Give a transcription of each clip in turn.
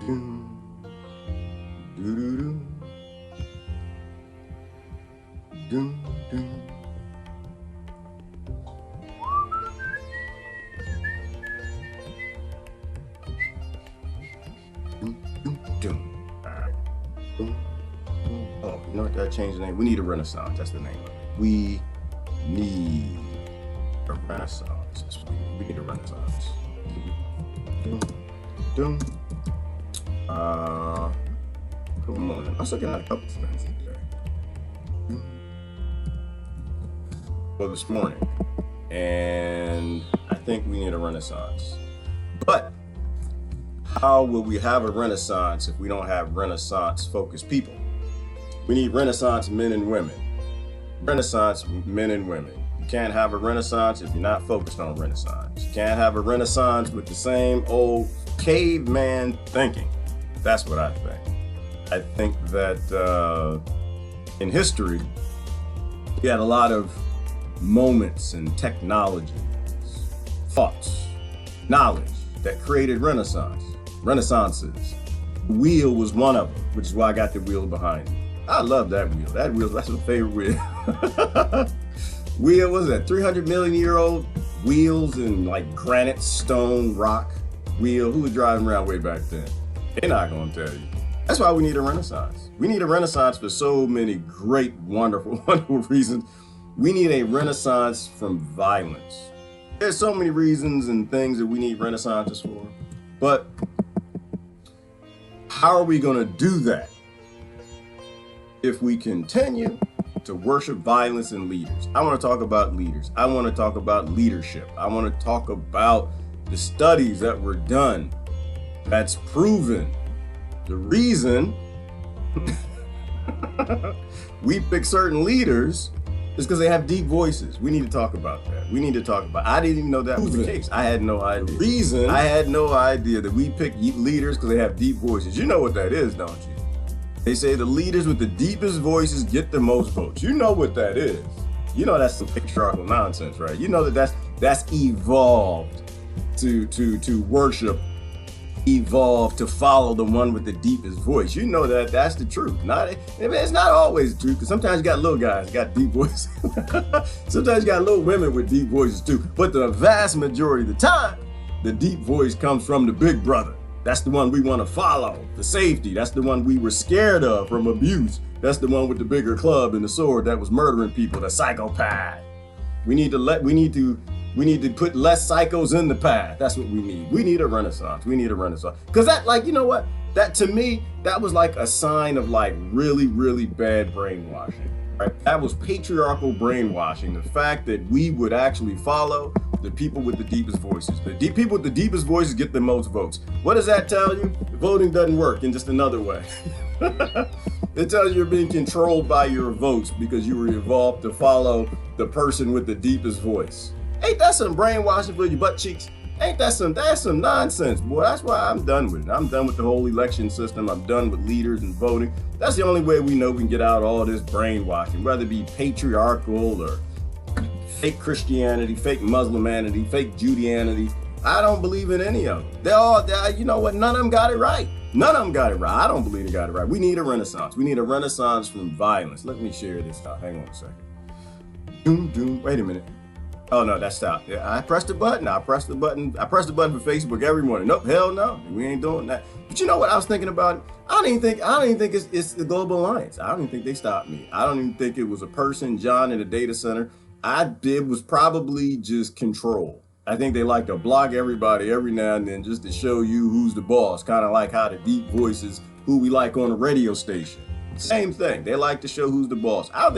Doom, doo doo doo, doom doom. Doom. All right. Boom, boom. Oh, you know what? That changed the name. We need a renaissance. That's the name of it. We need a renaissance. We need a renaissance. Doom, doom. Good morning. I was looking at a couple things today. Well, this morning, and I think we need a renaissance. But how will we have a renaissance if we don't have renaissance-focused people? We need renaissance men and women. Renaissance men and women. You can't have a renaissance if you're not focused on renaissance. You can't have a renaissance with the same old caveman thinking. That's what I think. I think that in history, we had a lot of moments and technologies, thoughts, knowledge that created renaissances. The wheel was one of them, which is why I got the wheel behind me. I love that wheel. That's my favorite wheel. Wheel, what is that, 300 million year old wheels and like granite, stone, rock wheel. Who was driving around way back then? They're not gonna tell you. That's why we need a renaissance. We need a renaissance for so many great, wonderful, wonderful reasons. We need a renaissance from violence. There's so many reasons and things that we need renaissances for, but how are we gonna do that if we continue to worship violence and leaders? I want to talk about leaders. I want to talk about leadership. I want to talk about the studies that were done that's proven the reason we pick certain leaders is because they have deep voices. We need to talk about that. We need to talk about. I didn't even know that was the case. I had no idea. I had no idea that we pick leaders because they have deep voices. You know what that is, don't you? They say the leaders with the deepest voices get the most votes. You know what that is. You know that's some patriarchal nonsense, right? You know that's evolved to worship, evolved to follow the one with the deepest voice. You know that's the truth. It's not always the truth, because sometimes you got little guys got deep voices. Sometimes you got little women with deep voices too. But the vast majority of the time, the deep voice comes from the big brother. That's the one we want to follow for safety. That's the one we were scared of from abuse. That's the one with the bigger club and the sword that was murdering people, the psychopath. We need to put less psychos in the path. That's what we need. We need a renaissance. We need a renaissance. Because that, like, you know what? That, to me, that was like a sign of like really, really bad brainwashing. Right? That was patriarchal brainwashing. The fact that we would actually follow the people with the deepest voices. The people with the deepest voices get the most votes. What does that tell you? Voting doesn't work in just another way. It tells you you're being controlled by your votes because you were evolved to follow the person with the deepest voice. Ain't that some brainwashing for your butt cheeks? Ain't that's some nonsense, boy. That's why I'm done with it. I'm done with the whole election system. I'm done with leaders and voting. That's the only way we know we can get out all this brainwashing, whether it be patriarchal or fake Christianity, fake Muslimanity, fake Judeanity. I don't believe in any of them. They're all, you know what? None of them got it right. None of them got it right. I don't believe they got it right. We need a renaissance. We need a renaissance from violence. Let me share this out. Hang on a second. Doom, doom. Wait a minute. Oh no, that stopped. Yeah, I pressed the button. I pressed the button for Facebook every morning. Nope, hell no. We ain't doing that. But you know what I was thinking about? I don't even think it's the Global Alliance. I don't even think they stopped me. I don't even think it was a person, John, in a data center. It was probably just control. I think they like to block everybody every now and then just to show you who's the boss. Kind of like how the deep voices, who we like on a radio station. Same thing. They like to show who's the boss. I don't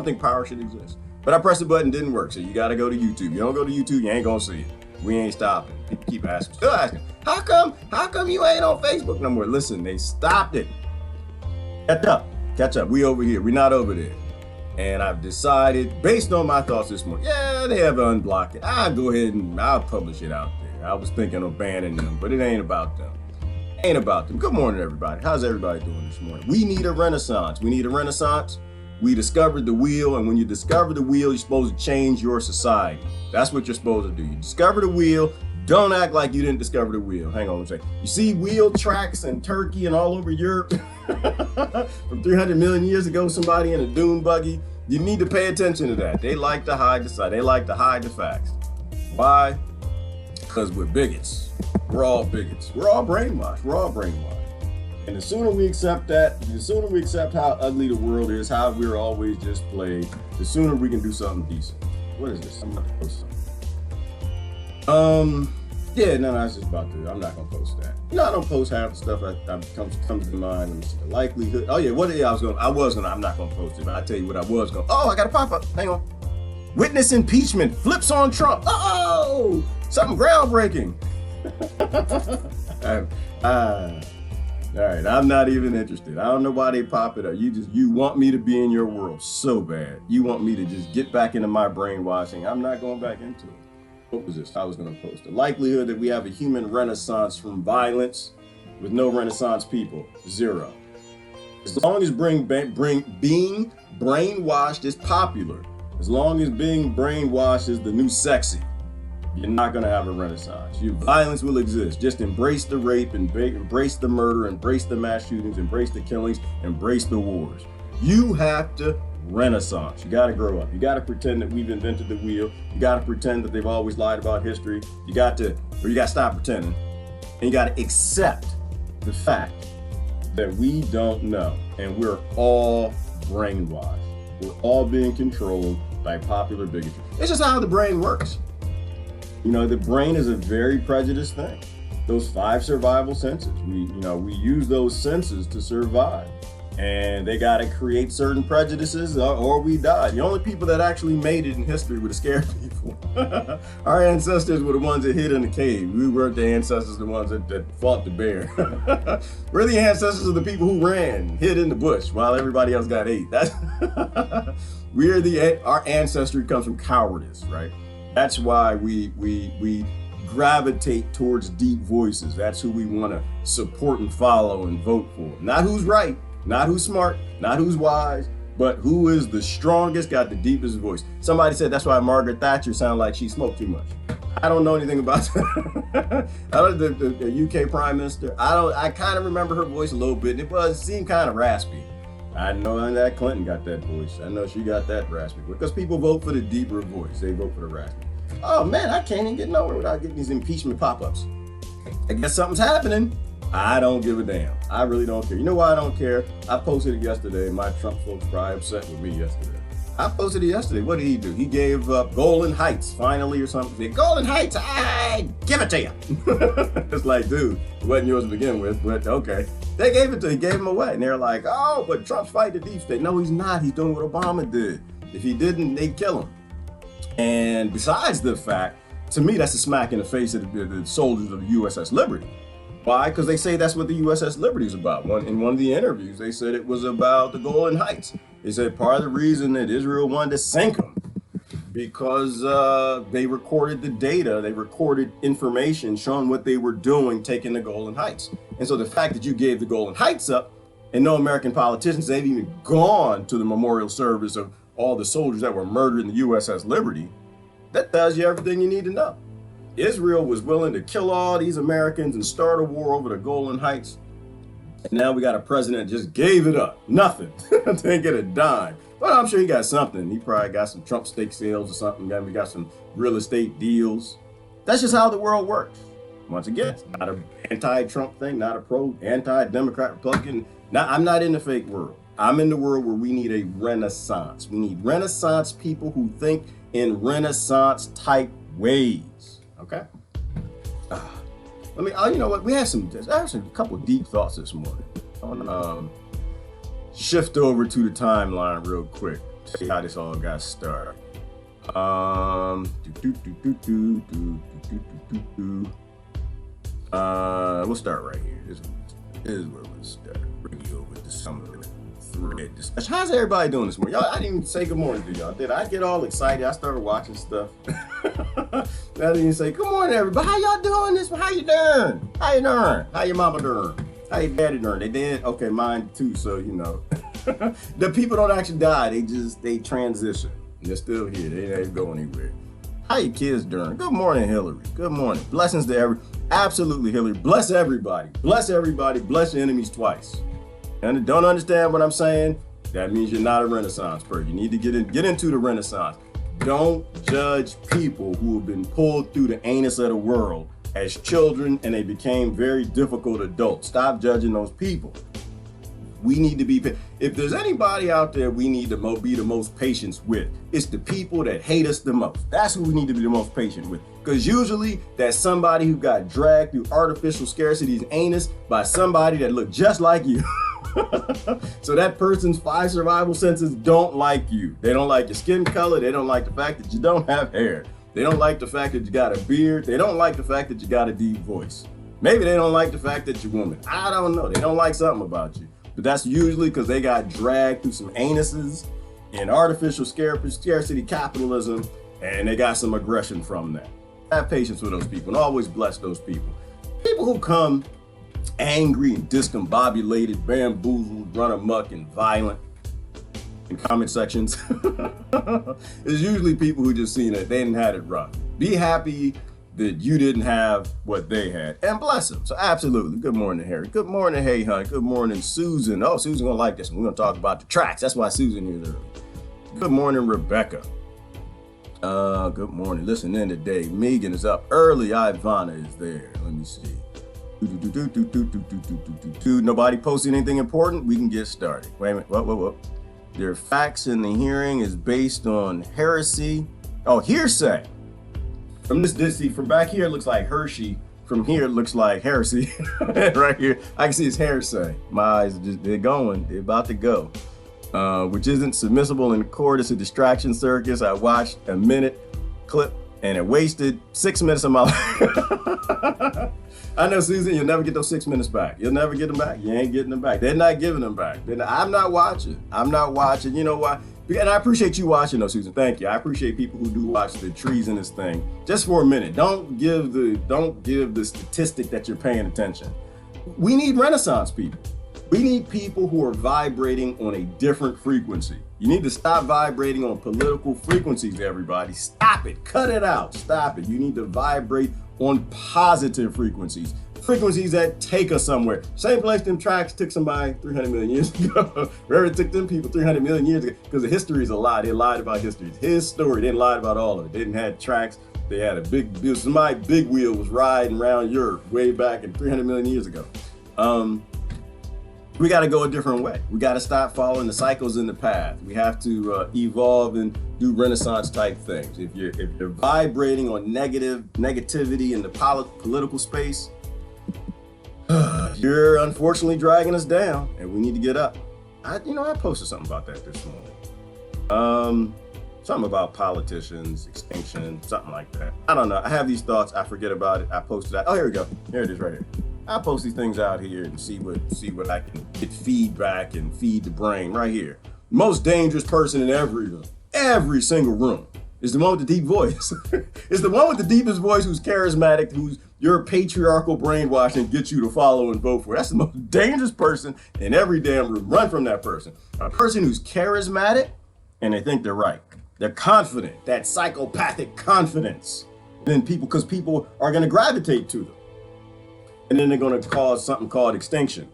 think power should exist. But I pressed the button, didn't work. So you got to go to YouTube. You don't go to YouTube, you ain't gonna see it. We ain't stopping. People keep asking, still asking, how come you ain't on Facebook no more? Listen, they stopped it. Catch up. We over here. We not over there. And I've decided, based on my thoughts this morning, yeah, they have unblocked it. I'll go ahead and I'll publish it out there. I was thinking of banning them, but it ain't about them. Good morning, everybody. How's everybody doing this morning? We need a renaissance. We discovered the wheel, and when you discover the wheel, you're supposed to change your society. That's what you're supposed to do. You discover the wheel, Don't act like you didn't discover the wheel. Hang on a second. You see wheel tracks in Turkey and all over Europe from 300 million years ago, somebody in a dune buggy. You need to pay attention to that. They like to hide the side. They like to hide the facts. Why? Because we're bigots. We're all bigots. We're all brainwashed. We're all brainwashed. And the sooner we accept that, the sooner we accept how ugly the world is, how we're always just played, the sooner we can do something decent. What is this? I'm about to post something. Yeah, no, I was just about to. I'm not gonna post that. No, I don't post half the stuff that comes to mind. Let me see the likelihood. Oh yeah, I'm not gonna post it, but I tell you what I was gonna. Oh, I got a pop-up. Hang on. Witness impeachment flips on Trump. Oh, something groundbreaking. All right, I'm not even interested. I don't know why they pop it up. You want me to be in your world so bad. You want me to just get back into my brainwashing. I'm not going back into it. What was this? I was going to post the likelihood that we have a human renaissance from violence with no renaissance people, 0. As long as being brainwashed is popular, as long as being brainwashed is the new sexy, you're not going to have a renaissance. Violence will exist. Just embrace the rape, embrace the murder, embrace the mass shootings, embrace the killings, embrace the wars. You have to renaissance. You got to grow up. You got to pretend that we've invented the wheel. You got to pretend that they've always lied about history. You got to stop pretending. And you got to accept the fact that we don't know. And we're all brainwashed. We're all being controlled by popular bigotry. It's just how the brain works. You know, the brain is a very prejudiced thing. Those 5 survival senses, we use those senses to survive. And they got to create certain prejudices or we die. The only people that actually made it in history were the scared people. Our ancestors were the ones that hid in the cave. We weren't the ancestors, the ones that fought the bear. We're the ancestors of the people who ran, hid in the bush while everybody else got ate. Our ancestry comes from cowardice, right? That's why we gravitate towards deep voices. That's who we want to support and follow and vote for. Not who's right, not who's smart, not who's wise, but who is the strongest, got the deepest voice. Somebody said that's why Margaret Thatcher sounded like she smoked too much. I don't know anything about that. the UK Prime Minister. I kind of remember her voice a little bit, and it seemed kind of raspy. I know that Clinton got that voice. I know she got that raspy because people vote for the deeper voice. They vote for the raspy. Oh man, I can't even get nowhere without getting these impeachment pop-ups. I guess something's happening. I don't give a damn. I really don't care. You know why I don't care? I posted it yesterday, and my Trump folks probably upset with me yesterday. I posted it yesterday. What did he do? He gave up Golden Heights finally or something. He said, Golden Heights, I give it to you. It's like, dude, it wasn't yours to begin with, but okay. They gave it to him. He gave him away. And they're like, oh, but Trump's fighting the deep state. No, he's not. He's doing what Obama did. If he didn't, they'd kill him. And besides the fact, to me, that's a smack in the face of the soldiers of the USS Liberty. Why? Because they say that's what the USS Liberty is about. In one of the interviews, they said it was about the Golden Heights. They said part of the reason that Israel wanted to sink them because they recorded the data, they recorded information showing what they were doing, taking the Golden Heights. And so the fact that you gave the Golden Heights up and no American politicians, they've even gone to the memorial service of all the soldiers that were murdered in the USS Liberty, that tells you everything you need to know. Israel was willing to kill all these Americans and start a war over the Golden Heights. And now we got a president that just gave it up. Nothing. Didn't get a dime. Well, I'm sure he got something. He probably got some Trump stake sales or something. We got some real estate deals. That's just how the world works. Once again, it's not an anti-Trump thing, not a anti-Democrat, Republican. I'm not in the fake world. I'm in the world where we need a renaissance. We need renaissance people who think in renaissance type ways. Okay. You know what? I have a couple of deep thoughts this morning. I want to shift over to the timeline real quick. See how this all got started. We'll start right here. This is where we'll start. Bring you over to some of the thread discussion. How's everybody doing this morning? Y'all, I didn't even say good morning to y'all. Did I get all excited? I started watching stuff. I didn't even say good morning, everybody. How y'all doing this? How you doing? How you doing? How your mama doing? How your daddy doing? They did? Okay, mine too. So you know, the people don't actually die. They transition. They're still here. They ain't go anywhere. How your kids doing? Good morning, Hillary. Good morning. Blessings to absolutely, Hillary. Bless everybody. Bless everybody. Bless your enemies twice. And don't understand what I'm saying? That means you're not a Renaissance person. You need to get into the Renaissance. Don't judge people who have been pulled through the anus of the world as children and they became very difficult adults. Stop judging those people. We need to be, if there's anybody out there we need to be the most patient with, it's the people that hate us the most. That's who we need to be the most patient with. Because usually that's somebody who got dragged through artificial scarcity's anus by somebody that looked just like you. So that person's 5 survival senses don't like you. They don't like your skin color. They don't like the fact that you don't have hair. They don't like the fact that you got a beard. They don't like the fact that you got a deep voice. Maybe they don't like the fact that you're a woman. I don't know. They don't like something about you. But that's usually because they got dragged through some anuses in artificial scarcity capitalism, and they got some aggression from that. Have patience with those people and always bless those people. People who come angry and discombobulated, bamboozled, run amok, and violent in comment sections. It's usually people who just seen it, they didn't have it rough. Be happy that you didn't have what they had, and bless them. So absolutely. Good morning, Harry. Good morning, Hey Hun. Good morning, Susan. Oh, Susan gonna like this one. We're gonna talk about the tracks. That's why Susan is early. Good morning, Rebecca. Good morning. Listen in today. Megan is up early. Ivana is there. Let me see. Nobody posted anything important. We can get started. Wait a minute. What? Their facts in the hearing is based on heresy. Oh, hearsay. From from back here, it looks like Hershey. From here, it looks like heresy. Right here, I can see it's hearsay. My eyes, they're going. They're about to go. Which isn't submissible in court. It's a distraction circus. I watched a minute clip and it wasted 6 minutes of my life. I know, Susan, you'll never get those 6 minutes back. You'll never get them back. You ain't getting them back. They're not giving them back. I'm not watching. You know why? And I appreciate you watching, though, Susan. Thank you. I appreciate people who do watch the treasonous thing. Just for a minute. Don't give the statistic that you're paying attention. We need Renaissance people. We need people who are vibrating on a different frequency. You need to stop vibrating on political frequencies, everybody. Stop it. Cut it out. Stop it. You need to vibrate on positive frequencies. Frequencies that take us somewhere. Same place them tracks took somebody 300 million years ago. Remember, it took them people 300 million years ago, because the history is a lie. They lied about history. It's his story. They didn't lie about all of it. They didn't have tracks. They had somebody big wheel was riding around Europe way back in 300 million years ago. We got to go a different way. We got to stop following the cycles in the path. We have to evolve and do Renaissance type things. If you're vibrating on negativity in the political space, you're unfortunately dragging us down, and we need to get up. I posted something about that this morning. Something about politicians, extinction, something like that. I don't know. I have these thoughts. I forget about it. I posted that. Oh, here we go. Here it is right here. I post these things out here and see what I can get feedback and feed the brain right here. Most dangerous person in every single room is the one with the deep voice. It's the one with the deepest voice who's charismatic, who's your patriarchal brainwashing gets you to follow and vote for. That's the most dangerous person in every damn room. Run from that person. A person who's charismatic and they think they're right. They're confident, that psychopathic confidence. Then because people are going to gravitate to them. And then they're going to cause something called extinction.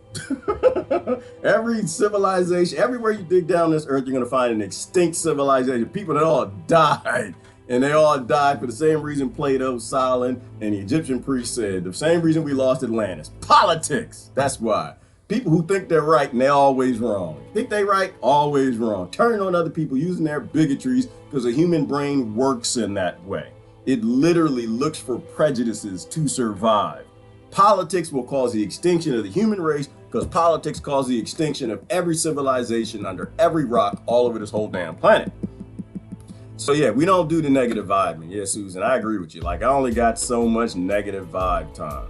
Every civilization, everywhere you dig down this earth, you're going to find an extinct civilization. People that all died. And they all died for the same reason Plato, Solon, and the Egyptian priests said. The same reason we lost Atlantis. Politics. That's why. People who think they're right and they're always wrong. Think they right, always wrong. Turn on other people using their bigotries because the human brain works in that way. It literally looks for prejudices to survive. Politics will cause the extinction of the human race because politics caused the extinction of every civilization under every rock all over this whole damn planet. So yeah, we don't do the negative vibe. Yeah, Susan, I agree with you. Like, I only got so much negative vibe time.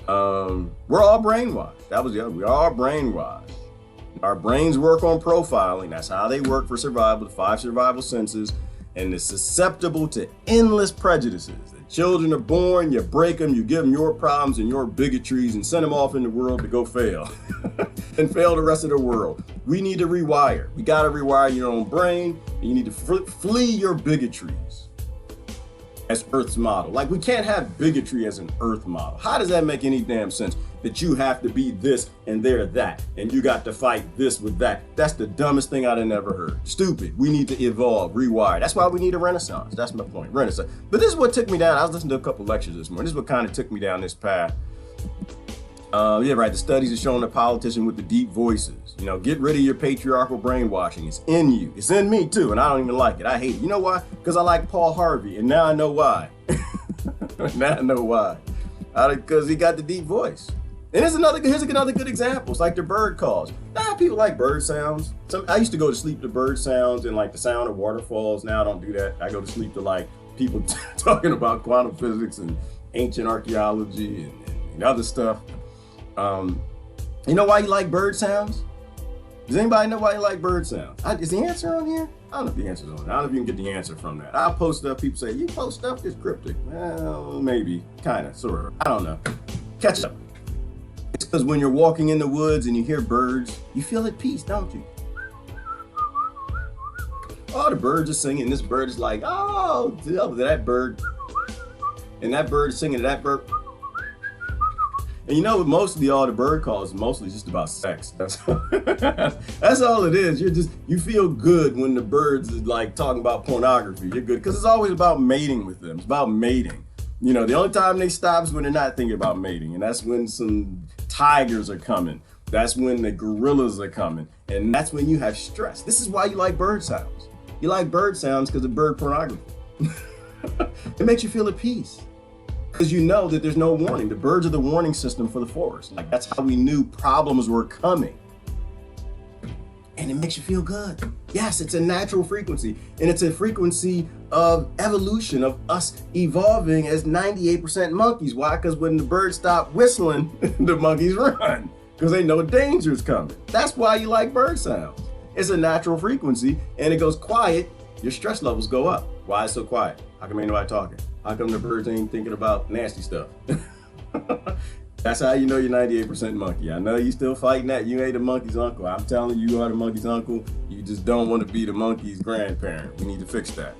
We're all brainwashed. We're all brainwashed. Our brains work on profiling. That's how they work for survival, the 5 survival senses, and it's susceptible to endless prejudices. Children are born, you break them, you give them your problems and your bigotries and send them off in the world to go fail and fail the rest of the world. We need to rewire. We got to rewire your own brain, and you need to flee your bigotries. as Earth's model. Like, we can't have bigotry as an Earth model. How does that make any damn sense? That you have to be this and they're that, and you got to fight this with that. That's the dumbest thing I've ever heard. Stupid. We need to evolve, rewire. That's why we need a renaissance. That's my point, renaissance. But this is what took me down. I was listening to a couple lectures this morning. This is what kind of took me down this path. Yeah, right. The studies are showing the politician with the deep voices. You know, get rid of your patriarchal brainwashing. It's in you. It's in me too, and I don't even like it. I hate it. You know why? Because I like Paul Harvey, and now I know why. Now I know why. Because he got the deep voice. And here's another good example. It's like the bird calls. Now people like bird sounds. I used to go to sleep to bird sounds and like the sound of waterfalls. Now I don't do that. I go to sleep to like people talking about quantum physics and ancient archaeology and other stuff. You know why you like bird sounds? Does anybody know why you like bird sounds? Is the answer on here? I don't know if the answer's on there. I don't know if you can get the answer from that. I'll post stuff. People say, you post stuff that's cryptic. Well, maybe, kind of, sort of. I don't know. Catch up. It's because when you're walking in the woods and you hear birds, you feel at peace, don't you? Oh, the birds are singing. This bird is like, oh, that bird. And that bird is singing to that bird. And you know, mostly all the bird calls is mostly just about sex. That's all it is. You feel good when the birds is like talking about pornography. You're good because it's always about mating with them. It's about mating. You know, the only time they stop is when they're not thinking about mating, and that's when some tigers are coming. That's when the gorillas are coming, and that's when you have stress. This is why you like bird sounds. You like bird sounds because of bird pornography. It makes you feel at peace. Because you know that there's no warning. The birds are the warning system for the forest. Like, that's how we knew problems were coming. And it makes you feel good. Yes, it's a natural frequency. And it's a frequency of evolution, of us evolving as 98% monkeys. Why? Because when the birds stop whistling, the monkeys run. Because they know danger's coming. That's why you like bird sounds. It's a natural frequency, and it goes quiet, your stress levels go up. Why is it so quiet? How come ain't nobody talking? How come the birds ain't thinking about nasty stuff? That's how you know you're 98% monkey. I know you still fighting that. You ain't the monkey's uncle. I'm telling you, you are the monkey's uncle. You just don't want to be the monkey's grandparent. We need to fix that.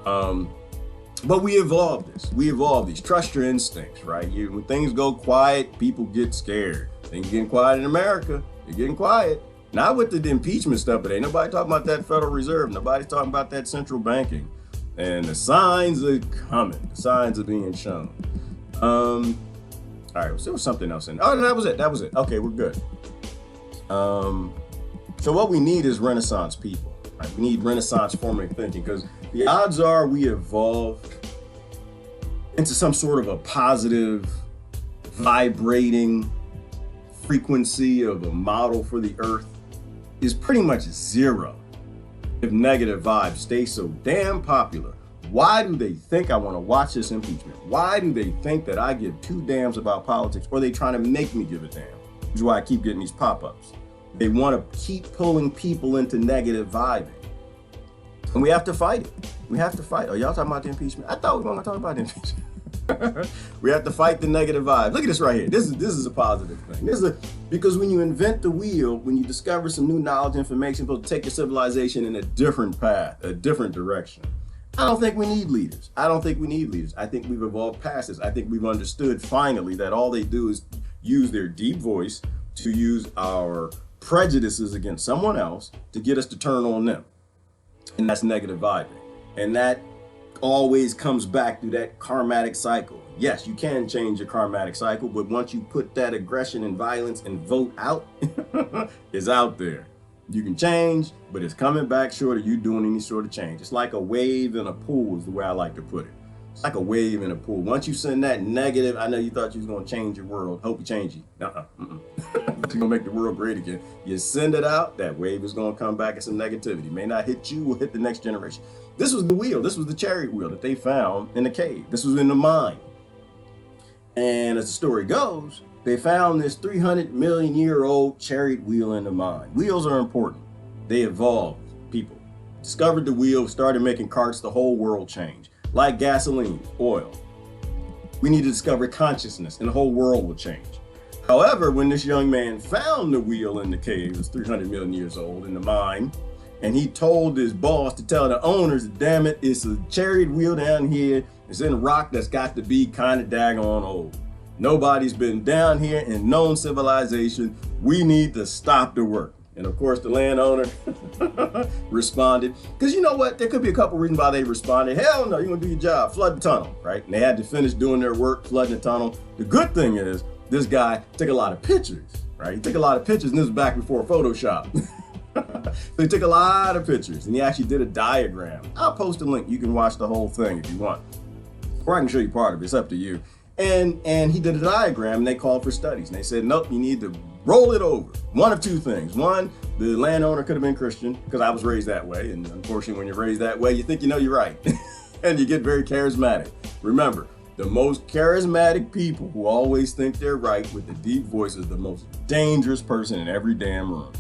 But we evolved this. We evolved these. Trust your instincts, right? When things go quiet, people get scared. Things getting quiet in America. They're getting quiet. Not with the impeachment stuff, but ain't nobody talking about that Federal Reserve. Nobody's talking about that central banking. And the signs are coming. The signs are being shown. All right, so there was something else in there. Oh, no, that was it. Okay, we're good. So what we need is Renaissance people. Right? We need Renaissance formative thinking, because the odds are we evolve into some sort of a positive, vibrating frequency of a model for the earth is pretty much zero. If negative vibes stay so damn popular, why do they think I want to watch this impeachment? Why do they think that I give two damns about politics, or are they trying to make me give a damn? Which is why I keep getting these pop-ups. They want to keep pulling people into negative vibing. And we have to fight it. We have to fight. Are y'all talking about the impeachment? I thought we were going to talk about the impeachment. We have to fight the negative vibe. Look at this right here. This is a positive thing. Because when you invent the wheel, when you discover some new knowledge, information, you're supposed to take your civilization in a different path, a different direction. I don't think we need leaders. I think we've evolved past this. I think we've understood finally that all they do is use their deep voice to use our prejudices against someone else to get us to turn on them. And that's negative vibing. And that always comes back to that karmatic cycle. Yes, you can change your karmatic cycle, but once you put that aggression and violence and vote out, it's out there. You can change, but it's coming back short of you doing any sort of change. It's like a wave in a pool is the way I like to put it. It's like a wave in a pool. Once you send that negative, I know you thought you was going to change your world. Hope you change it. You're going to make the world great again. You send it out, that wave is going to come back in some negativity. May not hit you, will hit the next generation. This was the wheel. This was the chariot wheel that they found in the cave. This was in the mine. And as the story goes, they found this 300 million year old chariot wheel in the mine. Wheels are important. They evolved, people. Discovered the wheel, started making carts, the whole world changed. Like gasoline, oil. We need to discover consciousness and the whole world will change. However, when this young man found the wheel in the cave, it was 300 million years old in the mine, and he told his boss to tell the owners, damn it, it's a chariot wheel down here It's in rock that's got to be kind of daggone old. Nobody's been down here in known civilization. We need to stop the work. And of course, the landowner responded, because you know what? There could be a couple reasons why they responded. Hell no, you're gonna do your job, flood the tunnel, right? And they had to finish doing their work, flooding the tunnel. The good thing is, this guy took a lot of pictures, right? He took a lot of pictures, and this was back before Photoshop. So he took a lot of pictures, and he actually did a diagram. I'll post a link. You can watch the whole thing if you want. Or I can show you part of it. It's up to you. And he did a diagram, and they called for studies. And they said, nope, you need to roll it over. One of two things. One, the landowner could have been Christian, because I was raised that way. And unfortunately, when you're raised that way, you think you know you're right. And you get very charismatic. Remember, the most charismatic people who always think they're right with the deep voice is the most dangerous person in every damn room.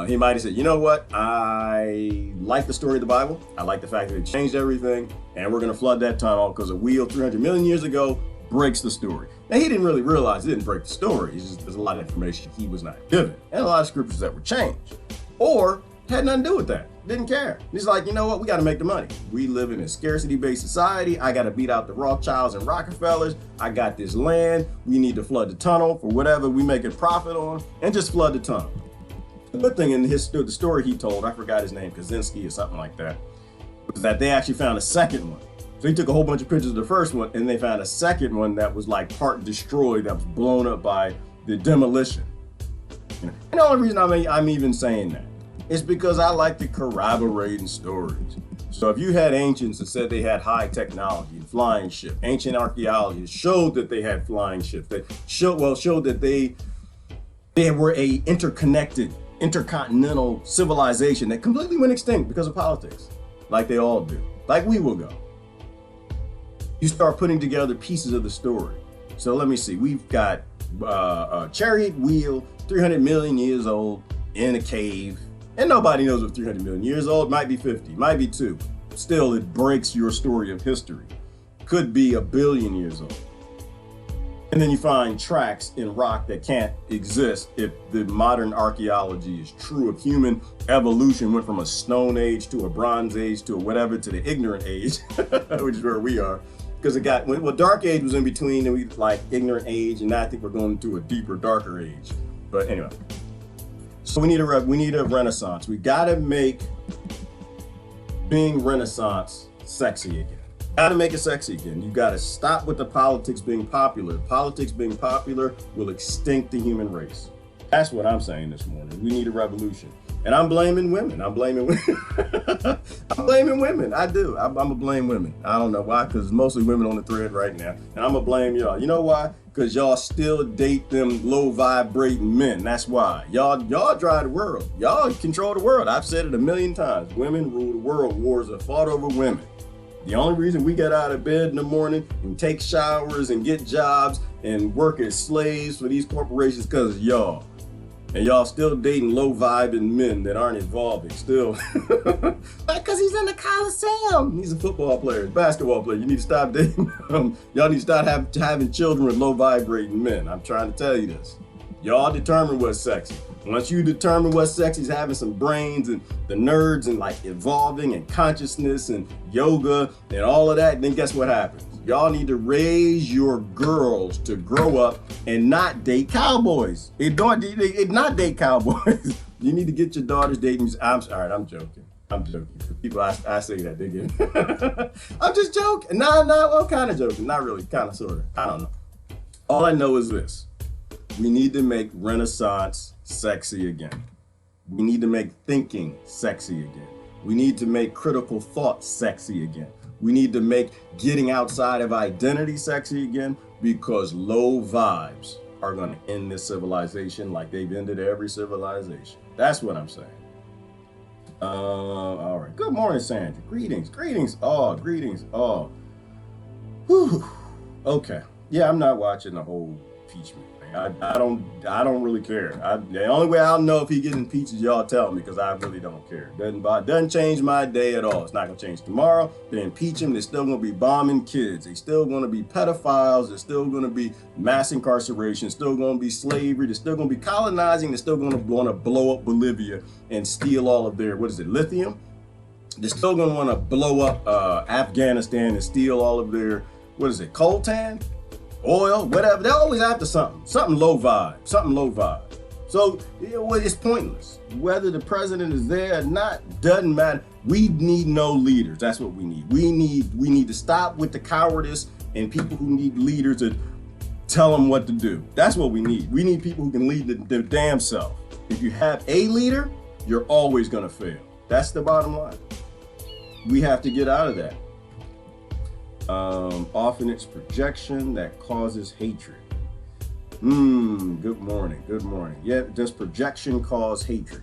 He might have said, you know what? I like the story of the Bible. I like the fact that it changed everything, and we're going to flood that tunnel because a wheel 300 million years ago breaks the story. Now, he didn't really realize it didn't break the story. It's just, there's a lot of information he was not given, and a lot of scriptures that were changed, or had nothing to do with that. Didn't care. He's like, you know what? We got to make the money. We live in a scarcity-based society. I got to beat out the Rothschilds and Rockefellers. I got this land. We need to flood the tunnel for whatever we make a profit on, and just flood the tunnel. The good thing in the story he told, I forgot his name, Kaczynski or something like that, was that they actually found a second one. So he took a whole bunch of pictures of the first one, and they found a second one that was like part destroyed, that was blown up by the demolition. And the only reason I'm even saying that is because I like to corroborate in stories. So if you had ancients that said they had high technology and flying ships, ancient archaeology showed that they had flying ships, that showed that they were a intercontinental civilization that completely went extinct because of politics, like they all do, like we will go. You start putting together pieces of the story. So let me see, we've got a chariot wheel, 300 million years old in a cave, and nobody knows what 300 million years old, might be 50, might be 2. Still, it breaks your story of history. Could be 1 billion years old. And then you find tracks in rock that can't exist if the modern archaeology is true, if human evolution went from a stone age to a bronze age to a whatever to the ignorant age, which is where we are. Because it got, well, dark age was in between, and we like ignorant age, and now I think we're going to a deeper, darker age. But anyway, so we need a renaissance. We gotta make being Renaissance sexy again. Gotta make it sexy again. You gotta stop with the politics being popular. Politics being popular will extinct the human race. That's what I'm saying this morning. We need a revolution. And I'm blaming women. I'm blaming women. I'm blaming women. I do. I'm gonna blame women. I don't know why, because mostly women on the thread right now. And I'm gonna blame y'all. You know why? Because y'all still date them low vibrating men. That's why. Y'all drive the world. Y'all control the world. I've said it a million times. Women rule the world. Wars are fought over women. The only reason we get out of bed in the morning and take showers and get jobs and work as slaves for these corporations because of y'all. And y'all still dating low vibing men that aren't evolving still. Because he's in the Coliseum. He's a football player, basketball player. You need to stop dating him. Y'all need to start having children with low vibrating men. I'm trying to tell you this. Y'all determine what's sexy. Once you determine what's sexy is having some brains and the nerds and like evolving and consciousness and yoga and all of that, then guess what happens? Y'all need to raise your girls to grow up and not date cowboys. Not date cowboys. You need to get your daughters dating. I'm joking. I'm joking. People, I say that, they get it. I'm just joking. No, well, kind of joking. Not really, kind of, sort of. I don't know. All I know is this. We need to make Renaissance sexy again. We need to make thinking sexy again. We need to make critical thought sexy again. We need to make getting outside of identity sexy again, because low vibes are going to end this civilization like they've ended every civilization. That's what I'm saying. All right. Good morning, Sandra. Greetings. Greetings. Whew. Okay. Yeah, I'm not watching the whole impeachment. I don't really care. The only way I'll know if he gets impeached is y'all tell me, because I really don't care. Doesn't change my day at all. It's not gonna change tomorrow. They impeach him, they're still gonna be bombing kids. They're still gonna be pedophiles. There's still gonna be mass incarceration. Still gonna be slavery. They're still gonna be colonizing. They're still gonna want to blow up Bolivia and steal all of their, lithium? They're still going to want to blow up Afghanistan and steal all of their, what is it, coltan, oil, whatever. They're always after something low vibe, So it's pointless. Whether the president is there or not, doesn't matter. We need no leaders. That's what we need. We need to stop with the cowardice and people who need leaders to tell them what to do. That's what we need. We need people who can lead their damn self. If you have a leader, you're always going to fail. That's the bottom line. We have to get out of that. Often it's projection that causes hatred. Good morning. Yeah, does projection cause hatred?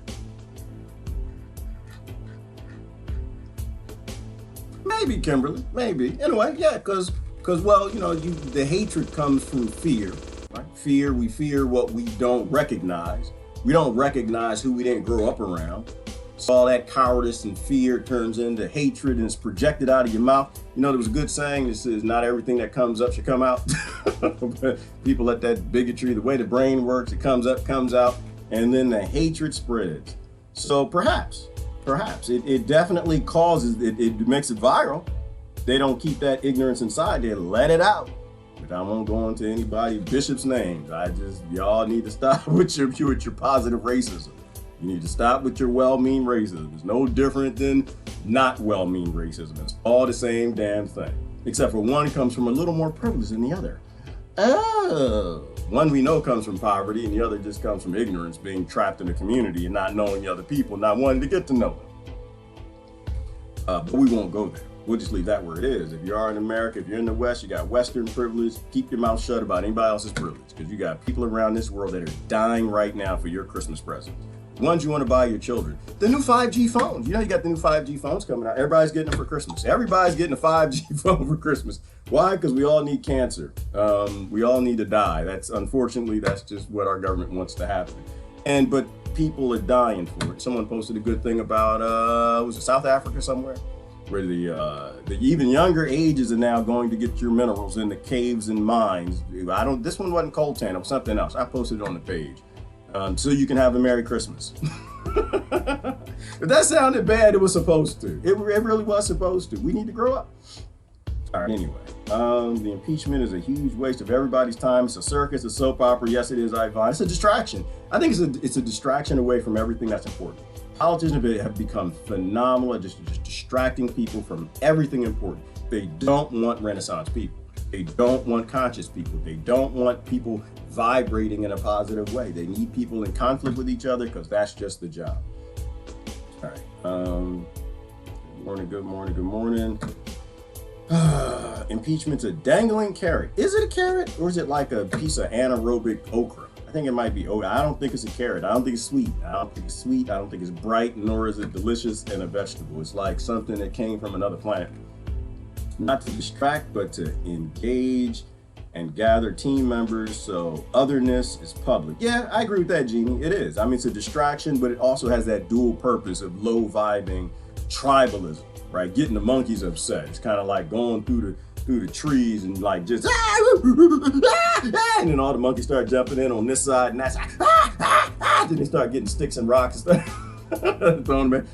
Maybe, Kimberly, maybe. Anyway, yeah, because well, the hatred comes from fear, right? Fear, we fear what we don't recognize. We don't recognize who we didn't grow up around. So all that cowardice and fear turns into hatred and it's projected out of your mouth. There was a good saying that says not everything that comes up should come out. But people let that bigotry, the way the brain works, it comes up, comes out, and then the hatred spreads. So perhaps it definitely causes, it makes it viral. They don't keep that ignorance inside, they let it out. But I won't go into anybody bishop's names. Y'all need to stop with your positive racism. You need to stop with your well-mean racism. It's no different than not well-mean racism. It's all the same damn thing. Except for one comes from a little more privilege than the other. One we know comes from poverty and the other just comes from ignorance, being trapped in the community and not knowing the other people, not wanting to get to know them. But we won't go there. We'll just leave that where it is. If you are in America, if you're in the West, you got Western privilege. Keep your mouth shut about anybody else's privilege because you got people around this world that are dying right now for your Christmas presents. Ones you want to buy your children. The new 5G phones. You got the new 5G phones coming out. Everybody's getting them for Christmas. Everybody's getting a 5G phone for Christmas. Why? Because we all need cancer. We all need to die. Unfortunately, that's just what our government wants to happen. But people are dying for it. Someone posted a good thing about, was it South Africa somewhere? Where the even younger ages are now going to get your minerals in the caves and mines. This one wasn't coltan, it was something else. I posted it on the page. So you can have a Merry Christmas. If that sounded bad, it was supposed to. It really was supposed to. We need to grow up. All right, anyway. The impeachment is a huge waste of everybody's time. It's a circus, a soap opera. Yes, it is, Ivan. It's a distraction. I think it's a distraction away from everything that's important. Politicians have become phenomenal at just distracting people from everything important. They don't want Renaissance people. They don't want conscious people. They don't want people vibrating in a positive way. They need people in conflict with each other because that's just the job. All right. Good morning. Impeachment's a dangling carrot. Is it a carrot or is it like a piece of anaerobic okra? I think it might be okra. I don't think it's a carrot. I don't think it's sweet. I don't think it's bright, nor is it delicious and a vegetable. It's like something that came from another planet. Not to distract, but to engage and gather team members so otherness is public. Yeah, I agree with that, Jeannie. It is. It's a distraction, but it also has that dual purpose of low vibing tribalism, right? Getting the monkeys upset. It's kind of like going through the trees and like just and then all the monkeys start jumping in on this side and that side. Then they start getting sticks and rocks and stuff.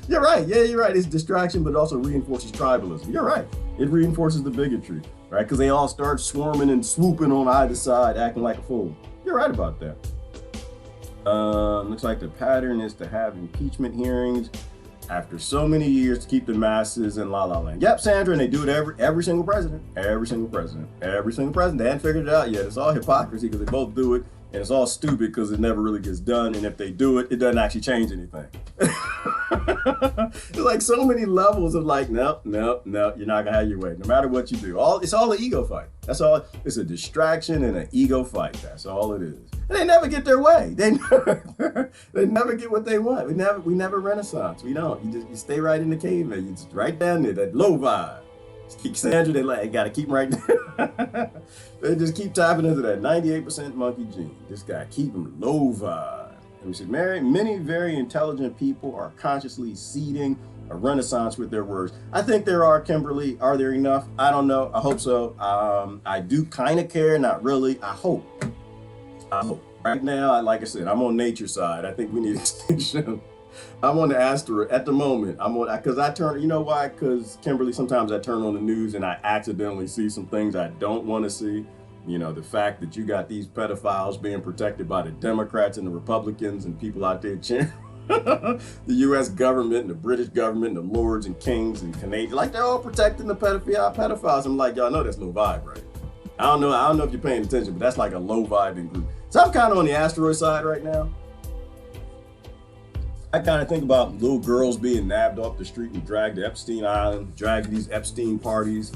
You're right. Yeah, you're right. It's distraction, but it also reinforces tribalism. You're right. It reinforces the bigotry, right? Because they all start swarming and swooping on either side, acting like a fool. You're right about that. Looks like the pattern is to have impeachment hearings after so many years to keep the masses in la la land. Yep, Sandra, and they do it every single president. They hadn't figured it out yet. It's all hypocrisy because they both do it, and it's all stupid because it never really gets done. And if they do it, it doesn't actually change anything. There's like so many levels of like, no, you're not gonna have your way, no matter what you do. It's all an ego fight. That's all. It's a distraction and an ego fight. That's all it is. And they never get their way. They never get what they want. We never Renaissance. We don't. You stay right in the cave, man. You just right down there, that low vibe. Just keep Sandra, they gotta keep them right there. They just keep tapping into that 98% monkey gene. Just gotta keep them low vibe. And we said, many very intelligent people are consciously seeding a renaissance with their words. I think there are, Kimberly. Are there enough? I don't know. I hope so. I do kind of care, not really. I hope. Right now, like I said, I'm on nature's side. I think we need extinction I'm on the asteroid at the moment. I'm on because I turn. You know why? Because Kimberly, sometimes I turn on the news and I accidentally see some things I don't want to see. You know, the fact that you got these pedophiles being protected by the Democrats and the Republicans and people out there cheering. The U.S. government and the British government and the lords and kings and Canadians, like they're all protecting the pedophiles. I'm like, y'all know that's low vibe, right? I don't know if you're paying attention, but that's like a low vibing group. So I'm kind of on the asteroid side right now. I kind of think about little girls being nabbed off the street and dragged to Epstein Island, dragged to these Epstein parties.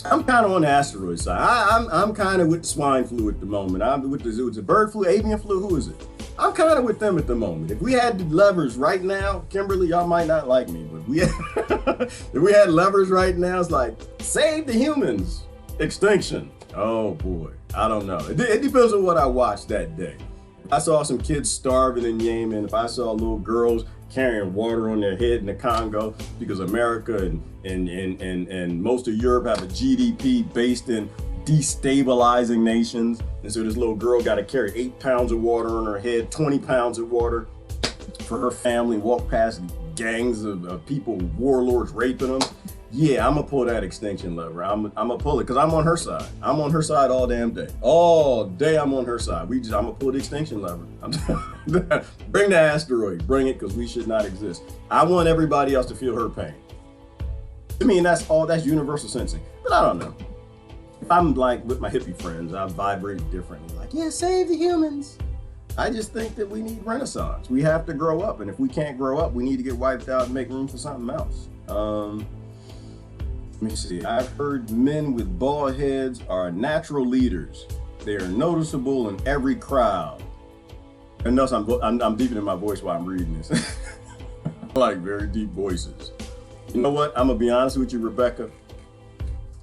I'm kind of on the asteroid side. I'm kind of with the swine flu at the moment. I'm with the bird flu, avian flu. Who is it? I'm kind of with them at the moment. If we had the levers right now, Kimberly, y'all might not like me, but if we had levers right now, it's like save the humans, extinction. Oh boy, I don't know. It depends on what I watched that day. If I saw some kids starving in Yemen, if I saw little girls carrying water on their head in the Congo because America and most of Europe have a GDP based in destabilizing nations, and so this little girl got to carry 8 pounds of water on her head, 20 pounds of water for her family, walk past gangs of people, warlords raping them. Yeah, I'm gonna pull that extinction lever. I'm gonna pull it because I'm on her side. I'm on her side all damn day. All day I'm on her side. I'm gonna pull the extinction lever. Bring the asteroid, bring it, because we should not exist. I want everybody else to feel her pain. I mean, that's universal sensing. But I don't know. If I'm like with my hippie friends, I vibrate differently. Like, yeah, save the humans. I just think that we need renaissance. We have to grow up, and if we can't grow up, we need to get wiped out and make room for something else. Let me see. I've heard men with bald heads are natural leaders. They are noticeable in every crowd. And notice I'm deepening my voice while I'm reading this. I like very deep voices. You know what? I'm gonna be honest with you, Rebecca.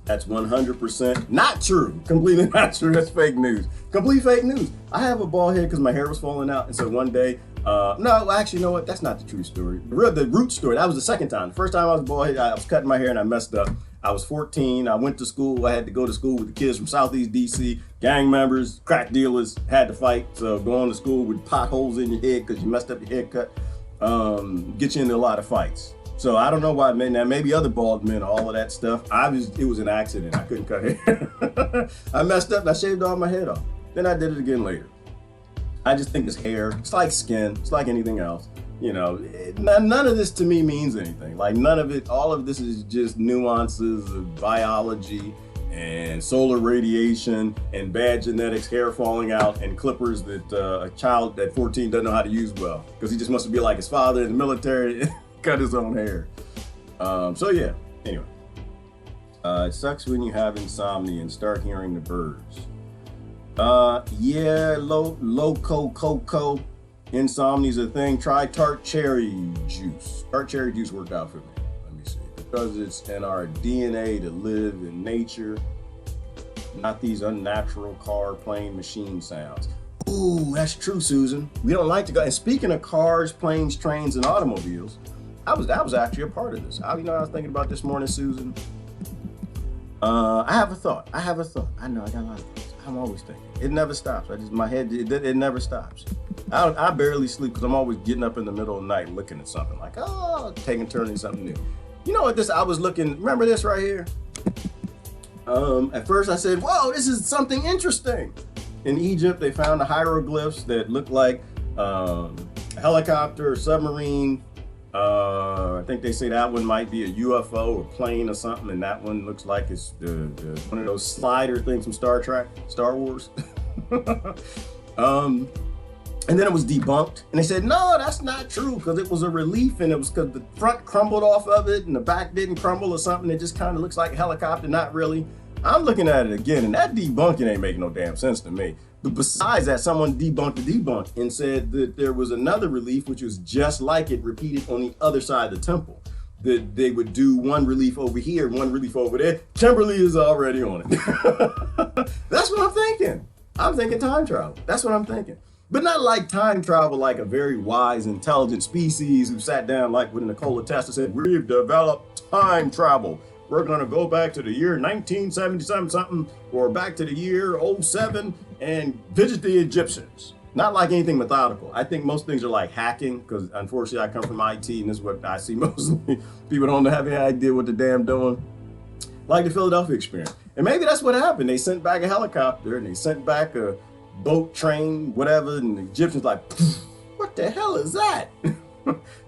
That's 100% not true. Completely not true. That's fake news. Complete fake news. I have a bald head because my hair was falling out, and so one day, no, actually, you know what? That's not the true story. The root story. That was the second time. The first time I was bald head, I was cutting my hair and I messed up. I was 14. I went to school. I had to go to school with the kids from Southeast DC, gang members, crack dealers, had to fight. So going to school with potholes in your head because you messed up your haircut, get you into a lot of fights. So I don't know why men, now maybe other bald men, all of that stuff. It was an accident. I couldn't cut hair. I messed up and I shaved all my head off. Then I did it again later. I just think it's hair. It's like skin. It's like anything else. You know, none of this to me means anything. Like none of it, all of this is just nuances of biology and solar radiation and bad genetics, hair falling out, and clippers that a child at 14 doesn't know how to use well. Because he just wants to be like his father in the military, cut his own hair. So yeah, anyway. It sucks when you have insomnia and start hearing the birds. Yeah, loco coco. Insomnia's a thing. Try tart cherry juice. Tart cherry juice worked out for me. Let me see. Because it's in our DNA to live in nature, not these unnatural car, plane, machine sounds. Ooh, that's true, Susan. We don't like to go. And speaking of cars, planes, trains, and automobiles, that was actually a part of this. I was thinking about this morning, Susan. I have a thought. I know I got a lot of thoughts. I'm always thinking. It never stops. My head, it never stops. I barely sleep because I'm always getting up in the middle of the night looking at something like, taking turning something new. You know what I was looking, remember this right here? At first I said, whoa, this is something interesting. In Egypt, they found the hieroglyphs that look like a helicopter or submarine. I think they say that one might be a UFO or plane or something, and that one looks like it's one of those slider things from Star Wars. And then it was debunked, and they said, no, that's not true, because it was a relief, and it was because the front crumbled off of it, and the back didn't crumble or something. It just kind of looks like a helicopter, not really. I'm looking at it again, and that debunking ain't making no damn sense to me. But besides that, someone debunked the debunk and said that there was another relief, which was just like it, repeated on the other side of the temple. That they would do one relief over here, one relief over there. Kimberly is already on it. That's what I'm thinking. I'm thinking time travel. That's what I'm thinking. But not like time travel like a very wise, intelligent species who sat down like with Nikola Tesla said, we've developed time travel. We're going to go back to the year 1977 something or back to the year 07 and visit the Egyptians. Not like anything methodical. I think most things are like hacking, because unfortunately I come from IT and this is what I see mostly. People don't have any idea what the damn doing. Like the Philadelphia experience. And maybe that's what happened. They sent back a helicopter and they sent back a boat, train, whatever, and the Egyptians like, what the hell is that?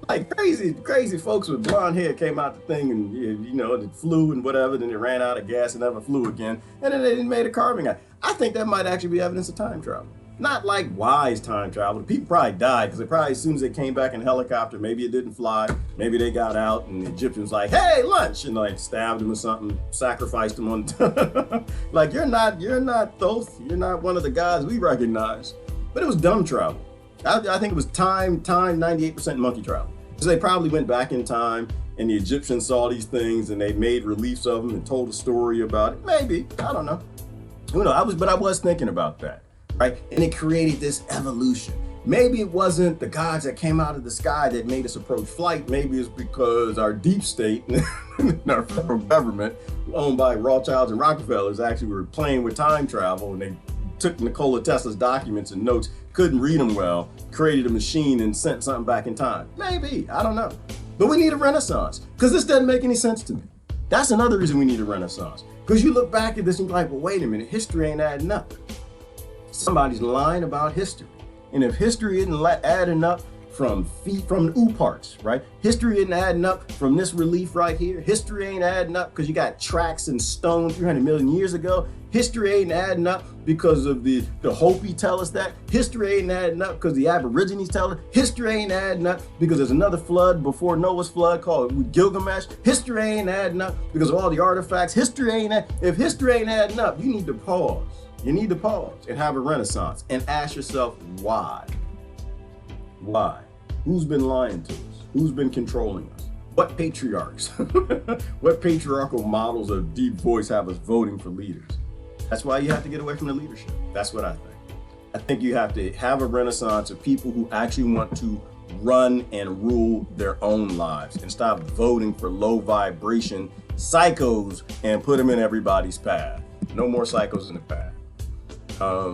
Like crazy folks with blonde hair came out the thing and, you know, it flew and whatever, then it ran out of gas and never flew again. And then they made a carving out. I think that might actually be evidence of time travel. Not like wise time travel. People probably died because they probably, as soon as they came back in a helicopter, maybe it didn't fly, maybe they got out and the Egyptians like, hey, lunch, and like stabbed him or something, sacrificed him on. Like, you're not Thoth, you're not one of the guys we recognize. But it was dumb travel. I think it was time 98% monkey travel. Because they probably went back in time and the Egyptians saw these things and they made reliefs of them and told a story about it. Maybe, I don't know. Who knows? But I was thinking about that. Right? And it created this evolution. Maybe it wasn't the gods that came out of the sky that made us approach flight. Maybe it's because our deep state and our federal government, owned by Rothschilds and Rockefellers, actually were playing with time travel, and they took Nikola Tesla's documents and notes, couldn't read them well, created a machine and sent something back in time. Maybe, I don't know. But we need a renaissance, because this doesn't make any sense to me. That's another reason we need a renaissance. Because you look back at this and you're like, well, wait a minute, history ain't adding up. Somebody's lying about history. And if history isn't adding up from the ooh parts, right? History isn't adding up from this relief right here. History ain't adding up because you got tracks and stone 300 million years ago. History ain't adding up because of the Hopi tell us that. History ain't adding up because the Aborigines tell us. History ain't adding up because there's another flood before Noah's flood called Gilgamesh. History ain't adding up because of all the artifacts. If history ain't adding up, you need to pause. You need to pause and have a renaissance and ask yourself why. Why? Who's been lying to us? Who's been controlling us? What patriarchs? What patriarchal models of deep voice have us voting for leaders? That's why you have to get away from the leadership. That's what I think. I think you have to have a renaissance of people who actually want to run and rule their own lives and stop voting for low vibration psychos and put them in everybody's path. No more psychos in the path. All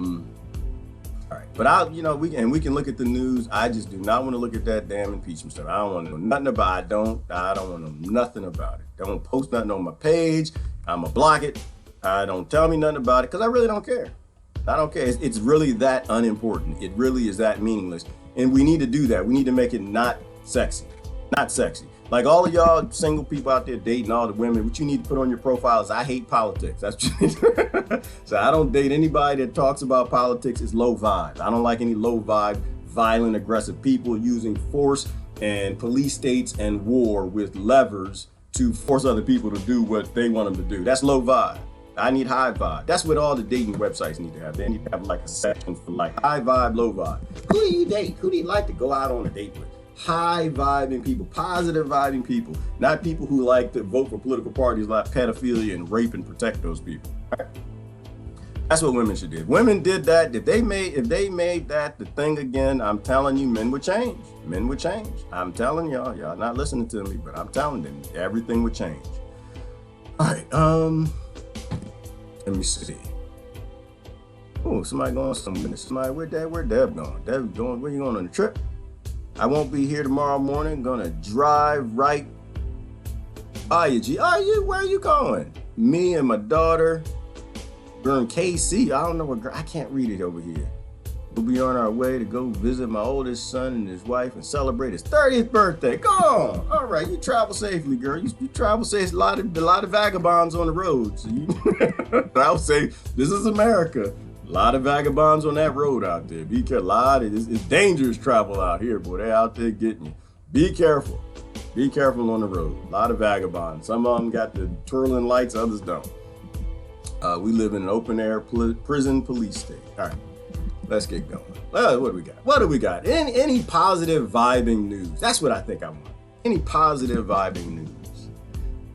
right, but we can look at the news. I just do not want to look at that damn impeachment stuff. I don't want to know nothing about it. I don't want to know nothing about it. Don't post nothing on my page. I'ma block it. Don't tell me nothing about it because I really don't care. I don't care. It's really that unimportant. It really is that meaningless. And we need to do that. We need to make it not sexy. Not sexy. Like all of y'all single people out there dating all the women, what you need to put on your profile is I hate politics. That's what you need to. So I don't date anybody that talks about politics. It's low vibe. I don't like any low vibe, violent, aggressive people using force and police states and war with levers to force other people to do what they want them to do. That's low vibe. I need high vibe. That's what all the dating websites need to have. They need to have like a section for like high vibe, low vibe. Who do you date? Who do you like to go out on a date with? High vibing people, positive vibing people, not people who like to vote for political parties like pedophilia and rape and protect those people. Right? That's what women should do. If women did that, if they made that the thing again, I'm telling you, men would change. Men would change. I'm telling y'all not listening to me, but I'm telling them everything would change. All right, let me see. Oh, somebody going somewhere. Somebody, where Deb going? Deb going, where you going on a trip? I won't be here tomorrow morning. Gonna drive right by you, G. Where are you going? Me and my daughter. We're in KC. I don't know what, I can't read it over here. We'll be on our way to go visit my oldest son and his wife and celebrate his 30th birthday. Go on. All right, you travel safely, girl. You travel safe. A lot of vagabonds on the road. So I would say this is America. A lot of vagabonds on that road out there. Be careful. It's dangerous travel out here, boy. They're out there getting you. Be careful. Be careful on the road. A lot of vagabonds. Some of them got the twirling lights, others don't. We live in an open air prison police state. All right, let's get going. What do we got? Any positive vibing news? That's what I think I want. Any positive vibing news?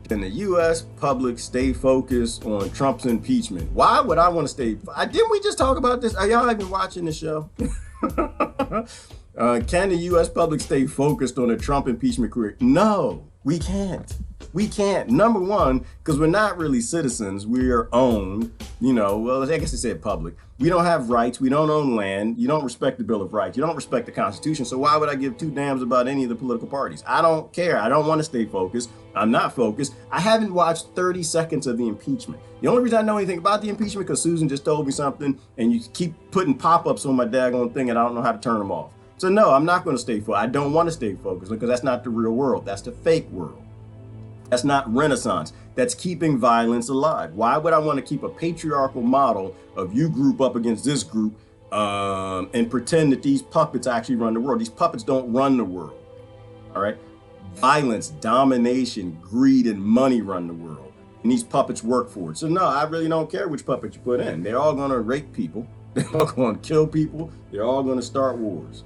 Can the U.S. public stay focused on Trump's impeachment? Why would I want to stay? Didn't we just talk about this? Are y'all even watching the show? Can the U.S. public stay focused on the Trump impeachment career? No, we can't. We can't. Number one, because we're not really citizens. We are owned well, I guess they said public. We don't have rights. We don't own land. You don't respect the Bill of Rights. You don't respect the Constitution. So why would I give two damns about any of the political parties? I don't care. I don't want to stay focused. I'm not focused. I haven't watched 30 seconds of the impeachment. The only reason I know anything about the impeachment because Susan just told me something, and you keep putting pop-ups on my daggone thing, and I don't know how to turn them off. So no, I'm not going to stay focused. I don't want to stay focused because that's not the real world. That's the fake world. That's not Renaissance. That's keeping violence alive. Why would I want to keep a patriarchal model of you group up against this group and pretend that these puppets actually run the world? These puppets don't run the world, all right? Violence, domination, greed, and money run the world. And these puppets work for it. So no, I really don't care which puppet you put in. They're all gonna rape people. They're all gonna kill people. They're all gonna start wars.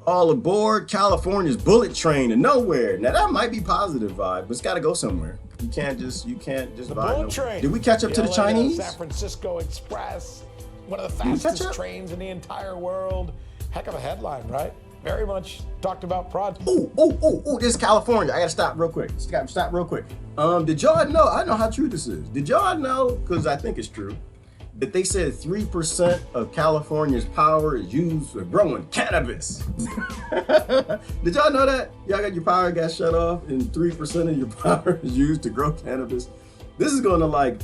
All aboard California's bullet train to nowhere. Now that might be positive vibe, but it's got to go somewhere. You can't just vibe. Train. Did we catch up to the Chinese? San Francisco Express, one of the fastest trains in the entire world. Heck of a headline, right? Very much talked about project. This is California. I gotta stop real quick. Stop real quick. Did y'all know? I know how true this is. Did y'all know? Because I think it's true. That they said 3% of California's power is used for growing cannabis. Did y'all know that? Y'all got your power got shut off and 3% of your power is used to grow cannabis. This is gonna I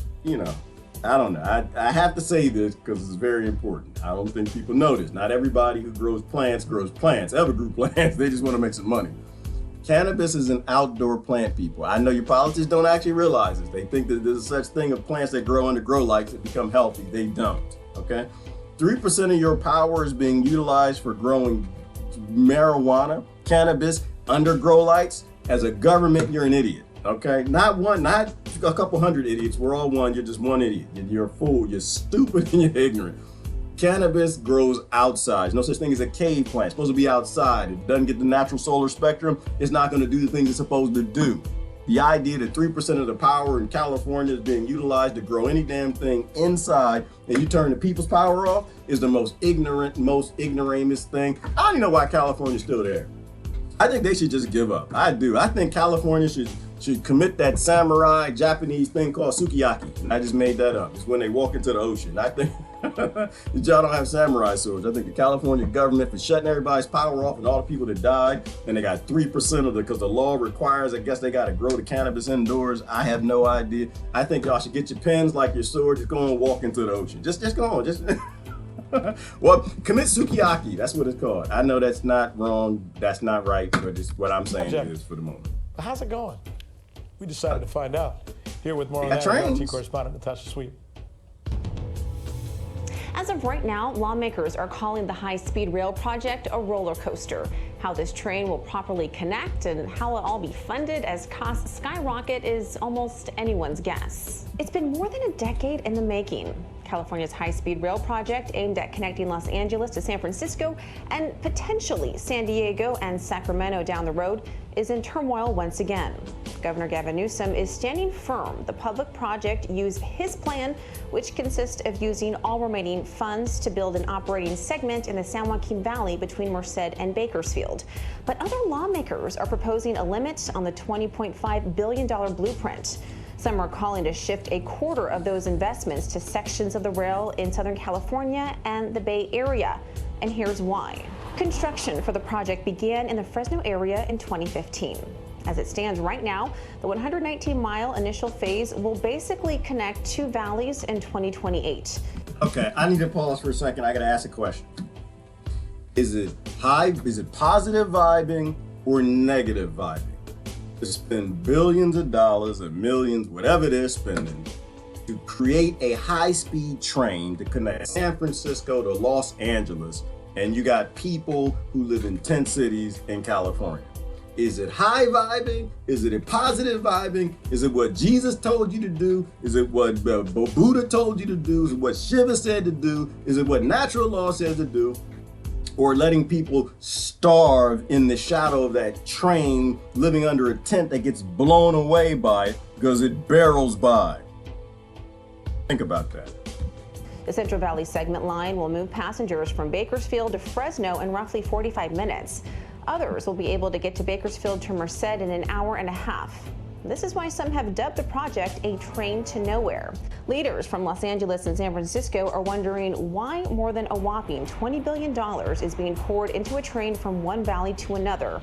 don't know. I have to say this because it's very important. I don't think people know this. Not everybody who grows plants, ever grew plants. They just want to make some money. Cannabis is an outdoor plant, people. I know your politicians don't actually realize this. They think that there's such thing of plants that grow under grow lights that become healthy. They don't, okay? 3% of your power is being utilized for growing marijuana, cannabis, under grow lights. As a government, you're an idiot, okay? Not a couple hundred idiots. We're all one. You're just one idiot. You're a fool. You're stupid and you're ignorant. Cannabis grows outside. There's no such thing as a cave plant. It's supposed to be outside. It doesn't get the natural solar spectrum. It's not going to do the things it's supposed to do. The idea that 3% of the power in California is being utilized to grow any damn thing inside and you turn the people's power off is the most ignoramus thing. I don't even know why California's still there. I think they should just give up. I do. I think California should commit that samurai Japanese thing called sukiyaki. I just made that up. It's when they walk into the ocean. I think y'all don't have samurai swords. I think the California government for shutting everybody's power off and all the people that died, and they got 3% of it because the law requires, I guess they got to grow the cannabis indoors. I have no idea. I think y'all should get your pens like your sword. Just go and walk into the ocean. Just go on. Well, commit sukiyaki. That's what it's called. I know that's not wrong. That's not right. But it's what I'm saying is for the moment. How's it going? We decided to find out. Here with more on that, RT correspondent Natasha Sweet. As of right now, lawmakers are calling the high-speed rail project a roller coaster. How this train will properly connect and how it'll all be funded as costs skyrocket is almost anyone's guess. It's been more than a decade in the making. California's high-speed rail project aimed at connecting Los Angeles to San Francisco and potentially San Diego and Sacramento down the road is in turmoil once again. Governor Gavin Newsom is standing firm the public project use his plan, which consists of using all remaining funds to build an operating segment in the San Joaquin Valley between Merced and Bakersfield. But other lawmakers are proposing a limit on the $20.5 billion blueprint. Some are calling to shift a quarter of those investments to sections of the rail in Southern California and the Bay Area. And here's why. Construction for the project began in the Fresno area in 2015. As it stands right now, the 119-mile initial phase will basically connect two valleys in 2028. Okay, I need to pause for a second. I got to ask a question. Is it positive vibing or negative vibing to spend billions of dollars or millions, whatever they're spending, to create a high-speed train to connect San Francisco to Los Angeles, and you got people who live in 10 cities in California? Is it high vibing? Is it a positive vibing? Is it what Jesus told you to do? Is it what Buddha told you to do? Is it what Shiva said to do? Is it what natural law says to do? Or letting people starve in the shadow of that train, living under a tent that gets blown away by it because it barrels by? Think about that. The Central Valley segment line will move passengers from Bakersfield to Fresno in roughly 45 minutes. Others will be able to get to Bakersfield to Merced in an hour and a half. This is why some have dubbed the project a train to nowhere. Leaders from Los Angeles and San Francisco are wondering why more than a whopping $20 billion is being poured into a train from one valley to another,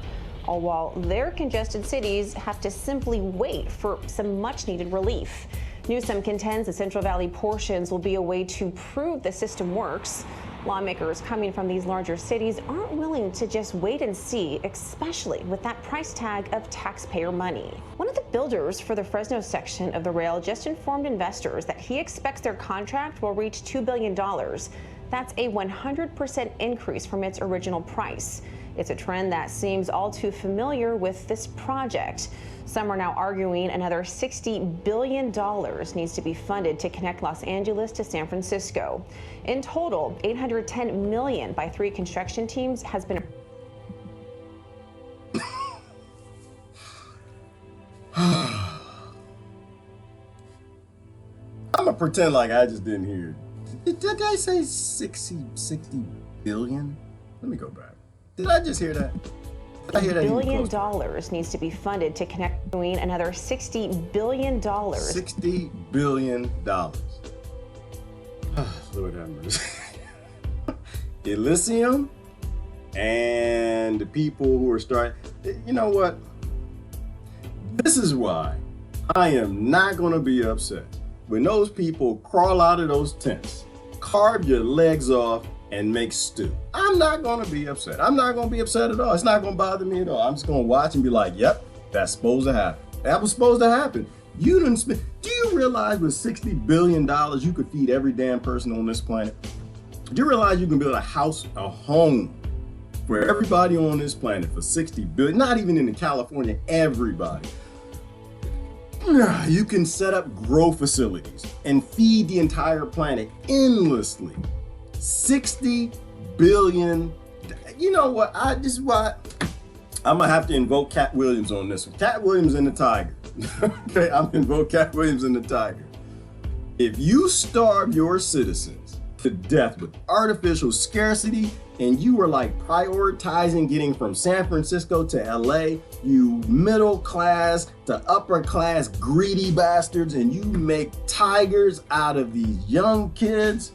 all while their congested cities have to simply wait for some much-needed relief. Newsom contends the Central Valley portions will be a way to prove the system works. Lawmakers coming from these larger cities aren't willing to just wait and see, especially with that price tag of taxpayer money. One of the builders for the Fresno section of the rail just informed investors that he expects their contract will reach $2 billion. That's a 100% increase from its original price. It's a trend that seems all too familiar with this project. Some are now arguing another $60 billion needs to be funded to connect Los Angeles to San Francisco. In total, $810 million by 3 construction teams has been. I'm gonna pretend like I just didn't hear. Did that guy say 60 billion? Let me go back. Did I just hear that? $1 billion needs to be funded to connect, doing another $60 billion. $60 billion. Lord have mercy. Elysium and the people who are starting. You know what? This is why I am not going to be upset when those people crawl out of those tents, carve your legs off, and make stew. I'm not gonna be upset. I'm not gonna be upset at all. It's not gonna bother me at all. I'm just gonna watch and be like, yep, that's supposed to happen. That was supposed to happen. You didn't spend, do you realize with $60 billion, you could feed every damn person on this planet? Do you realize you can build a house, a home for everybody on this planet for $60 billion? Not even in California, everybody. You can set up grow facilities and feed the entire planet endlessly. $60 billion. You know what? I'm gonna have to invoke Cat Williams on this one. Cat Williams and the Tiger. Okay, I'm gonna invoke Cat Williams and the Tiger. If you starve your citizens to death with artificial scarcity and you are like prioritizing getting from San Francisco to LA, you middle class to upper class greedy bastards, and you make tigers out of these young kids,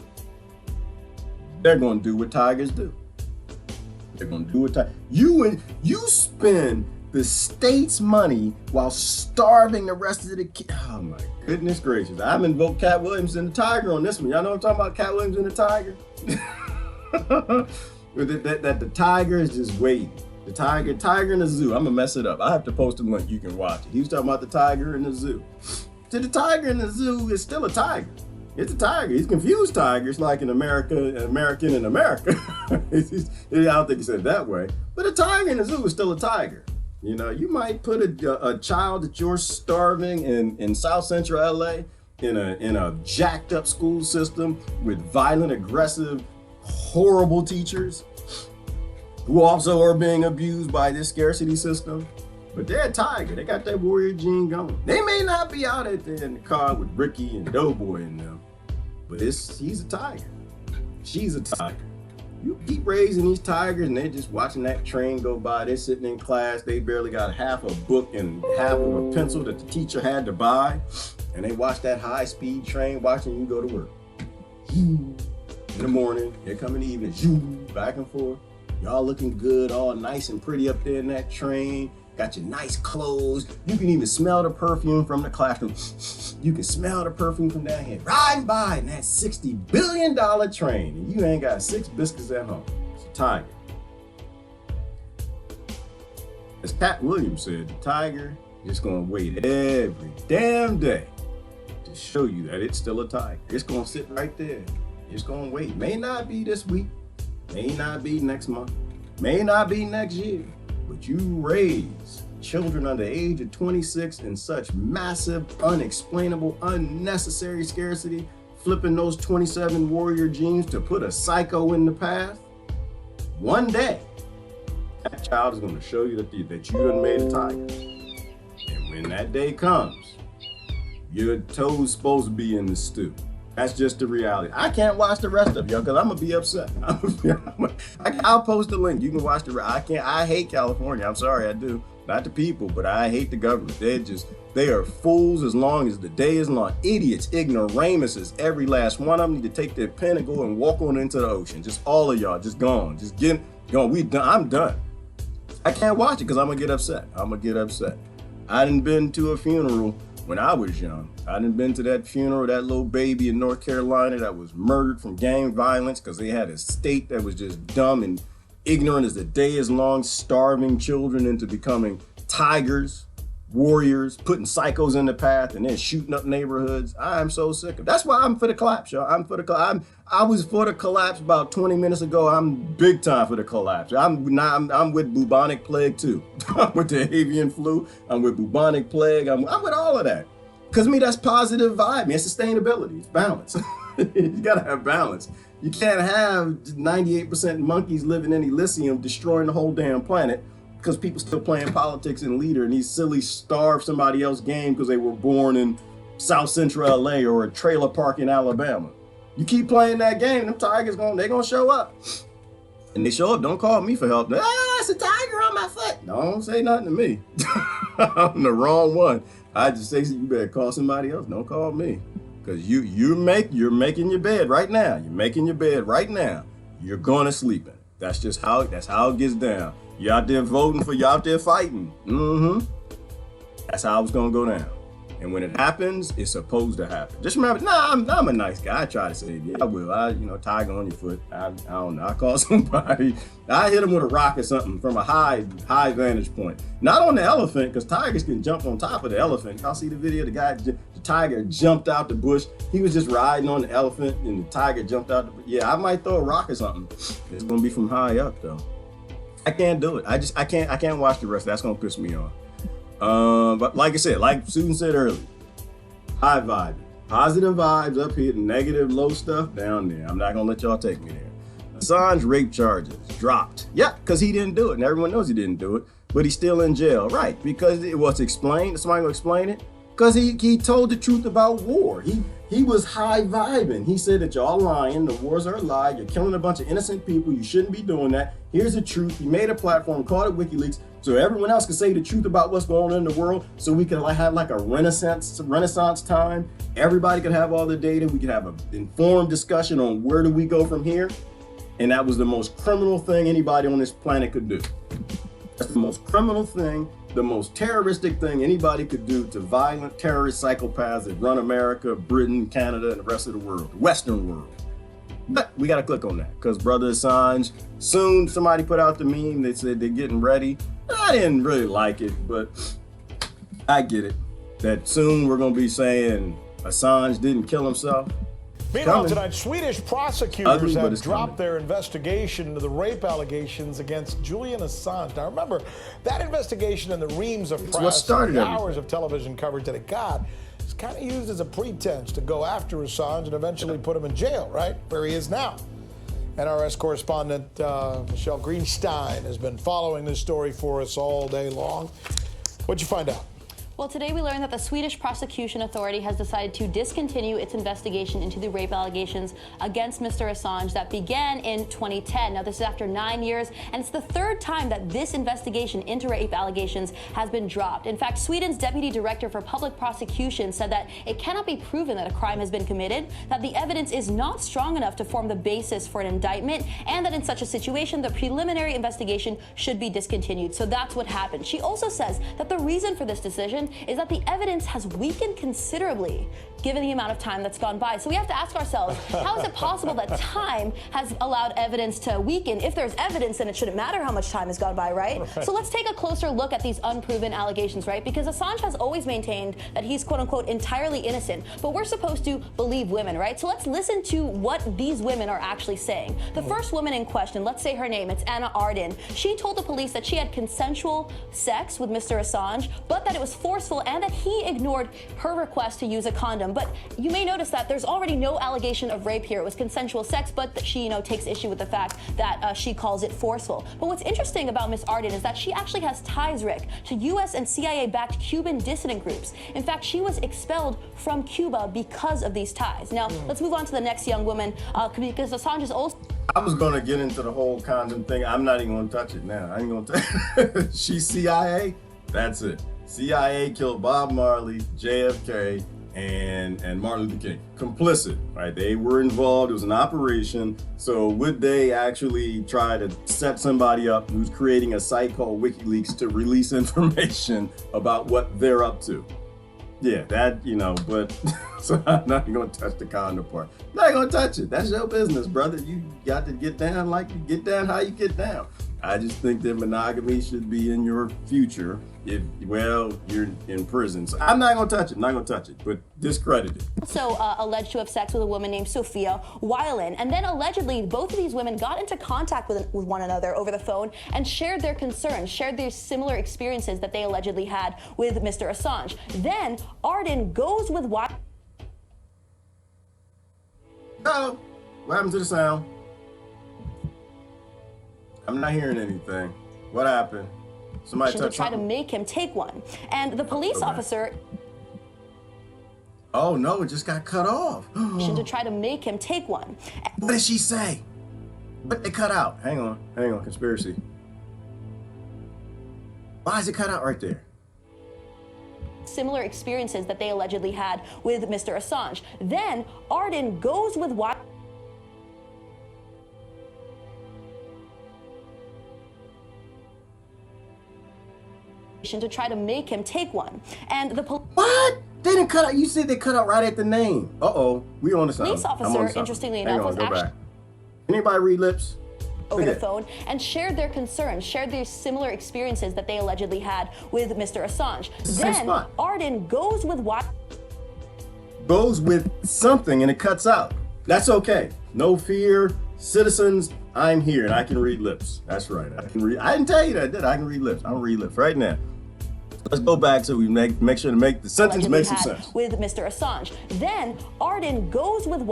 they're gonna do what tigers do. They're gonna do what you spend the state's money while starving the rest of the kids. Oh my goodness gracious! I've invoked Cat Williams and the Tiger on this one. Y'all know what I'm talking about? Cat Williams and the Tiger. that the tiger is just waiting. The tiger in the zoo. I'm gonna mess it up. I have to post a link. You can watch it. He was talking about the tiger in the zoo. So the tiger in the zoo is still a tiger. It's a tiger. He's confused tigers like an American in America. I don't think he said it that way. But a tiger in the zoo is still a tiger. You know, you might put a child that you're starving in South Central LA in a jacked up school system with violent, aggressive, horrible teachers who also are being abused by this scarcity system. But they're a tiger. They got that warrior gene going. They may not be out there in the car with Ricky and Doughboy in them, but he's a tiger. She's a tiger. You keep raising these tigers and they're just watching that train go by. They're sitting in class. They barely got half a book and half of a pencil that the teacher had to buy. And they watch that high-speed train watching you go to work. In the morning, here come in the evening, back and forth. Y'all looking good, all nice and pretty up there in that train. Got your nice clothes. You can even smell the perfume from the classroom. You can smell the perfume from down here. Riding by in that $60 billion train, and you ain't got 6 biscuits at home. It's a tiger. As Cat Williams said, the tiger is gonna wait every damn day to show you that it's still a tiger. It's gonna sit right there. It's gonna wait. May not be this week, may not be next month, may not be next year. But you raise children under the age of 26 in such massive, unexplainable, unnecessary scarcity, flipping those 27 warrior genes to put a psycho in the path. One day, that child is going to show you that you done made a tiger. And when that day comes, your toe's supposed to be in the stew. That's just the reality. I can't watch the rest of y'all because I'm gonna be upset. I'll post the link. You can watch the rest. I hate California. I'm sorry, I do. Not the people, but I hate the government. They are fools as long as the day is long. Idiots, ignoramuses, every last one of them need to take their pen and go and walk on into the ocean. Just all of y'all, just gone. Just get gone. We done. I'm done. I can't watch it because I'm gonna get upset. I done been to a funeral when I was young. I done been to that funeral, that little baby in North Carolina that was murdered from gang violence because they had a state that was just dumb and ignorant as the day is long, starving children into becoming tigers, warriors, putting psychos in the path and then shooting up neighborhoods. I am so sick of it. That's why I'm for the collapse, y'all. I was for the collapse about 20 minutes ago. I'm big time for the collapse. I'm with bubonic plague too. I'm with the avian flu. I'm with bubonic plague. I'm with all of that. Because to me, that's positive vibe, man. It's sustainability. It's balance. You gotta have balance. You can't have 98% monkeys living in Elysium destroying the whole damn planet because people still playing politics and leader and these silly starve somebody else game because they were born in South Central LA or a trailer park in Alabama. You keep playing that game, them tigers they're gonna show up. And they show up, don't call me for help. It's a tiger on my foot. Don't say nothing to me. I'm the wrong one. I just say, you better call somebody else. Don't call me. Because you're making your bed right now. You're making your bed right now. You're going to sleep in it. That's how it gets down. You're out there voting you're out there fighting. That's how it's going to go down. And when it happens, it's supposed to happen. Just remember, I'm a nice guy. I try to save you. I will. Tiger on your foot. I don't know. I call somebody. I hit him with a rock or something from a high vantage point. Not on the elephant, because tigers can jump on top of the elephant. Y'all see the video? The tiger jumped out the bush. He was just riding on the elephant, and the tiger jumped out the bush. Yeah, I might throw a rock or something. It's gonna be from high up though. I can't do it. I can't watch the rest. That's gonna piss me off. But like I said, like Susan said earlier, high vibe, positive vibes up here, negative low stuff down there. I'm not gonna let y'all take me there. Assange rape charges dropped. Yeah, because he didn't do it, and everyone knows he didn't do it, but he's still in jail, right? Because it was explained. Somebody gonna explain it? Because he told the truth about war. He was high vibing. He said that y'all lying, the wars are a lie, you're killing a bunch of innocent people, you shouldn't be doing that. Here's the truth. He made a platform, called it WikiLeaks, so everyone else can say the truth about what's going on in the world, so we can have like a renaissance time. Everybody can have all the data. We can have an informed discussion on where do we go from here. And that was the most criminal thing anybody on this planet could do. That's the most criminal thing, the most terroristic thing anybody could do to violent terrorist psychopaths that run America, Britain, Canada, and the rest of the world, the Western world. But we got to click on that because Brother Assange, soon somebody put out the meme. They said they're getting ready. I didn't really like it, but I get it. That soon we're going to be saying Assange didn't kill himself. Meanwhile, tonight, Swedish prosecutors have dropped their investigation into the rape allegations against Julian Assange. Now, remember, that investigation and the reams of press and the hours of television coverage that it got is kind of used as a pretense to go after Assange and eventually put him in jail, right, where he is now. NRS correspondent Michelle Greenstein has been following this story for us all day long. What'd you find out? Well, today we learned that the Swedish Prosecution Authority has decided to discontinue its investigation into the rape allegations against Mr. Assange that began in 2010. Now, this is after 9 years, and it's the third time that this investigation into rape allegations has been dropped. In fact, Sweden's Deputy Director for Public Prosecution said that it cannot be proven that a crime has been committed, that the evidence is not strong enough to form the basis for an indictment, and that in such a situation, the preliminary investigation should be discontinued. So that's what happened. She also says that the reason for this decision is that the evidence has weakened considerably given the amount of time that's gone by. So we have to ask ourselves, how is it possible that time has allowed evidence to weaken? If there's evidence, then it shouldn't matter how much time has gone by, right? So let's take a closer look at these unproven allegations, right? Because Assange has always maintained that he's quote unquote entirely innocent, but we're supposed to believe women, right? So let's listen to what these women are actually saying. The first woman in question, let's say her name, it's Anna Arden. She told the police that she had consensual sex with Mr. Assange, but that it was forced forceful and that he ignored her request to use a condom. But you may notice that there's already no allegation of rape here. It was consensual sex, but that she, takes issue with the fact that she calls it forceful. But what's interesting about Miss Arden is that she actually has ties, Rick, to U.S. and CIA-backed Cuban dissident groups. In fact, she was expelled from Cuba because of these ties. Now, let's move on to the next young woman, because Assange is also... I was going to get into the whole condom thing. I'm not even going to touch it now. I ain't going to touch it. She's CIA. That's it. CIA killed Bob Marley, JFK, and Martin Luther King. Complicit, right? They were involved. It was an operation. So would they actually try to set somebody up who's creating a site called WikiLeaks to release information about what they're up to? Yeah, that, but so I'm not going to touch the condom part. I'm not going to touch it. That's your business, brother. You got to get down like you get down how you get down. I just think that monogamy should be in your future if, you're in prison. So I'm not going to touch it. I'm not going to touch it, but discredit it. Also alleged to have sex with a woman named Sophia Weiland. And then allegedly, both of these women got into contact with one another over the phone and shared their concerns, shared their similar experiences that they allegedly had with Mr. Assange. Then Arden goes with Weiland. Oh, what happened to the sound? I'm not hearing anything. What happened? Somebody touched to try something? to make him take one. And the police officer... Oh no, it just got cut off. to try to make him take one. What did she say? What they cut out? Hang on, conspiracy. Why is it cut out right there? Similar experiences that they allegedly had with Mr. Assange. Then Arden goes with Weiland. To try to make him take one. And the What? They didn't cut out. You said they cut out right at the name. Uh-oh. We on to something. Police officer, interestingly enough, was actually... back. Anybody read lips? Over the phone and shared their concerns, shared their similar experiences that they allegedly had with Mr. Assange. Then Arden goes with something and it cuts out. That's okay. No fear. Citizens, I'm here and I can read lips. That's right. I can read. I didn't tell you that, did I? I can read lips. I'm gonna read lips right now. Let's go back so we make sure to make the sentence make some sense. With Mr. Assange. Then Arden goes with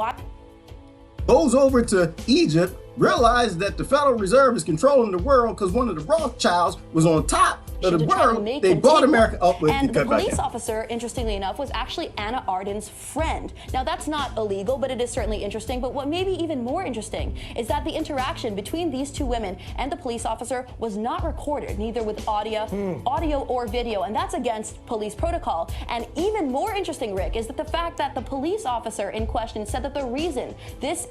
goes over to Egypt, realized that the Federal Reserve is controlling the world because one of the Rothschilds was on top of the world. They bought America up with and the police officer, interestingly enough, was actually Anna Arden's friend. Now that's not illegal, but it is certainly interesting. But what may be even more interesting is that the interaction between these two women and the police officer was not recorded, neither with audio or video, and that's against police protocol. And even more interesting, Rick, is that the fact that the police officer in question said that the reason this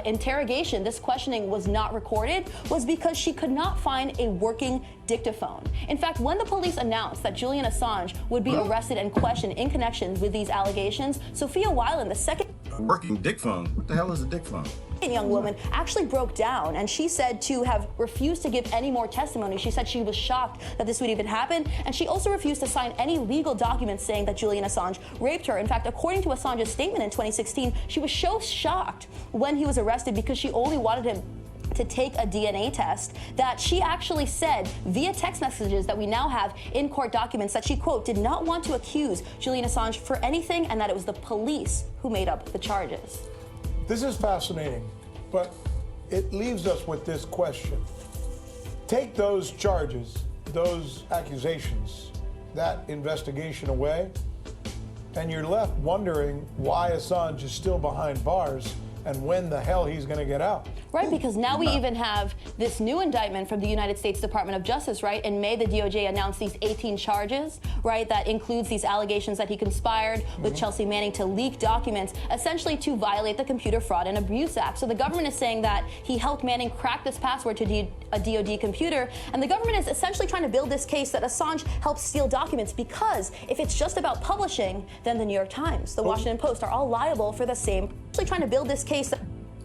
interrogation, this questioning was not recorded was because she could not find a working dictaphone. In fact, when the police announced that Julian Assange would be arrested and questioned in connection with these allegations, Sophia Weiland, the second working dictaphone. What the hell is a dictaphone? Young woman actually broke down, and she said to have refused to give any more testimony. She said she was shocked that this would even happen, and she also refused to sign any legal documents saying that Julian Assange raped her. In fact, according to Assange's statement in 2016, she was so shocked when he was arrested because she only wanted him to take a DNA test that she actually said via text messages that we now have in court documents that she, quote, did not want to accuse Julian Assange for anything and that it was the police who made up the charges. This is fascinating, but it leaves us with this question. Take those charges, those accusations, that investigation away, and you're left wondering why Assange is still behind bars and when the hell he's going to get out. Right, because now we even have this new indictment from the United States Department of Justice, right? In May, the DOJ announced these 18 charges, right? That includes these allegations that he conspired with Chelsea Manning to leak documents, essentially to violate the Computer Fraud and Abuse Act. So the government is saying that he helped Manning crack this password to a DOD computer, and the government is essentially trying to build this case that Assange helped steal documents, because if it's just about publishing, then the New York Times, the Washington Post are all liable for the same. Actually trying to build this case that...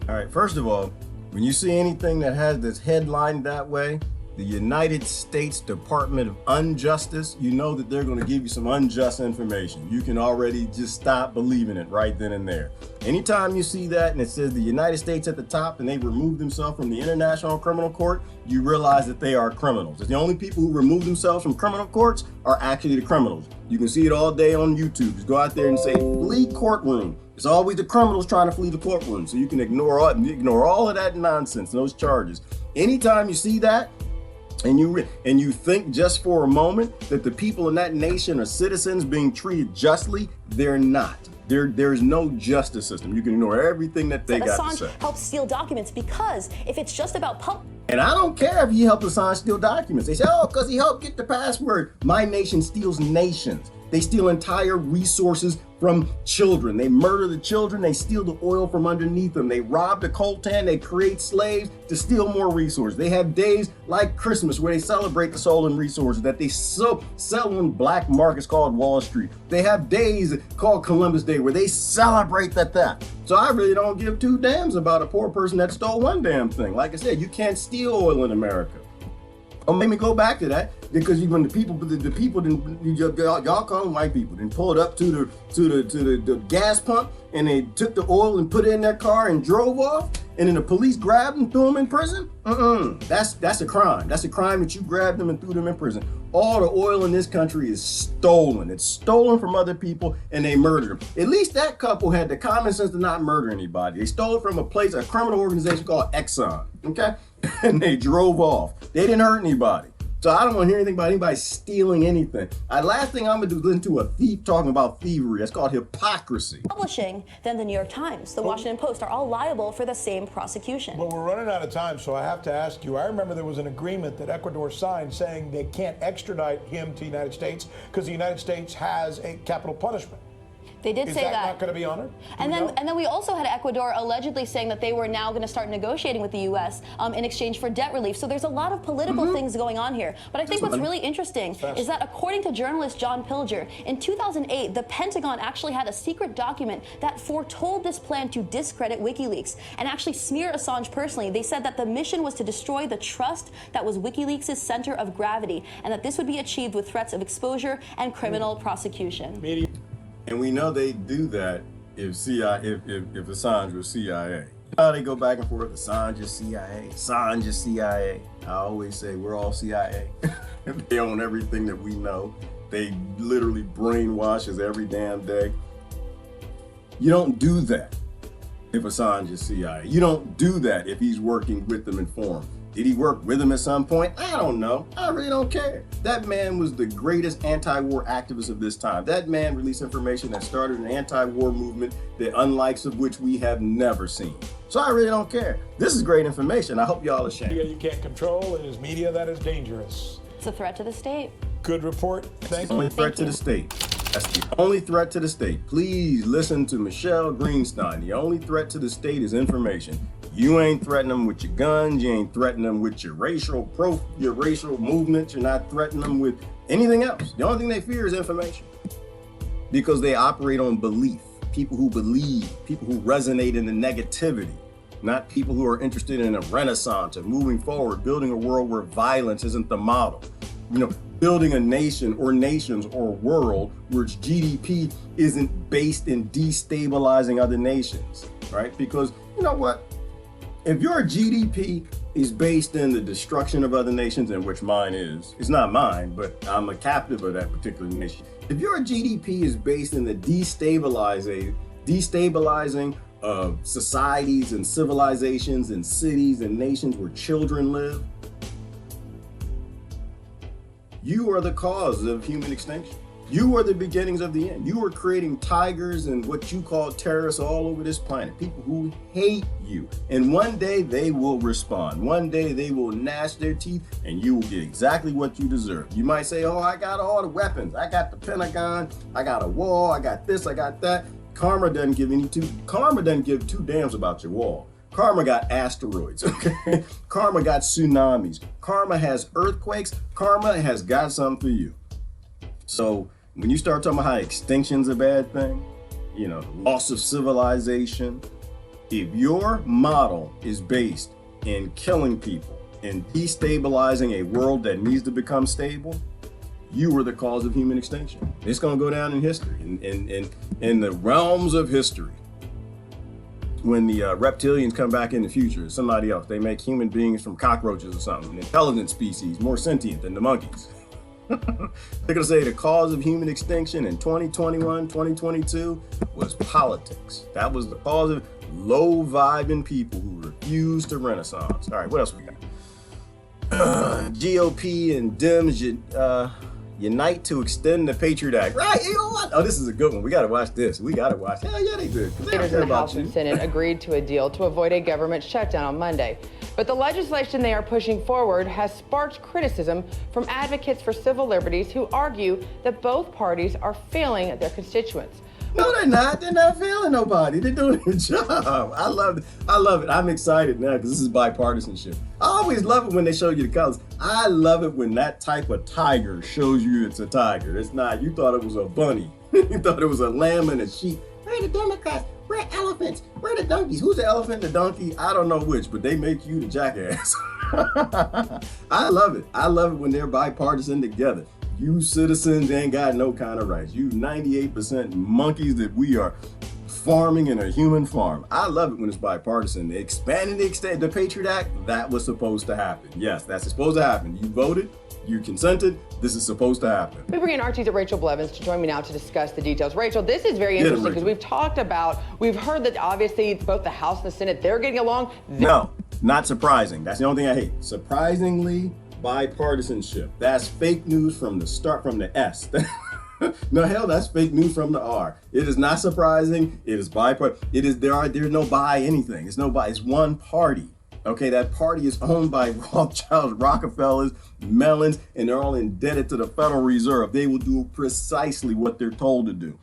All right, first of all, when you see anything that has this headline that way, the United States Department of Injustice, you know that they're going to give you some unjust information. You can already just stop believing it right then and there. Anytime you see that and it says the United States at the top and they remove themselves from the International Criminal Court, you realize that they are criminals. The only people who remove themselves from criminal courts are actually the criminals. You can see it all day on YouTube. Just go out there and say, flee courtroom. It's always the criminals trying to flee the courtroom. So you can ignore all of that nonsense, those charges. Anytime you see that, and you think just for a moment that the people in that nation are citizens being treated justly, they're not. There's no justice system. You can ignore everything that they got to say. Assange helped steal documents because if it's just about and I don't care if he helped Assange steal documents. They say, oh, because he helped get the password. My nation steals nations. They steal entire resources from children. They murder the children. They steal the oil from underneath them. They rob the coltan. They create slaves to steal more resources. They have days like Christmas where they celebrate the stolen resources that they sell on black markets called Wall Street. They have days called Columbus Day where they celebrate that theft. So I really don't give two damns about a poor person that stole one damn thing. Like I said, you can't steal oil in America. Oh, let me go back to that because when the people y'all call them white people, then pulled up to the gas pump and they took the oil and put it in their car and drove off, and then the police grabbed them, threw them in prison. That's a crime. That's a crime that you grabbed them and threw them in prison. All the oil in this country is stolen. It's stolen from other people and they murdered them. At least that couple had the common sense to not murder anybody. They stole it from a criminal organization called Exxon, okay? And they drove off. They didn't hurt anybody. So I don't want to hear anything about anybody stealing anything. Last thing I'm going to do is listen to a thief talking about thievery. That's called hypocrisy. Publishing, then the New York Times, the Washington Post are all liable for the same prosecution. Well, we're running out of time, so I have to ask you. I remember there was an agreement that Ecuador signed saying they can't extradite him to the United States because the United States has a capital punishment. They did say that. Is that not going to be honored? And then we also had Ecuador allegedly saying that they were now going to start negotiating with the U.S. In exchange for debt relief. So there's a lot of political things going on here. But I think what's really interesting is that according to journalist John Pilger, in 2008, the Pentagon actually had a secret document that foretold this plan to discredit WikiLeaks and actually smear Assange personally. They said that the mission was to destroy the trust that was WikiLeaks' center of gravity and that this would be achieved with threats of exposure and criminal prosecution. And we know they do that if Assange was CIA. How they go back and forth, Assange is CIA, Assange is CIA. I always say we're all CIA. They own everything that we know. They literally brainwash us every damn day. You don't do that if Assange is CIA. You don't do that if he's working with them and for them. Did he work with him at some point? I don't know. I really don't care. That man was the greatest anti-war activist of this time. That man released information that started an anti-war movement, the unlikes of which we have never seen. So I really don't care. This is great information. I hope y'all are ashamed. You can't control. It is media that is dangerous. It's a threat to the state. Good report. Thank you. Only threat to the state. That's the only threat to the state. Please listen to Michelle Greenstein. The only threat to the state is information. You ain't threatening them with your guns. You ain't threatening them with your racial movements. You're not threatening them with anything else. The only thing they fear is information because they operate on belief. People who believe, people who resonate in the negativity, not people who are interested in a renaissance of moving forward, building a world where violence isn't the model. Building a nation or nations or a world where its GDP isn't based in destabilizing other nations, right? Because you know what? If your GDP is based in the destruction of other nations, in which mine is, it's not mine, but I'm a captive of that particular nation. If your GDP is based in the destabilizing of societies and civilizations and cities and nations where children live, you are the cause of human extinction. You are the beginnings of the end. You are creating tigers and what you call terrorists all over this planet. People who hate you. And one day they will respond. One day they will gnash their teeth and you will get exactly what you deserve. You might say, oh, I got all the weapons. I got the Pentagon. I got a wall. I got this. I got that. Karma doesn't give two damns about your wall. Karma got asteroids, okay? Karma got tsunamis. Karma has earthquakes. Karma has got something for you. So when you start talking about how extinction's a bad thing, loss of civilization, if your model is based in killing people in destabilizing a world that needs to become stable, you were the cause of human extinction. It's going to go down in history, in the realms of history. When the reptilians come back in the future, somebody else, they make human beings from cockroaches or something, an intelligent species, more sentient than the monkeys. They're going to say the cause of human extinction in 2021, 2022 was politics. That was the cause of low-vibing people who refused to renaissance. All right, what else we got? GOP and Dems unite to extend the Patriot Act. Right, you know what? Oh, this is a good one. We got to watch this. We got to watch. Hell yeah, they did. Leaders in the House and Senate agreed to a deal to avoid a government shutdown on Monday. But the legislation they are pushing forward has sparked criticism from advocates for civil liberties who argue that both parties are failing their constituents. No, they're not. They're not failing nobody. They're doing their job. I love it. I love it. I'm excited now because this is bipartisanship. I always love it when they show you the colors. I love it when that type of tiger shows you it's a tiger. It's not, you thought it was a bunny. You thought it was a lamb and a sheep. We're the Democrats. We're elephants. We're the donkeys. Who's the elephant and the donkey? I don't know which, but they make you the jackass. I love it. I love it when they're bipartisan together. You citizens ain't got no kind of rights. You 98% monkeys that we are farming in a human farm. I love it when it's bipartisan. Expanding the Patriot Act, that was supposed to happen. Yes, that's supposed to happen. You voted, you consented, this is supposed to happen. We bring in RT's Rachel Blevins to join me now to discuss the details. Rachel, this is very interesting because we've heard that obviously both the House and the Senate, they're getting along. No, not surprising. That's the only thing I hate. Surprisingly, bipartisanship. That's fake news from the start, from the S. No, hell, that's fake news from the R. It is not surprising. It is bipartisan. There's no by anything. It's no by. It's one party. Okay, that party is owned by Rothschilds, Rockefellers, Mellons, and they're all indebted to the Federal Reserve. They will do precisely what they're told to do.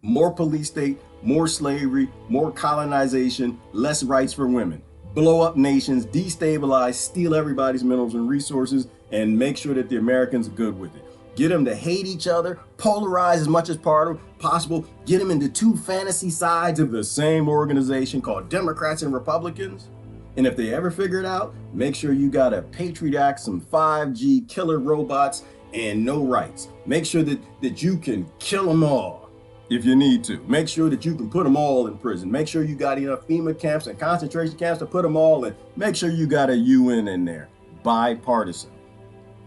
More police state, more slavery, more colonization, less rights for women. Blow up nations, destabilize, steal everybody's minerals and resources, and make sure that the Americans are good with it. Get them to hate each other, polarize as much as possible, get them into two fantasy sides of the same organization called Democrats and Republicans. And if they ever figure it out, make sure you got a Patriot Act, some 5G killer robots, and no rights. Make sure that you can kill them all if you need to. Make sure that you can put them all in prison. Make sure you got enough FEMA camps and concentration camps to put them all in. Make sure you got a UN in there. Bipartisan.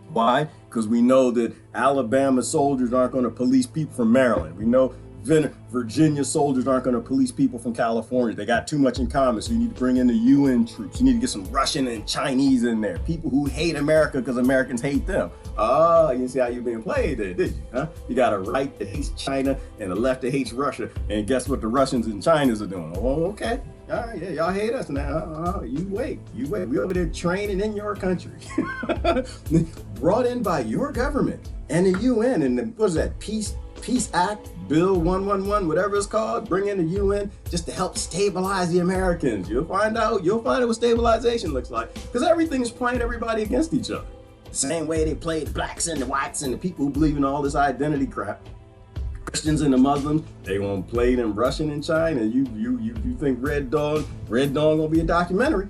Why? Because we know that Alabama soldiers aren't going to police people from Maryland. We know Virginia soldiers aren't going to police people from California. They got too much in common, so you need to bring in the UN troops. You need to get some Russian and Chinese in there. People who hate America because Americans hate them. Oh, you see how you're being played there, did you? Huh? You got a right that hates China and a left that hates Russia. And guess what the Russians and Chinas are doing? Oh, okay. All right, yeah, y'all hate us now. You wait. We over there training in your country. Brought in by your government and the UN and what is that, Peace Act, Bill 111, whatever it's called, bring in the UN just to help stabilize the Americans. You'll find out what stabilization looks like because everything's playing everybody against each other. The same way they played the blacks and the whites and the people who believe in all this identity crap. Christians and the Muslims, they gonna play them Russian and China. You think Red Dawn gonna be a documentary?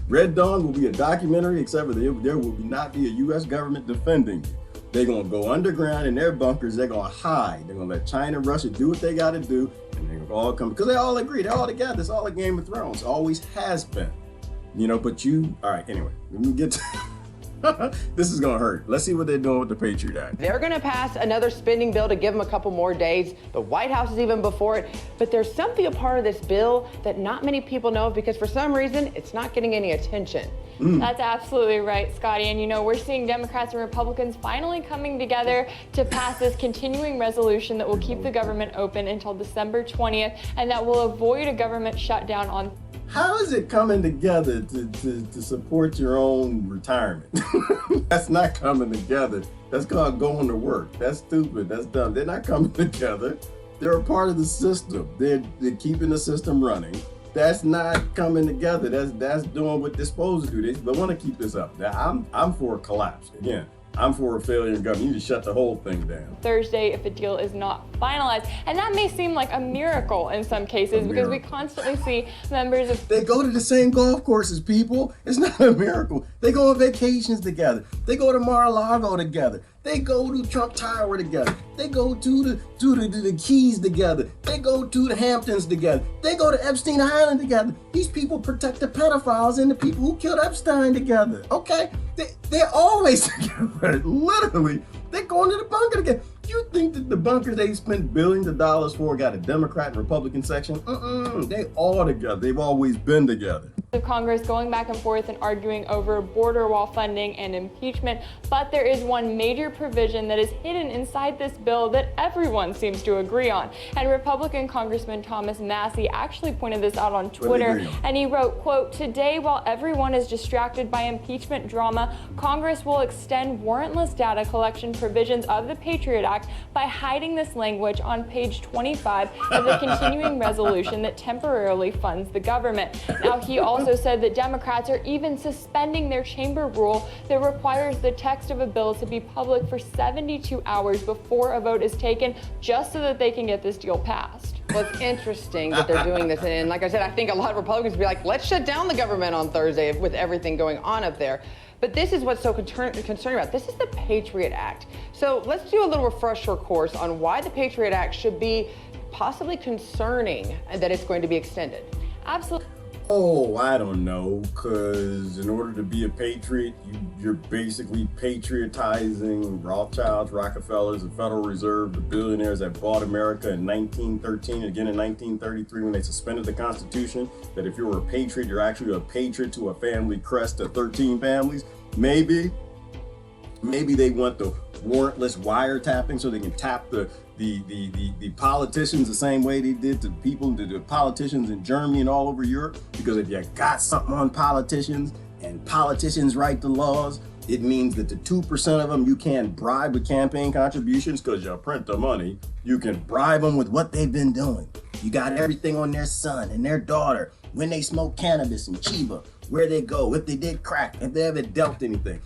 Red Dawn will be a documentary, except for there will not be a U.S. government defending you. They're gonna go underground in their bunkers. They're gonna hide. They're gonna let China and Russia do what they gotta do, and they're gonna all come because they all agree. They're all together. It's all a Game of Thrones. Always has been. All right. Anyway, let me get to. This is gonna hurt. Let's see what they're doing with the Patriot Act. They're gonna pass another spending bill to give them a couple more days. The White House is even before it. But there's something a part of this bill that not many people know because for some reason, it's not getting any attention. That's absolutely right, Scotty. And we're seeing Democrats and Republicans finally coming together to pass this continuing resolution that will keep the government open until December 20th and that will avoid a government shutdown on. How is it coming together to support your own retirement? That's not coming together. That's called going to work. That's stupid. That's dumb. They're not coming together. They're a part of the system. They're keeping the system running. That's not coming together. That's doing what they're supposed to do. They want to keep this up. Now, I'm for a collapse. Again, I'm for a failure in government. You just shut the whole thing down. Thursday, if a deal is not finalized. And that may seem like a miracle in some cases because we constantly see members of... They go to the same golf courses, people. It's not a miracle. They go on vacations together. They go to Mar-a-Lago together. They go to Trump Tower together. They go to the Keys together. They go to the Hamptons together. They go to Epstein Island together. These people protect the pedophiles and the people who killed Epstein together. Okay? They're always together. Literally. They're going to the bunker together. You think that the bunkers they spent billions of dollars for got a Democrat and Republican section? They all together. They've always been together. Of Congress going back and forth and arguing over border wall funding and impeachment, but there is one major provision that is hidden inside this bill that everyone seems to agree on. And Republican Congressman Thomas Massie actually pointed this out on Twitter, and he wrote, quote, "Today, while everyone is distracted by impeachment drama, Congress will extend warrantless data collection provisions of the Patriot Act by hiding this language on page 25 of the continuing resolution that temporarily funds the government." Now, he also said that Democrats are even suspending their chamber rule that requires the text of a bill to be public for 72 hours before a vote is taken, just so that they can get this deal passed. Well, it's interesting that they're doing this. And like I said, I think a lot of Republicans would be like, let's shut down the government on Thursday with everything going on up there. But this is what's so concerning about. This is the Patriot Act. So let's do a little refresher course on why the Patriot Act should be possibly concerning and that it's going to be extended. Absolutely. Oh, I don't know, because in order to be a patriot, you're basically patriotizing Rothschilds, Rockefellers, the Federal Reserve, the billionaires that bought America in 1913 and again in 1933 when they suspended the Constitution, that if you were a patriot, you're actually a patriot to a family crest of 13 families. Maybe they want the warrantless wiretapping so they can tap the politicians the same way they did to people, to the politicians in Germany and all over Europe. Because if you got something on politicians and politicians write the laws, it means that the 2% of them you can't bribe with campaign contributions because you print the money. You can bribe them with what they've been doing. You got everything on their son and their daughter, when they smoke cannabis in Chiba, where they go, if they did crack, if they ever dealt anything.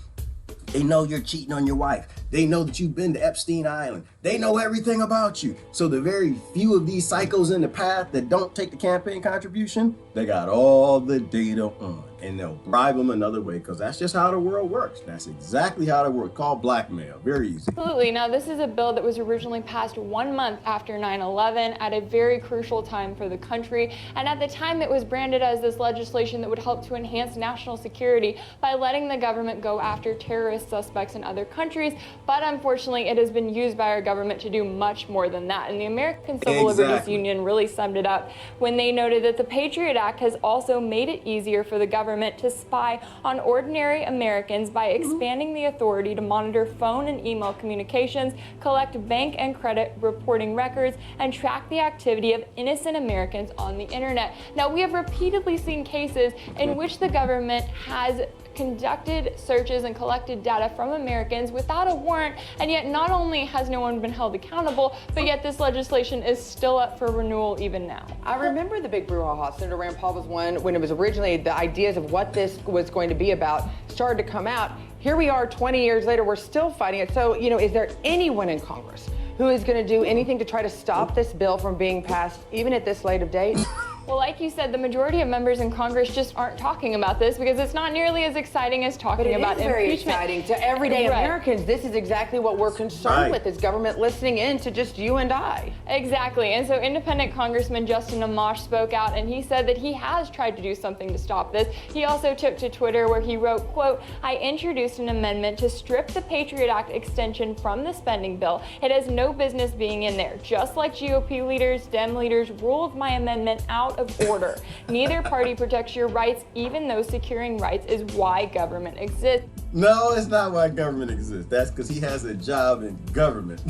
They know you're cheating on your wife. They know that you've been to Epstein Island. They know everything about you. So the very few of these psychos in the path that don't take the campaign contribution, they got all the data on. And they'll bribe them another way because that's just how the world works. That's exactly how the world, called blackmail. Very easy. Absolutely. Now, this is a bill that was originally passed 1 month after 9/11 at a very crucial time for the country. And at the time, it was branded as this legislation that would help to enhance national security by letting the government go after terrorist suspects in other countries. But unfortunately, it has been used by our government to do much more than that. And the American Civil Liberties Union really summed it up when they noted that the Patriot Act has also made it easier for the government to spy on ordinary Americans by expanding the authority to monitor phone and email communications, collect bank and credit reporting records, and track the activity of innocent Americans on the internet. Now, we have repeatedly seen cases in which the government has conducted searches and collected data from Americans without a warrant, and yet not only has no one been held accountable, but yet this legislation is still up for renewal even now. I remember the big brouhaha. Senator Rand Paul was one when it was originally the ideas of what this was going to be about started to come out. Here we are 20 years later, we're still fighting it. So, is there anyone in Congress who is going to do anything to try to stop this bill from being passed, even at this late of date? Well, like you said, the majority of members in Congress just aren't talking about this because it's not nearly as exciting as talking about impeachment. But it is very exciting to everyday Americans. This is exactly what we're concerned with, is government listening in to just you and I. Exactly. And so independent Congressman Justin Amash spoke out, and he said that he has tried to do something to stop this. He also took to Twitter where he wrote, quote, "I introduced an amendment to strip the Patriot Act extension from the spending bill. It has no business being in there. Just like GOP leaders, Dem leaders ruled my amendment out of order. Neither party protects your rights, even though securing rights is why government exists." No, it's not why government exists. That's because he has a job in government.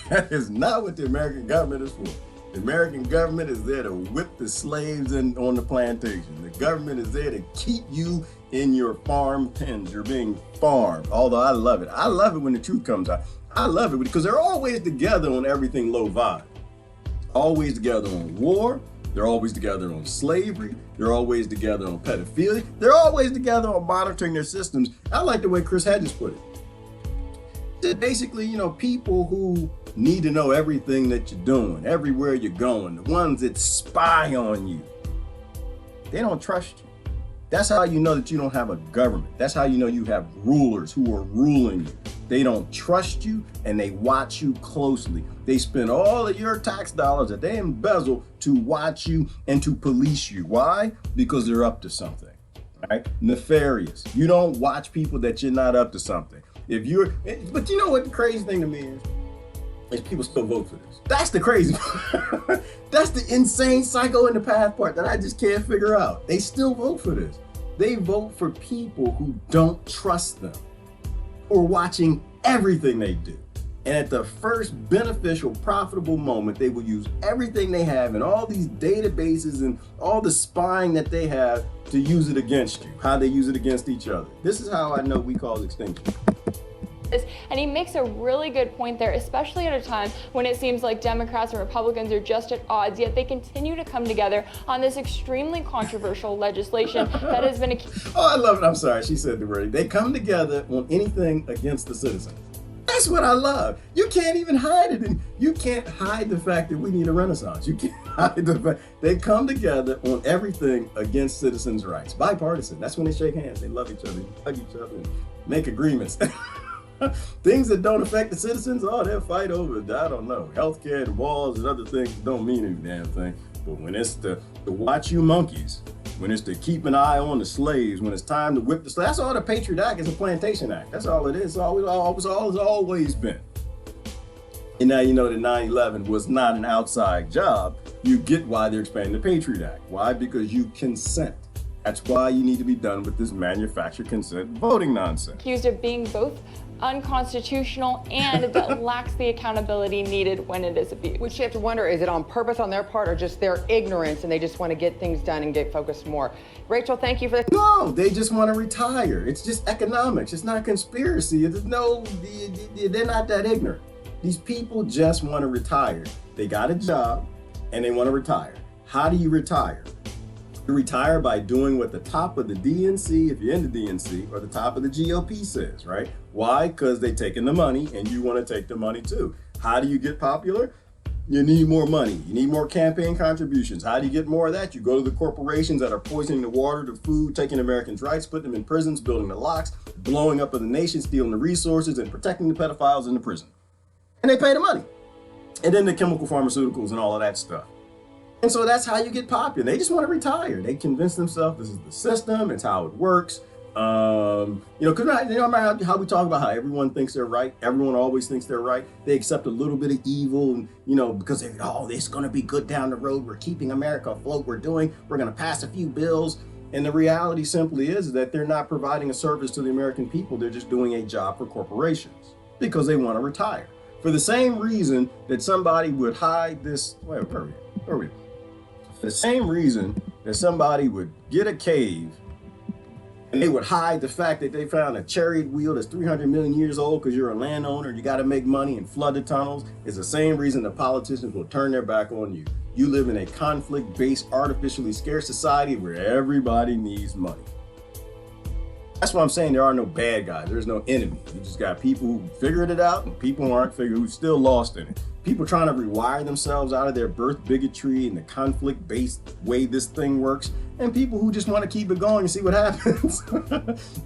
That is not what the American government is for. The American government is there to whip the slaves on the plantation. The government is there to keep you in your farm pens. You're being farmed. Although I love it. I love it when the truth comes out. I love it because they're always together on everything low vibe. Always together on war. They're always together on slavery. They're always together on pedophilia. They're always together on monitoring their systems. I like the way Chris Hedges put it. Basically, you know, people who need to know everything that you're doing, everywhere you're going, the ones that spy on you, they don't trust you. That's how you know that you don't have a government. That's how you know you have rulers who are ruling you. They don't trust you and they watch you closely. They spend all of your tax dollars that they embezzle to watch you and to police you. Why? Because they're up to something, right? Nefarious. You don't watch people that you're not up to something. But you know what the crazy thing to me is people still vote for this. That's the crazy part. That's the insane psycho in the path part that I just can't figure out. They still vote for this. They vote for people who don't trust them, or watching everything they do. And at the first beneficial, profitable moment, they will use everything they have and all these databases and all the spying that they have to use it against you, how they use it against each other. This is how I know we cause extinction. And he makes a really good point there, especially at a time when it seems like Democrats and Republicans are just at odds, yet they continue to come together on this extremely controversial legislation that has been Oh, I love it. I'm sorry, she said the word. They come together on anything against the citizens. That's what I love. You can't even hide it. And you can't hide the fact that we need a renaissance. You can't hide the fact they come together on everything against citizens' rights. Bipartisan. That's when they shake hands. They love each other, hug each other, and make agreements. Things that don't affect the citizens, they'll fight over it. I don't know. Healthcare and walls and other things don't mean any damn thing. But when it's to watch you monkeys, when it's to keep an eye on the slaves, when it's time to whip the slaves, that's all the Patriot Act is, a plantation act. That's all it is. It's always been. And now you know that 9/11 was not an outside job. You get why they're expanding the Patriot Act. Why? Because you consent. That's why you need to be done with this manufactured consent voting nonsense. Accused of being both unconstitutional and that lacks the accountability needed when it is abused. Which you have to wonder, is it on purpose on their part or just their ignorance and they just want to get things done and get focused more? Rachel, thank you for this. No, they just want to retire. It's just economics. It's not conspiracy. They're not that ignorant. These people just want to retire. They got a job and they want to retire. How do you retire? You retire by doing what the top of the DNC, if you're in the DNC, or the top of the GOP says, right? Why? Because they're taking the money and you want to take the money too. How do you get popular? You need more money. You need more campaign contributions. How do you get more of that? You go to the corporations that are poisoning the water, the food, taking Americans' rights, putting them in prisons, building the locks, blowing up of the nation, stealing the resources, and protecting the pedophiles in the prison. And they pay the money. And then the chemical pharmaceuticals and all of that stuff. And so that's how you get popular. They just want to retire. They convince themselves this is the system, it's how it works. Because no matter how we talk about how everyone thinks they're right, everyone always thinks they're right. They accept a little bit of evil, and because it's going to be good down the road. We're keeping America afloat. We're going to pass a few bills. And the reality simply is that they're not providing a service to the American people. They're just doing a job for corporations because they want to retire. For the same reason that somebody would hide this. Where are we? For the same reason that somebody would get a cave and they would hide the fact that they found a chariot wheel that's 300 million years old because you're a landowner, you got to make money and flood the tunnels, is the same reason the politicians will turn their back on you. You live in a conflict-based, artificially scarce society where everybody needs money. That's why I'm saying there are no bad guys. There's no enemy. You just got people who figured it out and people who aren't figured, who still lost in it. People trying to rewire themselves out of their birth bigotry and the conflict-based way this thing works, and people who just want to keep it going and see what happens.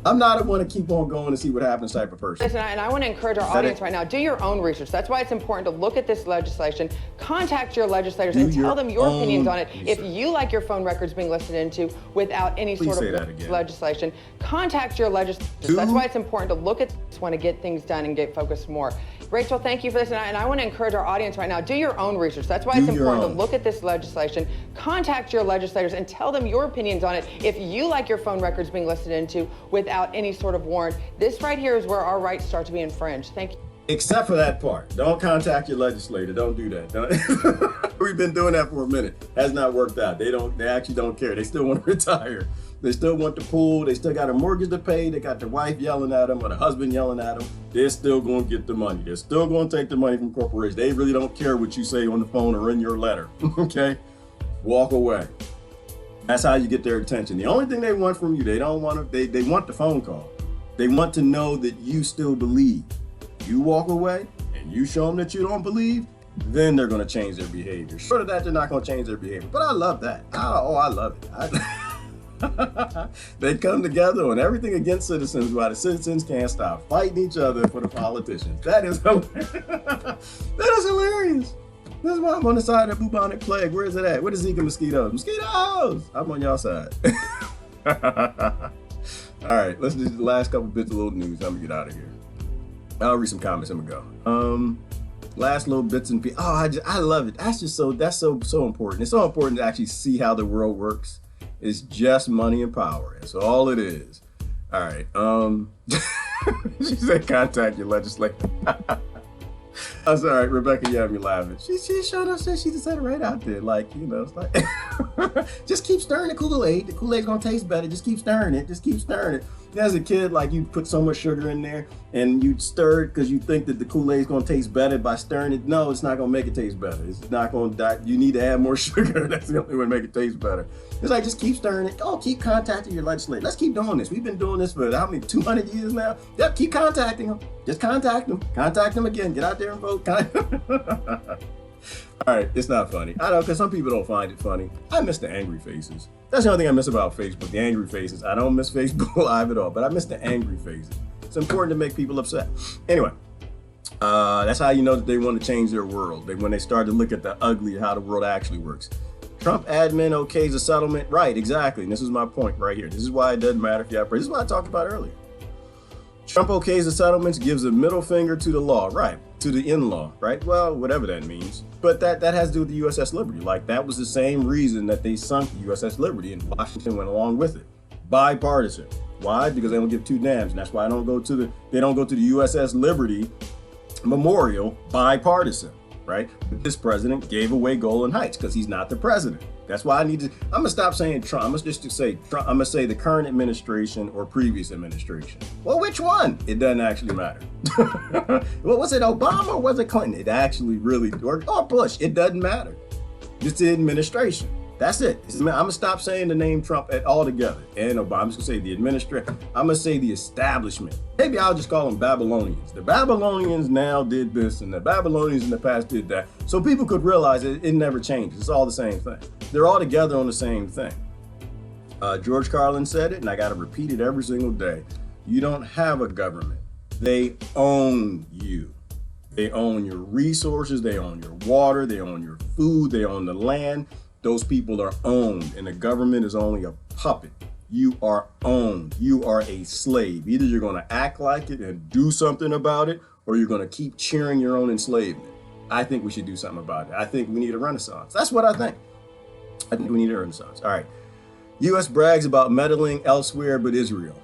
I'm not a want to keep on going and see what happens type of person. Listen, and I want to encourage our audience right now, do your own research. That's why it's important to look at this legislation, contact your legislators, and tell them your opinions on it. If you like your phone records being listened into without any sort of legislation, contact your legislators. That's why it's important to look at this, want to get things done and get focused more. Rachel, thank you for this, and I want to encourage our audience right now, do your own research. That's why it's important to look at this legislation, contact your legislators, and tell them your opinions on it. If you like your phone records being listened into without any sort of warrant, this right here is where our rights start to be infringed. Thank you. Except for that part. Don't contact your legislator. Don't do that. We've been doing that for a minute. Has not worked out. They actually don't care. They still want to retire. They still want the pool. They still got a mortgage to pay. They got their wife yelling at them or the husband yelling at them. They're still going to get the money. They're still going to take the money from corporations. They really don't care what you say on the phone or in your letter. Okay? Walk away. That's how you get their attention. The only thing they want from you, they want the phone call. They want to know that you still believe. You walk away and you show them that you don't believe, then they're going to change their behavior. Short of that, they're not going to change their behavior. But I love that. I love it. They come together on everything against citizens while the citizens can't stop fighting each other for the politicians. That is hilarious. That is hilarious. That's why I'm on the side of the bubonic plague. Where is it at? Where the Zika mosquitoes? Mosquitoes! I'm on y'all side. All right, let's do the last couple bits of little news. I'm gonna get out of here. I'll read some comments. I'm gonna go. Last little bits and pieces. Oh, I love it. That's so important. It's so important to actually see how the world works. It's just money and power. That's all it is. All right. She said contact your legislator. I'm sorry, Rebecca, you have me laughing. She showed up, she just said it right out there. Like, you know, it's like, just keep stirring the Kool-Aid. The Kool-Aid's gonna taste better. Just keep stirring it. Just keep stirring it. As a kid, like, you put so much sugar in there and you stir it because you think that the Kool-Aid's gonna taste better by stirring it. No, it's not gonna make it taste better. It's not gonna die. You need to add more sugar. That's the only way to make it taste better. It's like, just keep stirring it. Oh, keep contacting your legislator. Let's keep doing this. We've been doing this for how many, 200 years now? Yep, keep contacting them. Just contact them. Contact them again. Get out there and vote. All right, it's not funny. I know, because some people don't find it funny. I miss the angry faces. That's the only thing I miss about Facebook, the angry faces. I don't miss Facebook Live at all, but I miss the angry faces. It's important to make people upset. Anyway, that's how you know that they want to change their world. When they start to look at the ugly, how the world actually works. Trump admin okays a settlement. Right, exactly. And this is my point right here. This is why it doesn't matter if you have, this is what I talked about earlier. Trump okays the settlements, gives a middle finger to the law, right? To the in-law, right? Well, whatever that means. But that has to do with the USS Liberty. Like, that was the same reason that they sunk the USS Liberty, and Washington went along with it. Bipartisan. Why? Because they don't give two damns. And that's why they don't go to the USS Liberty Memorial bipartisan, right? But this president gave away Golan Heights because he's not the president. That's why I'm gonna stop saying Trump. I'm gonna just say Trump. I'm gonna say the current administration or previous administration. Well, which one? It doesn't actually matter. Well, was it Obama or was it Clinton? It actually really, or Bush. It doesn't matter. It's the administration. That's it. I'm gonna stop saying the name Trump altogether. And Obama. I'm just gonna say the administration. I'm gonna say the establishment. Maybe I'll just call them Babylonians. The Babylonians now did this, and the Babylonians in the past did that. So people could realize it never changes. It's all the same thing. They're all together on the same thing. George Carlin said it, and I gotta repeat it every single day. You don't have a government. They own you. They own your resources. They own your water. They own your food. They own the land. Those people are owned, and the government is only a puppet. You are owned. You are a slave. Either you're going to act like it and do something about it, or you're going to keep cheering your own enslavement. I think we should do something about it. I think we need a renaissance. That's what I think. I think we need a renaissance. All right. U.S. brags about meddling elsewhere but Israel.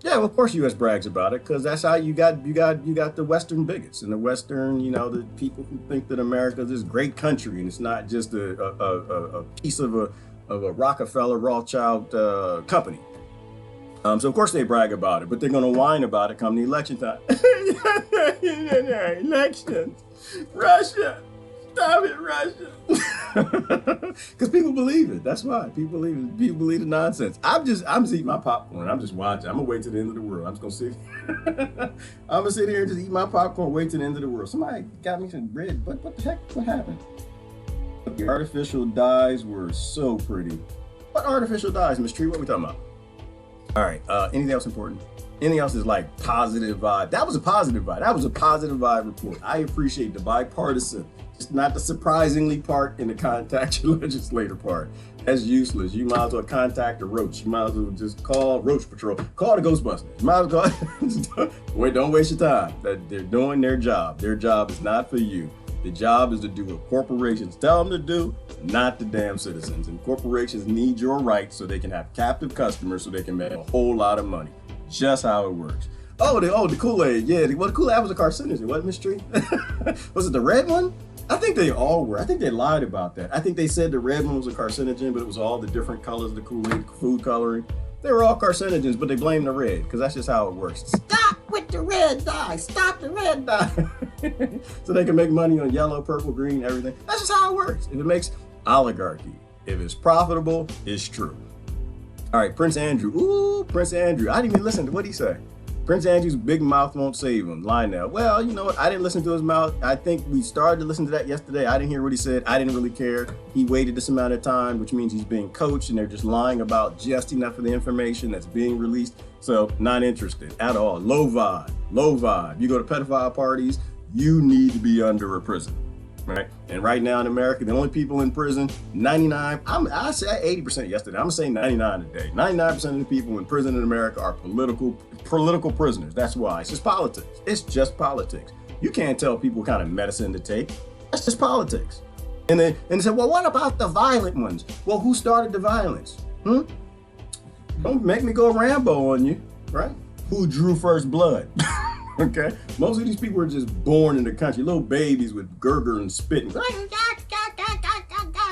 Yeah, well, of course U.S. brags about it, because that's how you got the Western bigots and the Western, the people who think that America is this great country and it's not just a piece of a Rockefeller Rothschild company. So of course they brag about it, but they're going to whine about it come the election time. Elections, Russia. Stop it, Russia. Because people believe it. That's why. People believe it. People believe the nonsense. I'm just eating my popcorn. I'm just watching. I'm going to wait till the end of the world. I'm just going to sit. I'm going to sit here and just eat my popcorn, wait till the end of the world. Somebody got me some bread. What the heck? What happened? The artificial dyes were so pretty. What artificial dyes, Miss Tree? What are we talking about? All right. Anything else important? Anything else is like positive vibe. That was a positive vibe. That was a positive vibe report. I appreciate the bipartisan. It's not the surprisingly part in the contact your legislator part. That's useless. You might as well contact a roach. You might as well just call Roach Patrol. Call the Ghostbusters. You might as well wait, don't waste your time. That they're doing their job. Their job is not for you. The job is to do what corporations tell them to do, not the damn citizens. And corporations need your rights so they can have captive customers so they can make a whole lot of money. Just how it works. Oh, the Kool-Aid. Yeah, well, the Kool-Aid was a carcinogen, wasn't it, Miss Tree? Was it the red one? I think they all were. I think they lied about that. I think they said the red one was a carcinogen, but it was all the different colors of the Kool-Aid, food coloring. They were all carcinogens, but they blamed the red, because that's just how it works. Stop with the red dye. Stop the red dye. So they can make money on yellow, purple, green, everything. That's just how it works. If it makes oligarchy, if it's profitable, it's true. All right, Prince Andrew. Ooh, Prince Andrew. I didn't even listen to what he say. Prince Andrew's big mouth won't save him. Lionel. Well, you know what? I didn't listen to his mouth. I think we started to listen to that yesterday. I didn't hear what he said. I didn't really care. He waited this amount of time, which means he's being coached and they're just lying about just enough of the information that's being released. So not interested at all. Low vibe, low vibe. You go to pedophile parties, you need to be under a prison. Right. And right now in America, the only people in prison, 99, I said 80% yesterday. I'm gonna say 99 today. 99% of the people in prison in America are political prisoners. That's why. It's just politics. It's just politics. You can't tell people what kind of medicine to take. That's just politics. And they said, well, what about the violent ones? Well, who started the violence? Don't make me go Rambo on you, right? Who drew first blood? Okay, most of these people were just born in the country, little babies with gurgle and spitting.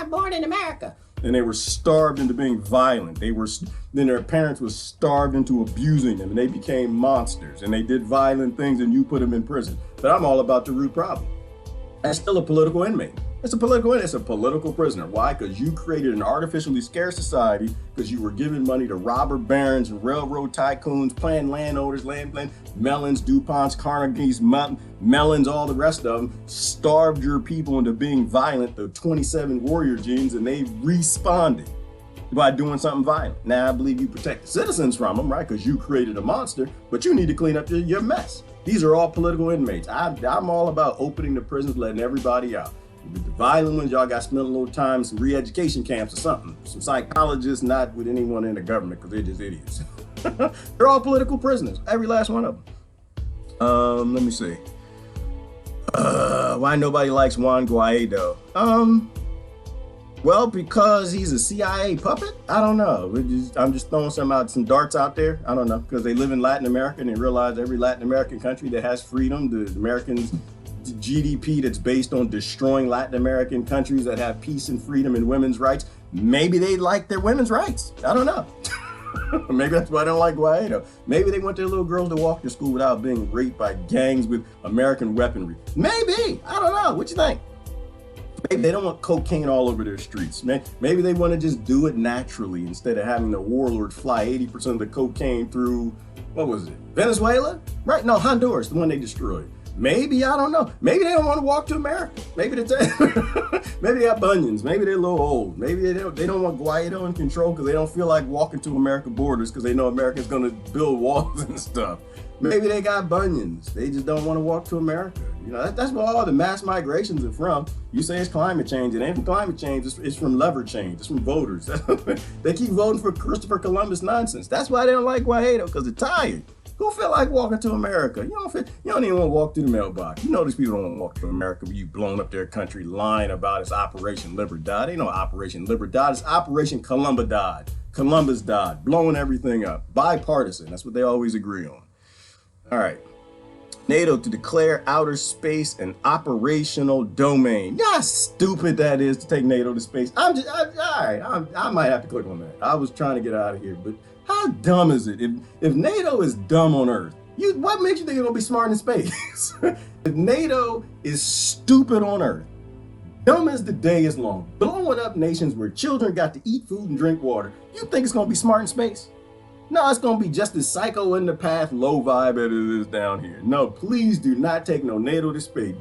Born in America. And they were starved into being violent. Then their parents were starved into abusing them, and they became monsters. And they did violent things, and you put them in prison. But I'm all about the root problem. That's still a political inmate. It's a political prisoner. Why? Because you created an artificially scarce society because you were giving money to robber barons and railroad tycoons, planned landowners, Mellons, DuPonts, Carnegie's, Mellons, all the rest of them, starved your people into being violent, the 27 warrior genes, and they responded by doing something violent. Now, I believe you protect the citizens from them, right? Because you created a monster, but you need to clean up your mess. These are all political inmates. I'm all about opening the prisons, letting everybody out. With the violent ones, y'all got to spend a little time in some re-education camps or something. Some psychologists, not with anyone in the government, because they're just idiots. They're all political prisoners, every last one of them. Let me see. Why nobody likes Juan Guaido? Well, because he's a CIA puppet? I don't know. I'm just throwing some darts out there. I don't know, because they live in Latin America and they realize every Latin American country that has freedom, the Americans' GDP that's based on destroying Latin American countries that have peace and freedom and women's rights, maybe they like their women's rights. I don't know. Maybe that's why I don't like Guaido. Maybe they want their little girls to walk to school without being raped by gangs with American weaponry. Maybe. I don't know. What you think? Maybe they don't want cocaine all over their streets. Maybe they want to just do it naturally instead of having the warlord fly 80% of the cocaine through, what was it, Venezuela? Right? No, Honduras, the one they destroyed. Maybe, I don't know. Maybe they don't want to walk to America. Maybe they got bunions. Maybe they're a little old. Maybe they don't want Guaido in control because they don't feel like walking to American borders because they know America's going to build walls and stuff. Maybe they got bunions. They just don't want to walk to America. You know, that's where all the mass migrations are from. You say it's climate change. It ain't from climate change. It's from lever change. It's from voters. They keep voting for Christopher Columbus nonsense. That's why they don't like Guaido, because they're tired. Who feel like walking to America? You don't even want to walk through the mailbox. You know these people don't want to walk to America when you've blown up their country lying about it's Operation Libertad. Ain't no Operation Libertad. It's Operation Columbidad. Columbus died, blowing everything up. Bipartisan. That's what they always agree on. All right. NATO to declare outer space an operational domain. You know how stupid that is to take NATO to space. All right. I might have to click on that. I was trying to get out of here, but how dumb is it? If NATO is dumb on Earth, what makes you think it'll be smart in space? If NATO is stupid on Earth, dumb as the day is long, blowing up nations where children got to eat food and drink water, you think it's gonna be smart in space? No, it's gonna be just as psycho in the path, low vibe as it is down here. No, please do not take no NATO to space.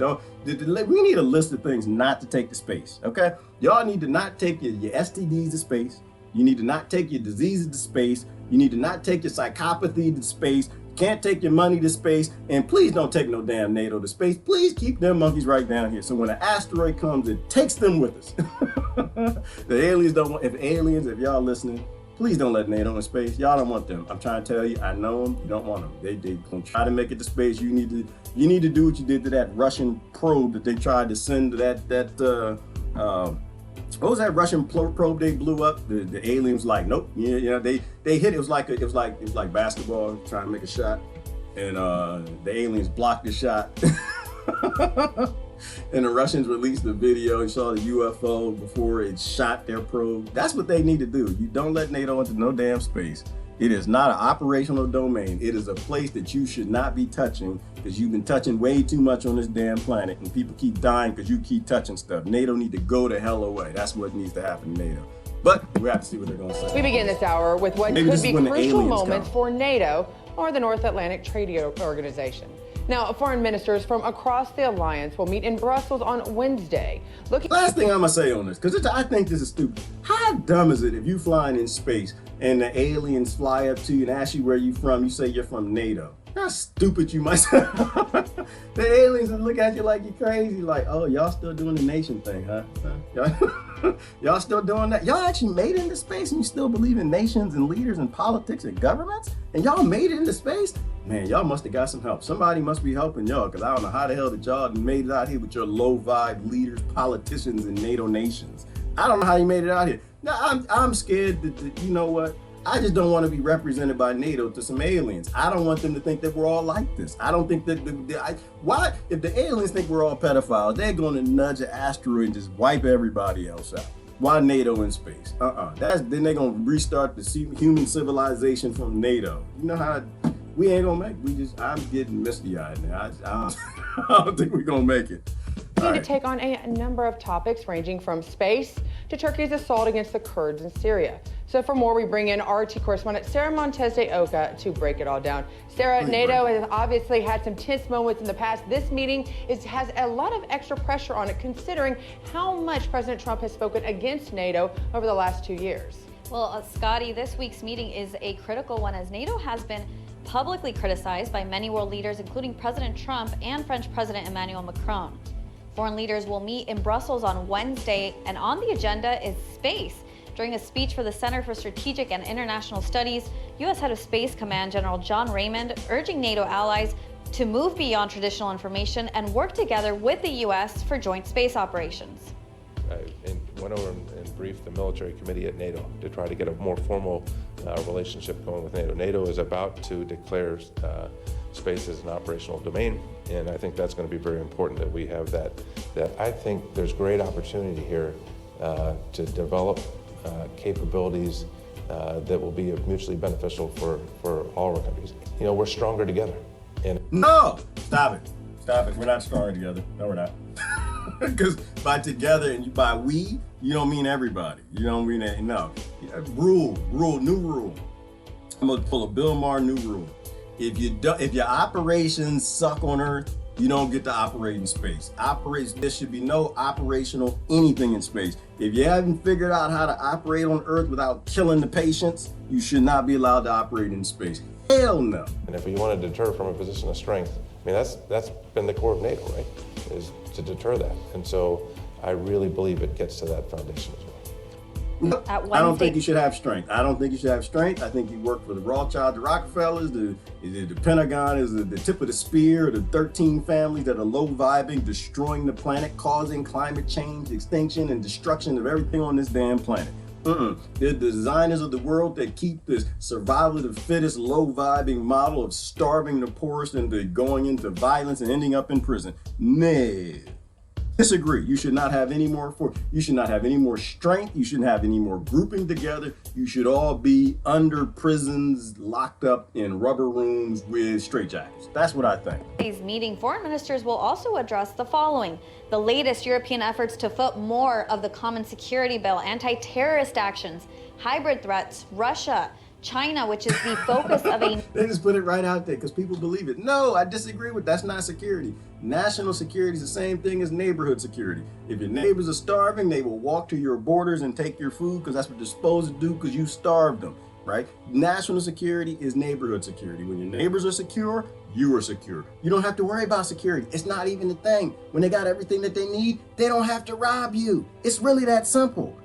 We need a list of things not to take to space, okay? Y'all need to not take your STDs to space. You need to not take your diseases to space. You need to not take your psychopathy to space. You can't take your money to space. And please don't take no damn NATO to space. Please keep them monkeys right down here. So when an asteroid comes, it takes them with us. The aliens don't want, if y'all listening, please don't let NATO in space. Y'all don't want them. I'm trying to tell you, I know them. You don't want them. They gonna try to make it to space. You need to do what you did to that Russian probe that they tried to send to what was that Russian probe they blew up? The aliens like, nope. Yeah, they hit it. It was like basketball trying to make a shot, and the aliens blocked the shot. And the Russians released the video and saw the UFO before it shot their probe. That's what they need to do. You don't let NATO into no damn space. It is not an operational domain. It is a place that you should not be touching because you've been touching way too much on this damn planet and people keep dying because you keep touching stuff. NATO need to go the hell away. That's what needs to happen to NATO. But we have to see what they're going to say. We begin this hour with what could be crucial moments for NATO or the North Atlantic Trade Organization. Now, foreign ministers from across the alliance will meet in Brussels on Wednesday. Last thing I'm gonna say on this, because I think this is stupid. How dumb is it if you flying in space and the aliens fly up to you and ask you where you from, you say you're from NATO? How stupid you might say. The aliens will look at you like you're crazy, like, oh, y'all still doing the nation thing, huh? Y'all still doing that? Y'all actually made it into space and you still believe in nations and leaders and politics and governments? And y'all made it into space? Man, y'all must have got some help. Somebody must be helping y'all, because I don't know how the hell that y'all made it out here with your low vibe leaders, politicians, and NATO nations. I don't know how you made it out here. Now, I'm scared that, you know what? I just don't want to be represented by NATO to some aliens. I don't want them to think that we're all like this. I don't think that, why, if the aliens think we're all pedophiles, they're going to nudge an asteroid and just wipe everybody else out. Why NATO in space? Then they're going to restart the human civilization from NATO. You know how we ain't going to make it. I'm getting misty-eyed now. I don't think we're going to make it. To take on a number of topics ranging from space to Turkey's assault against the Kurds in Syria. So for more, we bring in RT correspondent Sarah Montez de Oca to break it all down. Sarah, NATO has obviously had some tense moments in the past. This meeting has a lot of extra pressure on it, considering how much President Trump has spoken against NATO over the last 2 years. Well, Scotty, this week's meeting is a critical one, as NATO has been publicly criticized by many world leaders, including President Trump and French President Emmanuel Macron. Foreign leaders will meet in Brussels on Wednesday, and on the agenda is space. During a speech for the Center for Strategic and International Studies, U.S. Head of Space Command General John Raymond urging NATO allies to move beyond traditional information and work together with the U.S. for joint space operations. I went over and briefed the military committee at NATO to try to get a more formal relationship going with NATO. NATO is about to declare space as an operational domain, and I think that's going to be very important that we have that. I think there's great opportunity here to develop capabilities that will be mutually beneficial for all our countries. You know, we're stronger together. No! Stop it. We're not stronger together. No, we're not. Because by together and by we, you don't mean everybody. You don't mean that. No. New rule. I'm gonna pull a Bill Maher new rule. If your operations suck on Earth, you don't get to operate in space. There should be no operational anything in space. If you haven't figured out how to operate on Earth without killing the patients, you should not be allowed to operate in space. Hell no. And if we want to deter from a position of strength, I mean, that's been the core of NATO, right? Is to deter that. And so I really believe it gets to that foundation as well. I don't think you should have strength. I think you work for the Rothschilds, the Rockefellers, the Pentagon is the tip of the spear, the 13 families that are low vibing, destroying the planet, causing climate change, extinction, and destruction of everything on this damn planet. They're the designers of the world that keep this survival of the fittest, low vibing model of starving the poorest into going into violence and ending up in prison. No. Disagree. You should not have any more you should not have any more strength. You shouldn't have any more grouping together. You should all be under prisons, locked up in rubber rooms with straitjackets. That's what I think. These meeting foreign ministers will also address the following: the latest European efforts to foot more of the common security bill, anti-terrorist actions, hybrid threats, Russia, China, which is the focus of a... They just put it right out there because people believe it. No, I disagree with that's not security. National security is the same thing as neighborhood security. If your neighbors are starving, they will walk to your borders and take your food because that's what they're supposed to do because you starved them, right? National security is neighborhood security. When your neighbors are secure, you are secure. You don't have to worry about security. It's not even a thing. When they got everything that they need, they don't have to rob you. It's really that simple.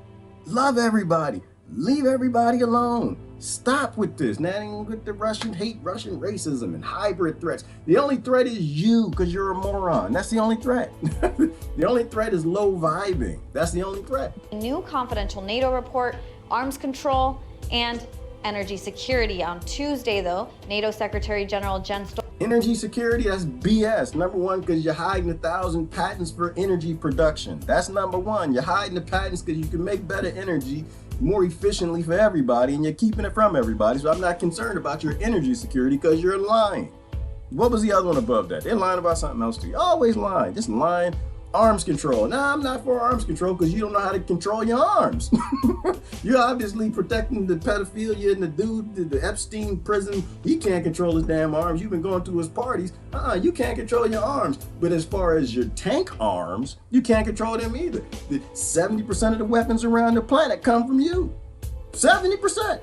Love everybody. Leave everybody alone. Stop with this. Now with the Russian hate, Russian racism, and hybrid threats. The only threat is you because you're a moron. That's the only threat. The only threat is low vibing. That's the only threat. A new confidential NATO report, arms control, and energy security. On Tuesday, though, NATO Secretary General Jens Stoltenberg. Energy security, that's BS. Number one, because you're hiding 1,000 patents for energy production. That's number one. You're hiding the patents because you can make better energy more efficiently for everybody, and you're keeping it from everybody. So I'm not concerned about your energy security because you're lying. What was the other one above that? They're lying about something else too. Always lying, just lying arms control. Now, I'm not for arms control because you don't know how to control your arms. You're obviously protecting the pedophilia and the dude, the Epstein prison. He can't control his damn arms. You've been going to his parties. You can't control your arms. But as far as your tank arms, you can't control them either. 70% of the weapons around the planet come from you. 70%.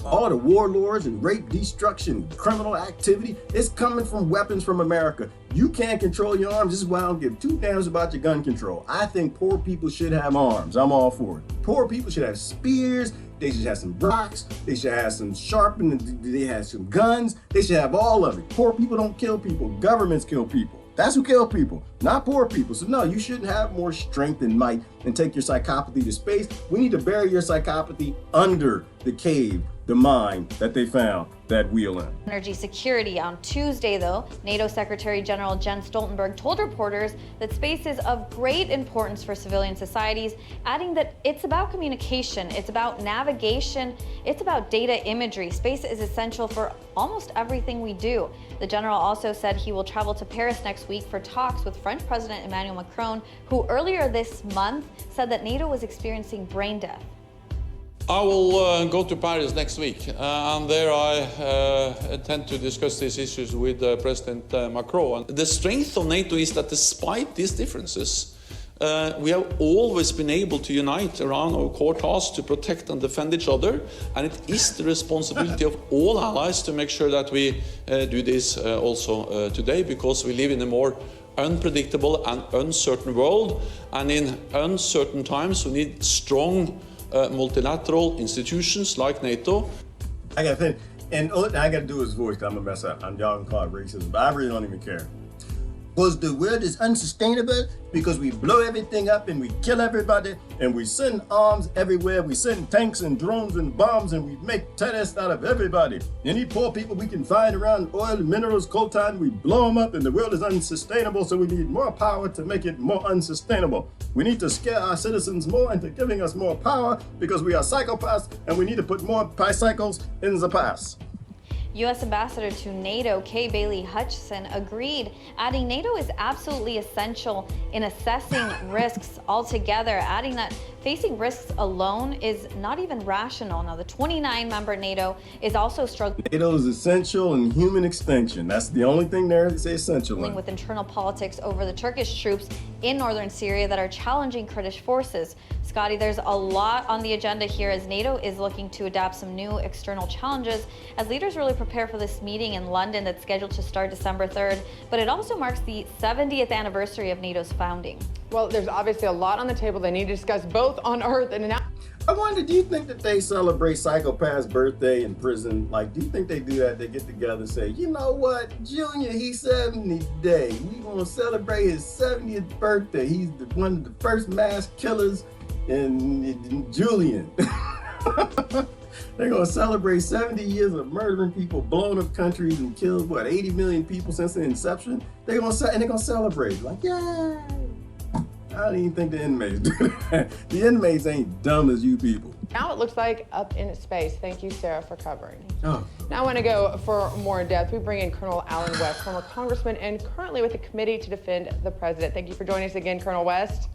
All the warlords and rape, destruction, criminal activity, it's coming from weapons from America. You can't control your arms. This is why I don't give two damns about your gun control. I think poor people should have arms. I'm all for it. Poor people should have spears. They should have some rocks. They should have some sharpened. They have some guns. They should have all of it. Poor people don't kill people. Governments kill people. That's who kill people, not poor people. So no, you shouldn't have more strength and might and take your psychopathy to space. We need to bury your psychopathy under the cave, the mine that they found that wheel in. Energy security. On Tuesday, though, NATO Secretary General Jens Stoltenberg told reporters that space is of great importance for civilian societies, adding that it's about communication, it's about navigation, it's about data imagery. Space is essential for almost everything we do. The general also said he will travel to Paris next week for talks with French President Emmanuel Macron, who earlier this month said that NATO was experiencing brain death. I will go to Paris next week, and there I intend to discuss these issues with President Macron. The strength of NATO is that despite these differences, we have always been able to unite around our core task to protect and defend each other, and it is the responsibility of all allies to make sure that we do this also today, because we live in a more unpredictable and uncertain world, and in uncertain times we need strong multilateral institutions like NATO. I got to think, and I got to do his voice because I'm going to mess up. Y'all can call it racism, but I really don't even care. Because the world is unsustainable because we blow everything up and we kill everybody and we send arms everywhere. We send tanks and drones and bombs and we make terrorists out of everybody. Any poor people we can find around oil, minerals, coltan, we blow them up and the world is unsustainable. So we need more power to make it more unsustainable. We need to scare our citizens more into giving us more power because we are psychopaths and we need to put more bicycles in the past. U.S. Ambassador to NATO, Kay Bailey Hutchison, agreed, adding NATO is absolutely essential in assessing risks altogether, adding that facing risks alone is not even rational. Now, the 29-member NATO is also struggling. NATO is essential in human extinction. That's the only thing there is essential. With internal politics over the Turkish troops in northern Syria that are challenging Kurdish forces. Scotty, there's a lot on the agenda here as NATO is looking to adapt some new external challenges as leaders really prepare for this meeting in London that's scheduled to start December 3rd. But it also marks the 70th anniversary of NATO's founding. Well, there's obviously a lot on the table they need to discuss both on Earth and now. I wonder, do you think that they celebrate Psychopath's birthday in prison? Like, do you think they do that? They get together and say, you know what, Junior, he's 70 today. We gonna celebrate his 70th birthday. He's one of the first mass killers in Julian. They're gonna celebrate 70 years of murdering people, blowing up countries, and killed, what, 80 million people since the inception? They're gonna celebrate, like, yay! I don't even think the inmates do that. The inmates ain't dumb as you people. Now it looks like up in space. Thank you, Sarah, for covering. Oh. Now I want to go for more in depth. We bring in Colonel Alan West, former congressman and currently with the Committee to Defend the President. Thank you for joining us again, Colonel West.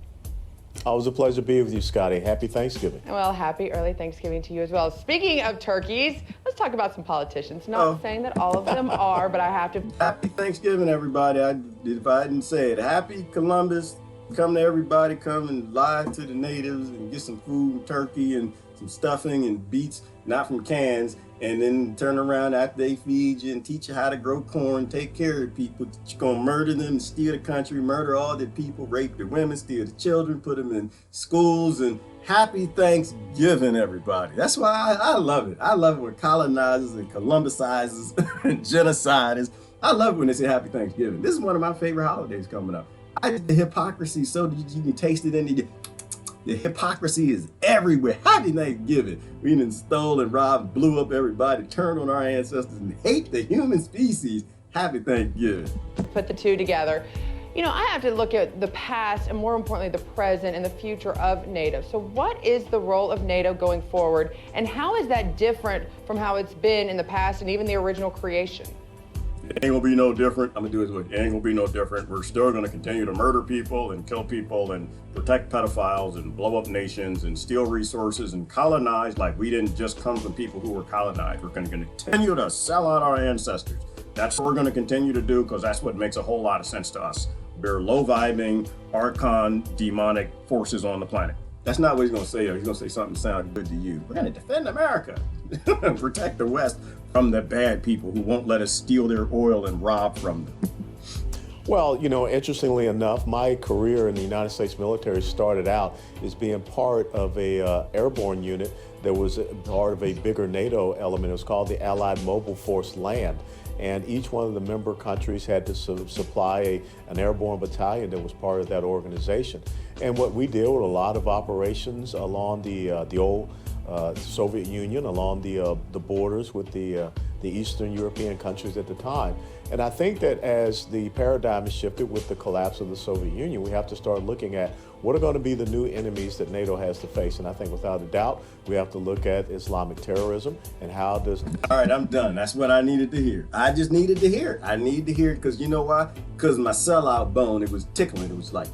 Always a pleasure to be with you, Scotty. Happy Thanksgiving. Well, happy early Thanksgiving to you as well. Speaking of turkeys, let's talk about some politicians. Not saying that all of them are, but I have to. Happy Thanksgiving, everybody. If I didn't say it, happy Columbus. Come to everybody, come and lie to the natives and get some food and turkey and some stuffing and beets, not from cans, and then turn around after they feed you and teach you how to grow corn, take care of people. You're gonna murder them, steal the country, murder all the people, rape the women, steal the children, put them in schools, and happy Thanksgiving, everybody. That's why I love it. I love it when colonizers and Columbusizers and genociders, I love it when they say happy Thanksgiving. This is one of my favorite holidays coming up. The hypocrisy, so that you can taste it in the hypocrisy is everywhere. Happy Thanksgiving. We done stole and robbed, blew up everybody, turned on our ancestors and hate the human species. Happy Thanksgiving. Put the two together. You know, I have to look at the past and more importantly, the present and the future of NATO. So what is the role of NATO going forward and how is that different from how it's been in the past and even the original creation? It ain't gonna be no different. I'm gonna do it. It ain't gonna be no different. We're still gonna continue to murder people and kill people and protect pedophiles and blow up nations and steal resources and colonize like we didn't just come from people who were colonized. We're gonna continue to sell out our ancestors. That's what we're gonna continue to do because that's what makes a whole lot of sense to us. We're low-vibing, archon, demonic forces on the planet. That's not what he's gonna say. He's gonna say something that sounds good to you. We're gonna defend America and protect the West from the bad people who won't let us steal their oil and rob from them. Well, you know, interestingly enough, my career in the United States military started out as being part of a airborne unit that was part of a bigger NATO element. It was called the Allied Mobile Force Land. And each one of the member countries had to supply an airborne battalion that was part of that organization. And what we did with a lot of operations along the old Soviet Union, along the borders with the Eastern European countries at the time. And I think that as the paradigm has shifted with the collapse of the Soviet Union, we have to start looking at what are going to be the new enemies that NATO has to face. And I think without a doubt, we have to look at Islamic terrorism and how does... All right, I'm done. That's what I needed to hear. I just needed to hear it. I need to hear it because you know why? Because my sellout bone, it was tickling. It was like...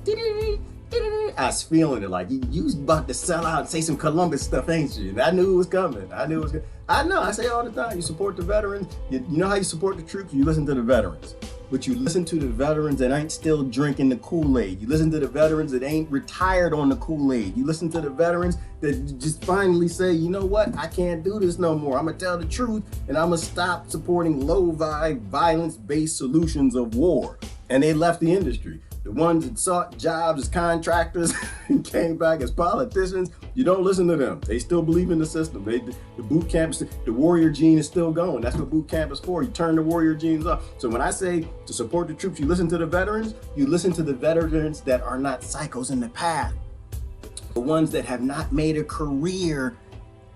I was feeling it like you was about to sell out and say some Columbus stuff, ain't you? And I knew it was coming. I knew it was good. I know. I say all the time, you support the veterans. You know how you support the troops? You listen to the veterans. But you listen to the veterans that ain't still drinking the Kool-Aid. You listen to the veterans that ain't retired on the Kool-Aid. You listen to the veterans that just finally say, you know what? I can't do this no more. I'm going to tell the truth and I'm going to stop supporting low-vibe, violence-based solutions of war. And they left the industry. The ones that sought jobs as contractors and came back as politicians, you don't listen to them. They still believe in the system. The boot camp, the warrior gene is still going. That's what boot camp is for. You turn the warrior genes off. So when I say to support the troops, you listen to the veterans, you listen to the veterans that are not psychos in the path. The ones that have not made a career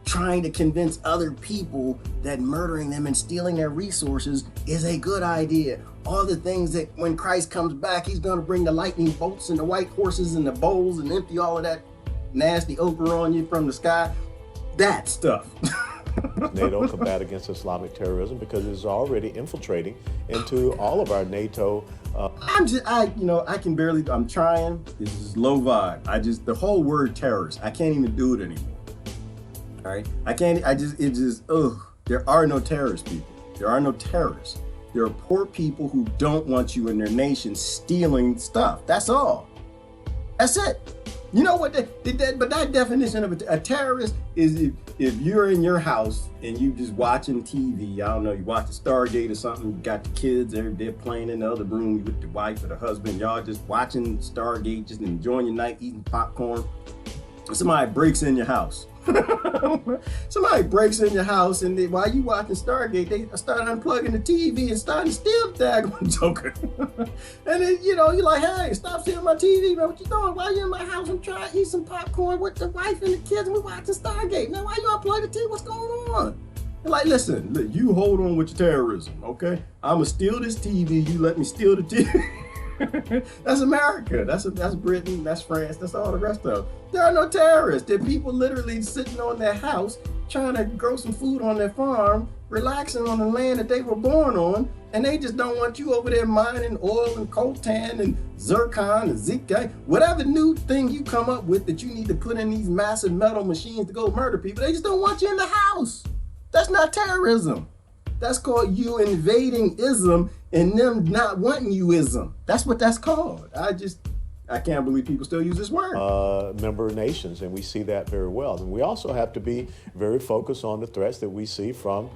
trying to convince other people that murdering them and stealing their resources is a good idea. All the things that when Christ comes back, he's going to bring the lightning bolts and the white horses and the bowls and empty all of that nasty ochre on you from the sky. That stuff. NATO combat against Islamic terrorism because it's already infiltrating into all of our NATO. I'm trying. This is low vibe. The whole word terrorist, I can't even do it anymore. All right. There are no terrorist people. There are no terrorists. There are poor people who don't want you in their nation stealing stuff. That's all. That's it. You know what? But that definition of a terrorist is if you're in your house and you just watching TV, I don't know, you watch Stargate or something, you got the kids, they're playing in the other room with the wife or the husband, y'all just watching Stargate, just enjoying your night, eating popcorn. Somebody breaks in your house. Somebody breaks in your house and while you watching Stargate, they start unplugging the TV and starting to steal the daggone joker. And then, you're like, hey, stop stealing my TV, man. What you doing? Why you in my house? I'm trying to eat some popcorn with the wife and the kids and we watching Stargate. Now, why you unplug the TV? What's going on? They're like, listen, look, you hold on with your terrorism, okay? I'm going to steal this TV. You let me steal the TV. That's America. That's Britain. That's France. That's all the rest of them. There are no terrorists. There are people literally sitting on their house trying to grow some food on their farm, relaxing on the land that they were born on, and they just don't want you over there mining oil and coltan and zircon and zika, whatever new thing you come up with that you need to put in these massive metal machines to go murder people. They just don't want you in the house. That's not terrorism. That's called you invading ism and them not wanting you ism. That's what that's called. I can't believe people still use this word. Member nations, and we see that very well. And we also have to be very focused on the threats that we see from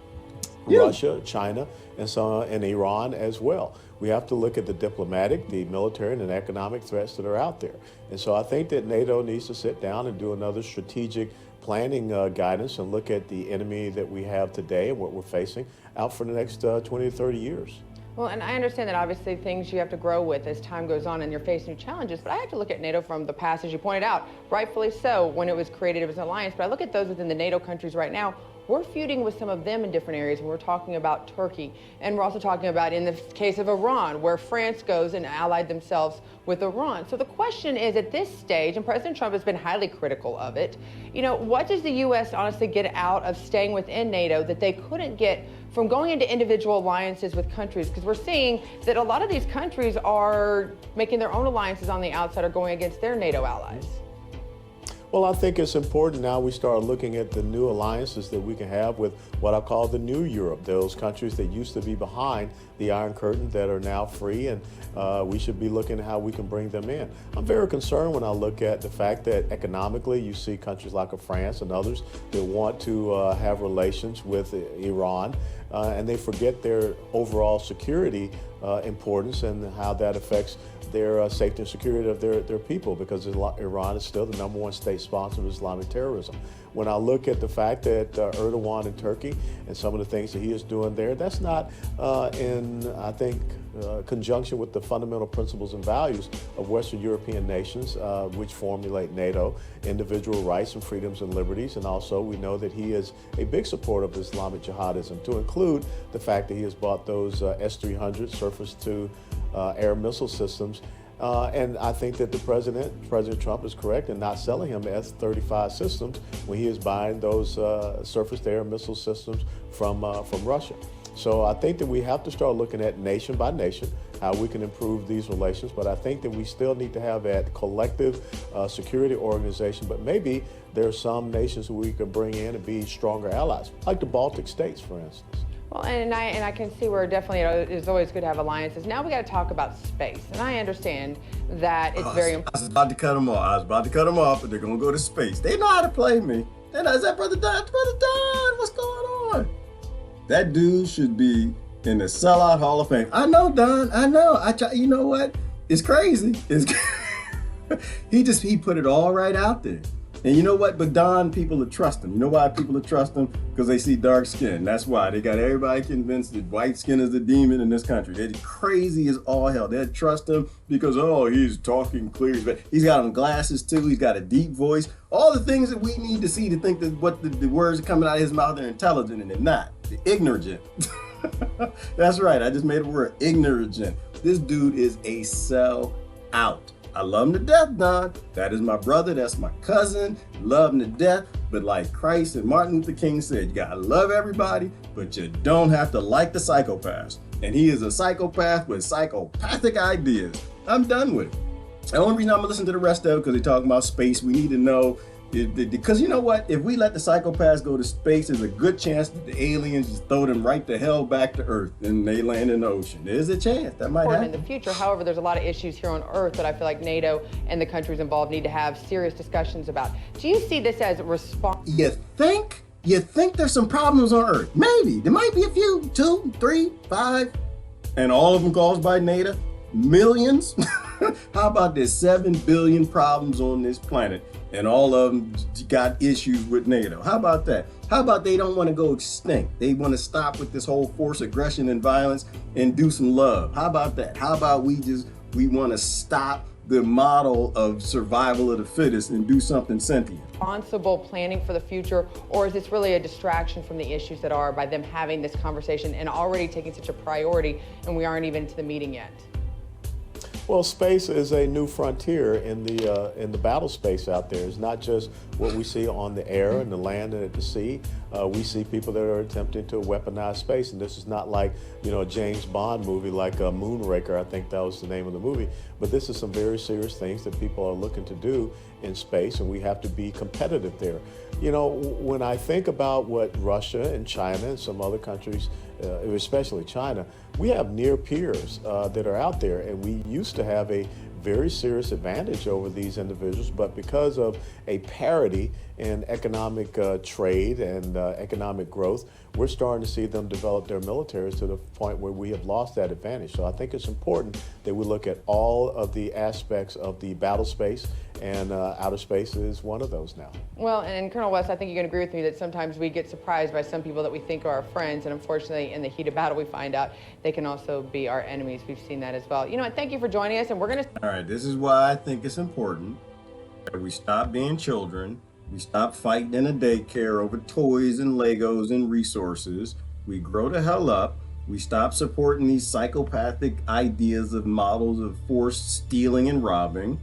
Russia, China, and Iran as well. We have to look at the diplomatic, the military, and economic threats that are out there. And so I think that NATO needs to sit down and do another strategic planning guidance and look at the enemy that we have today and what we're facing out for the next 20 to 30 years. Well, and I understand that obviously things you have to grow with as time goes on and you're facing new challenges, but I have to look at NATO from the past, as you pointed out, rightfully so, when it was created as an alliance. But I look at those within the NATO countries right now. We're feuding with some of them in different areas. We're talking about Turkey, and we're also talking about in the case of Iran, where France goes and allied themselves with Iran. So the question is, at this stage, and President Trump has been highly critical of it, what does the U.S. honestly get out of staying within NATO that they couldn't get from going into individual alliances with countries? Because we're seeing that a lot of these countries are making their own alliances on the outside or going against their NATO allies. Well, I think it's important now we start looking at the new alliances that we can have with what I call the new Europe, those countries that used to be behind the Iron Curtain that are now free, and we should be looking at how we can bring them in. I'm very concerned when I look at the fact that economically you see countries like France and others that want to have relations with Iran, and they forget their overall security importance and how that affects their safety and security of their people, because Iran is still the #1 state sponsor of Islamic terrorism. When I look at the fact that Erdogan in Turkey and some of the things that he is doing there, that's not I think, conjunction with the fundamental principles and values of Western European nations, which formulate NATO, individual rights and freedoms and liberties. And also we know that he is a big supporter of Islamic jihadism, to include the fact that he has bought those S-300 surface-to-air missile systems. And I think that President Trump is correct in not selling him S-35 systems when he is buying those surface-to-air missile systems from Russia. So I think that we have to start looking at nation by nation how we can improve these relations, but I think that we still need to have that collective security organization, but maybe there are some nations who we can bring in and be stronger allies, like the Baltic states, for instance. Well, and I can see where definitely it's always good to have alliances. Now we got to talk about space, and I understand that it's very important. I was about to cut them off, but they're going to go to space. They know how to play me. And is that Brother Don? Brother Don, what's going on? That dude should be in the Sellout Hall of Fame. I know, Don. I know. You know what? It's crazy. He put it all right out there. And you know what? But Don, people will trust him. You know why people will trust him? Because they see dark skin. That's why. They got everybody convinced that white skin is the demon in this country. They're crazy as all hell. They'll trust him because, he's talking clear. He's got on glasses too. He's got a deep voice. All the things that we need to see to think that what the words are coming out of his mouth are intelligent, and they're not. They're ignorant. That's right. I just made a word, ignorant. This dude is a sellout. I love him to death, Don. That is my brother. That's my cousin. Love him to death. But like Christ and Martin Luther King said, you gotta love everybody, but you don't have to like the psychopaths. And he is a psychopath with psychopathic ideas. I'm done with it. The only reason I'm gonna listen to the rest of it because they're talking about space. We need to know, because you know what? If we let the psychopaths go to space, there's a good chance that the aliens just throw them right the hell back to Earth and they land in the ocean. There's a chance that might happen in the future. However, there's a lot of issues here on Earth that I feel like NATO and the countries involved need to have serious discussions about. Do you see this as a response? You think there's some problems on Earth? Maybe. There might be a few, 2, 3, 5, and all of them caused by NATO? Millions? How about there's 7 billion problems on this planet and all of them got issues with NATO? How about that? How about they don't want to go extinct? They want to stop with this whole force, aggression, and violence and do some love. How about that? How about we want to stop the model of survival of the fittest and do something sentient? Responsible planning for the future, or is this really a distraction from the issues that are by them having this conversation and already taking such a priority and we aren't even into the meeting yet? Well, space is a new frontier in the battle space out there. It's not just what we see on the air and the land and at the sea. We see people that are attempting to weaponize space, and this is not like, a James Bond movie like Moonraker, I think that was the name of the movie. But this is some very serious things that people are looking to do in space, and we have to be competitive there. When I think about what Russia and China and some other countries, especially China, we have near peers that are out there, and we used to have a very serious advantage over these individuals, but because of a parity in economic trade and economic growth, we're starting to see them develop their militaries to the point where we have lost that advantage. So I think it's important that we look at all of the aspects of the battle space, and outer space is one of those now. Well, and Colonel West, I think you can agree with me that sometimes we get surprised by some people that we think are our friends, and unfortunately in the heat of battle we find out they can also be our enemies. We've seen that as well. You know what, thank you for joining us, and we're going to... All right, this is why I think it's important that we stop being children. We stop fighting in a daycare over toys and Legos and resources. We grow the hell up. We stop supporting these psychopathic ideas of models of forced stealing and robbing.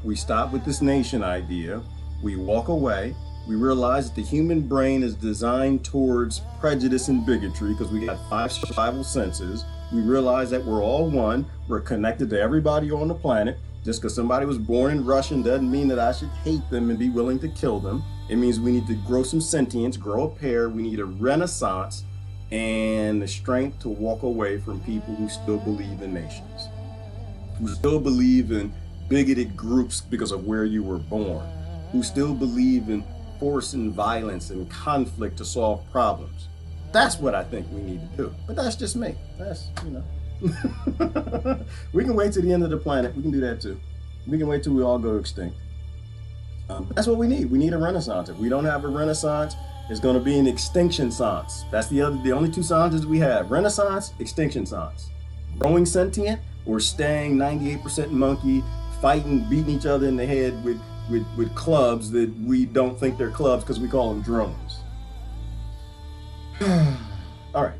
We stop with this nation idea. We walk away We realize that the human brain is designed towards prejudice and bigotry because we got 5 survival senses. We realize that we're all one. We're connected to everybody on the planet. Just because somebody was born in Russia doesn't mean that I should hate them and be willing to kill them. It means we need to grow some sentience, grow a pair. We need a renaissance and the strength to walk away from people who still believe in nations, who still believe in bigoted groups because of where you were born, who still believe in force and violence and conflict to solve problems. That's what I think we need to do. But that's just me. That's, we can wait till the end of the planet. We can do that too. We can wait till we all go extinct. That's what we need. We need a renaissance. If we don't have a renaissance, it's going to be an extinction science. That's the only 2 sciences we have: renaissance, extinction science. Growing sentient or staying 98% monkey, fighting, beating each other in the head with clubs that we don't think they're clubs because we call them drones. All right.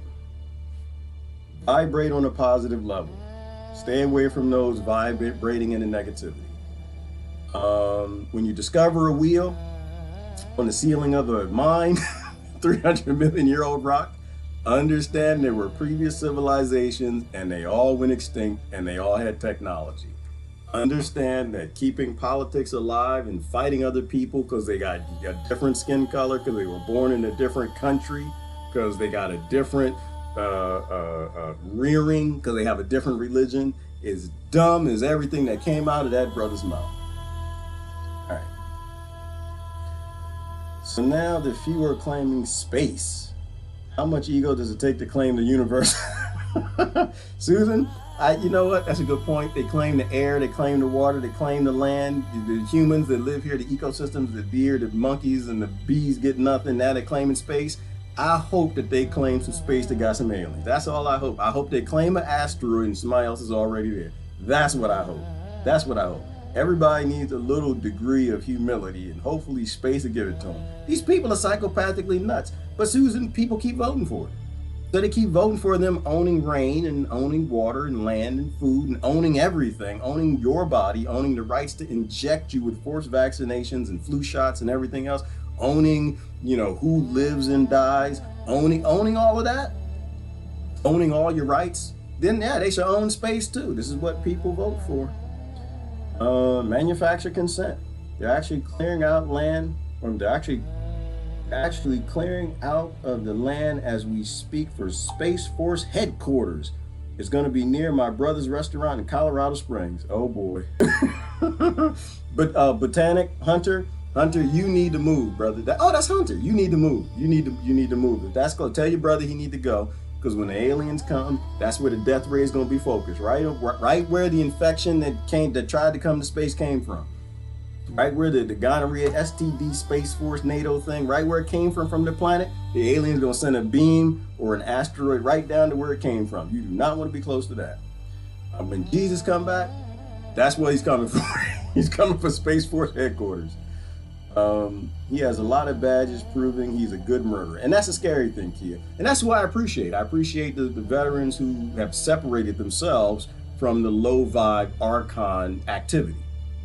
Vibrate on a positive level. Stay away from those vibrating in the negativity. When you discover a wheel on the ceiling of a mine, 300 million year old rock, understand there were previous civilizations and they all went extinct and they all had technology. Understand that keeping politics alive and fighting other people because they got a different skin color, because they were born in a different country, because they got a different rearing, because they have a different religion, is dumb as everything that came out of that brother's mouth. All right. So now the few are claiming space. How much ego does it take to claim the universe? Susan, you know what? That's a good point. They claim the air, they claim the water, they claim the land. The humans that live here, the ecosystems, the deer, the monkeys, and the bees get nothing. Now they're claiming space. I hope that they claim some space that got some aliens. That's all I hope. I hope they claim an asteroid and somebody else is already there. That's what I hope. That's what I hope. Everybody needs a little degree of humility, and hopefully space will give it to them. These people are psychopathically nuts. But Susan, people keep voting for it. So they keep voting for them owning rain and owning water and land and food and owning everything, owning your body, owning the rights to inject you with forced vaccinations and flu shots and everything else, owning, who lives and dies, owning all of that, owning all your rights. Then, yeah, they should own space too. This is what people vote for. Manufacture consent. They're actually clearing out land, or they're actually clearing out of the land as we speak for Space Force headquarters. It's going to be near my brother's restaurant in Colorado Springs. Oh boy. But Botanic, Hunter, you need to move, brother. That's Hunter. You need to move. You need to move. If that's going to tell your brother he need to go, because when the aliens come, that's where the death ray is going to be focused, right where the infection that tried to come to space came from. Right where the gonorrhea, STD, Space Force, NATO thing, right where it came from the planet, the alien's gonna send a beam or an asteroid right down to where it came from. You do not want to be close to that. When Jesus come back, that's what he's coming for. He's coming for Space Force headquarters. He has a lot of badges proving he's a good murderer. And that's a scary thing, Kia. And that's what I appreciate. I appreciate the veterans who have separated themselves from the low vibe Archon activity.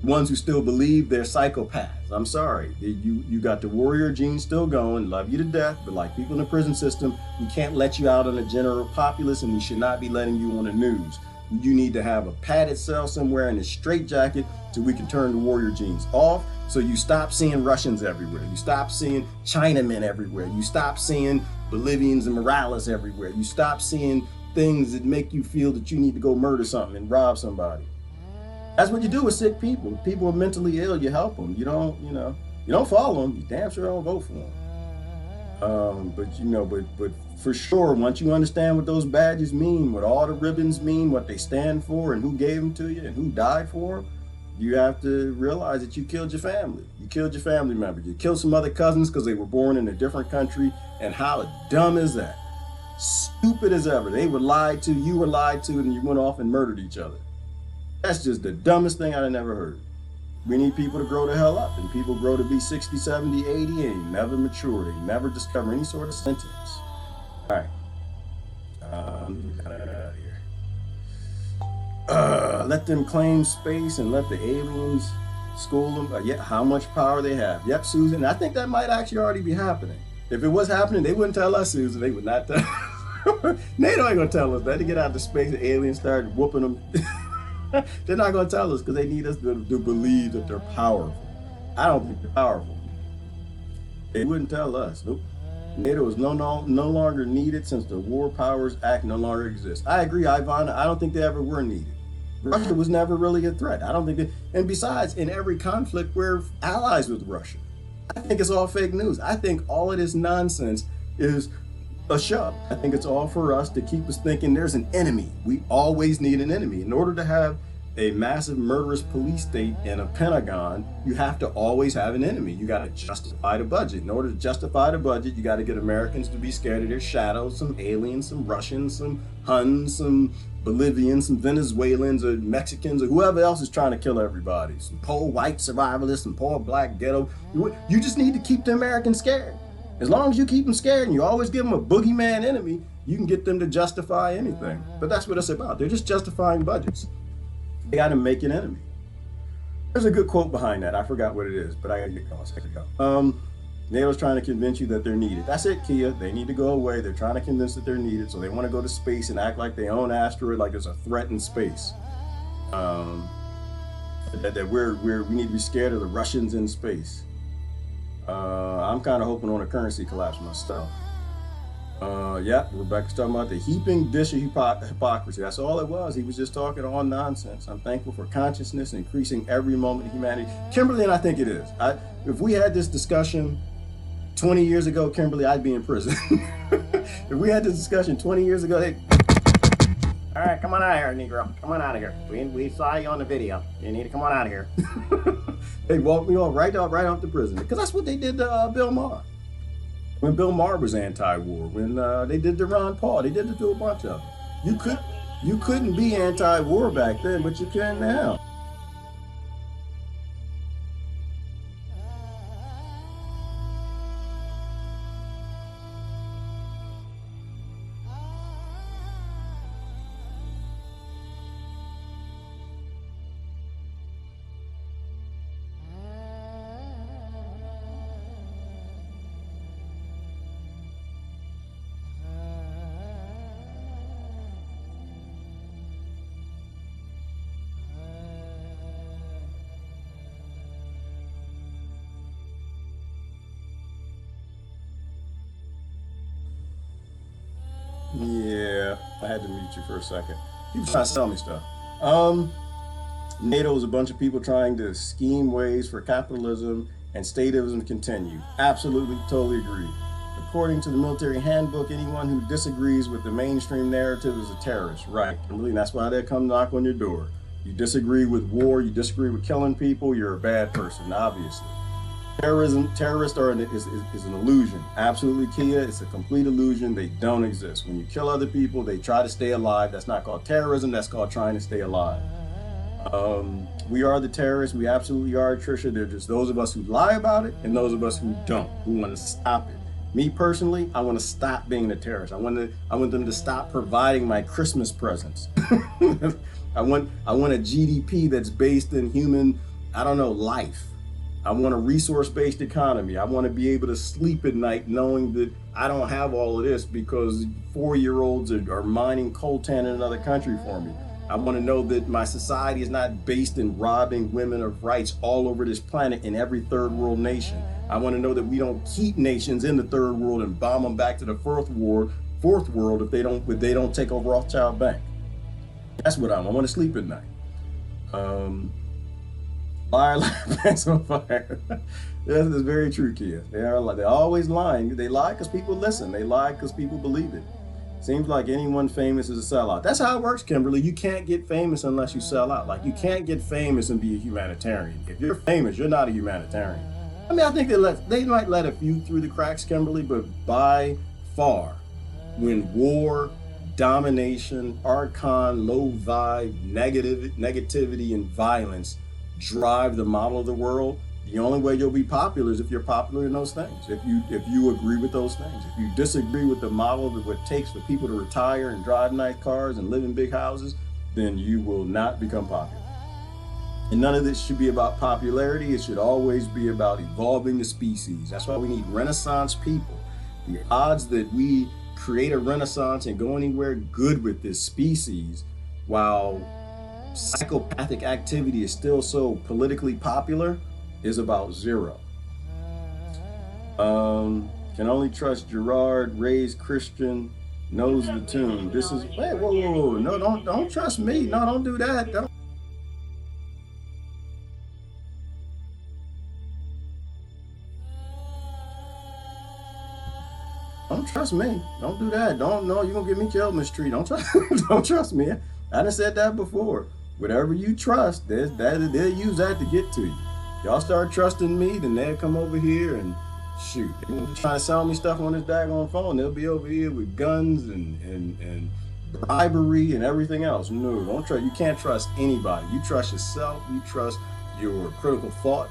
Ones who still believe they're psychopaths. I'm sorry. You got the warrior gene still going, love you to death, but like people in the prison system, we can't let you out on the general populace, and we should not be letting you on the news. You need to have a padded cell somewhere in a straitjacket so we can turn the warrior genes off, so you stop seeing Russians everywhere. You stop seeing Chinamen everywhere. You stop seeing Bolivians and Morales everywhere. You stop seeing things that make you feel that you need to go murder something and rob somebody. That's what you do with sick people. If people are mentally ill, you help them. You don't follow them. You damn sure don't vote for them. But for sure, once you understand what those badges mean, what all the ribbons mean, what they stand for, and who gave them to you, and who died for them, you have to realize that you killed your family. You killed your family member. You killed some other cousins because they were born in a different country. And how dumb is that? Stupid as ever. They were lied to, you were lied to, and you went off and murdered each other. That's just the dumbest thing I've ever heard. We need people to grow the hell up, and people grow to be 60, 70, 80, and they never mature. They never discover any sort of sentience. All right. Get out of here. Let them claim space and let the aliens school them, yeah, how much power they have. Yep, Susan, I think that might actually already be happening. If it was happening, they wouldn't tell us, Susan. They would not tell. NATO ain't gonna tell us that. They get out to space and aliens start whooping them. They're not gonna tell us because they need us to believe that they're powerful. I don't think they're powerful. They wouldn't tell us. Nope. NATO is no longer needed since the War Powers Act no longer exists. I agree, Ivana. I don't think they ever were needed. Russia was never really a threat. I don't think that, and besides, in every conflict, we're allies with Russia. I think it's all fake news. I think all of this nonsense is a show. I think it's all for us to keep us thinking there's an enemy. We always need an enemy. In order to have a massive murderous police state and a Pentagon, you have to always have an enemy. You got to justify the budget. In order to justify the budget, you got to get Americans to be scared of their shadows, some aliens, some Russians, some Huns, some Bolivians, some Venezuelans or Mexicans or whoever else is trying to kill everybody. Some poor white survivalists, some poor black ghetto. You just need to keep the Americans scared. As long as you keep them scared and you always give them a boogeyman enemy, you can get them to justify anything. But that's what it's about. They're just justifying budgets. They got to make an enemy. There's a good quote behind that. I forgot what it is, but I got to get going. NATO's trying to convince you that they're needed. That's it, Kia. They need to go away. They're trying to convince that they're needed, so they want to go to space and act like they own asteroid, like there's a threat in space. That we need to be scared of the Russians in space. I'm kind of hoping on a currency collapse myself. Yeah, Rebecca's talking about the heaping dish of hypocrisy. That's all it was. He was just talking all nonsense. I'm thankful for consciousness increasing every moment of humanity. Kimberly, and I think it is. If we had this discussion 20 years ago, Kimberly, I'd be in prison. If we had this discussion 20 years ago, hey, all right, come on out of here, Negro. Come on out of here. We saw you on the video. You need to come on out of here. They walked me off right off to prison because that's what they did to Bill Maher. When Bill Maher was anti-war, when they did to Ron Paul, they did it to a bunch of them. You couldn't be anti-war back then, but you can now. Yeah, I had to mute you for a second. People trying to sell me stuff. NATO is a bunch of people trying to scheme ways for capitalism and statism to continue. Absolutely, totally agree. According to the military handbook, anyone who disagrees with the mainstream narrative is a terrorist. Right, and that's why they come knock on your door. You disagree with war, you disagree with killing people, you're a bad person, obviously. Terrorists is an illusion. Absolutely, Kia. It's a complete illusion. They don't exist. When you kill other people, they try to stay alive. That's not called terrorism. That's called trying to stay alive. We are the terrorists. We absolutely are, Tricia. They're just those of us who lie about it and those of us who don't, who want to stop it. Me personally, I want to stop being a terrorist. I want them to stop providing my Christmas presents. I want a GDP that's based in human, life. I want a resource-based economy. I want to be able to sleep at night knowing that I don't have all of this because 4-year-olds are mining coltan in another country for me. I want to know that my society is not based in robbing women of rights all over this planet in every third world nation. I want to know that we don't keep nations in the third world and bomb them back to the fourth world if they don't take over Rothschild Bank. That's what I want to sleep at night. Liar, pants on fire. That is very true, Kia. They're always lying. They lie because people listen. They lie because people believe it. Seems like anyone famous is a sellout. That's how it works, Kimberly. You can't get famous unless you sell out. Like, you can't get famous and be a humanitarian. If you're famous, you're not a humanitarian. I mean, I think they might let a few through the cracks, Kimberly, but by far, when war, domination, archon, low vibe, negativity, and violence drive the model of the world, the only way you'll be popular is if you're popular in those things. If you agree with those things. If you disagree with the model of what it takes for people to retire and drive nice cars and live in big houses, then you will not become popular. And none of this should be about popularity. It should always be about evolving the species. That's why we need Renaissance people. The odds that we create a renaissance and go anywhere good with this species while psychopathic activity is still so politically popular is about zero. Can only trust Gerard, raised Christian, knows the tune. This is, wait, whoa. No, don't trust me. No, don't do that. Don't trust me. Don't do that. You're gonna get me killed in the street. Don't trust me. I done said that before. Whatever you trust, they'll use that to get to you. Y'all start trusting me, then they'll come over here and shoot. They're trying to sell me stuff on this daggone phone. They'll be over here with guns and bribery and everything else. No, don't trust. You can't trust anybody. You trust yourself. You trust your critical thought.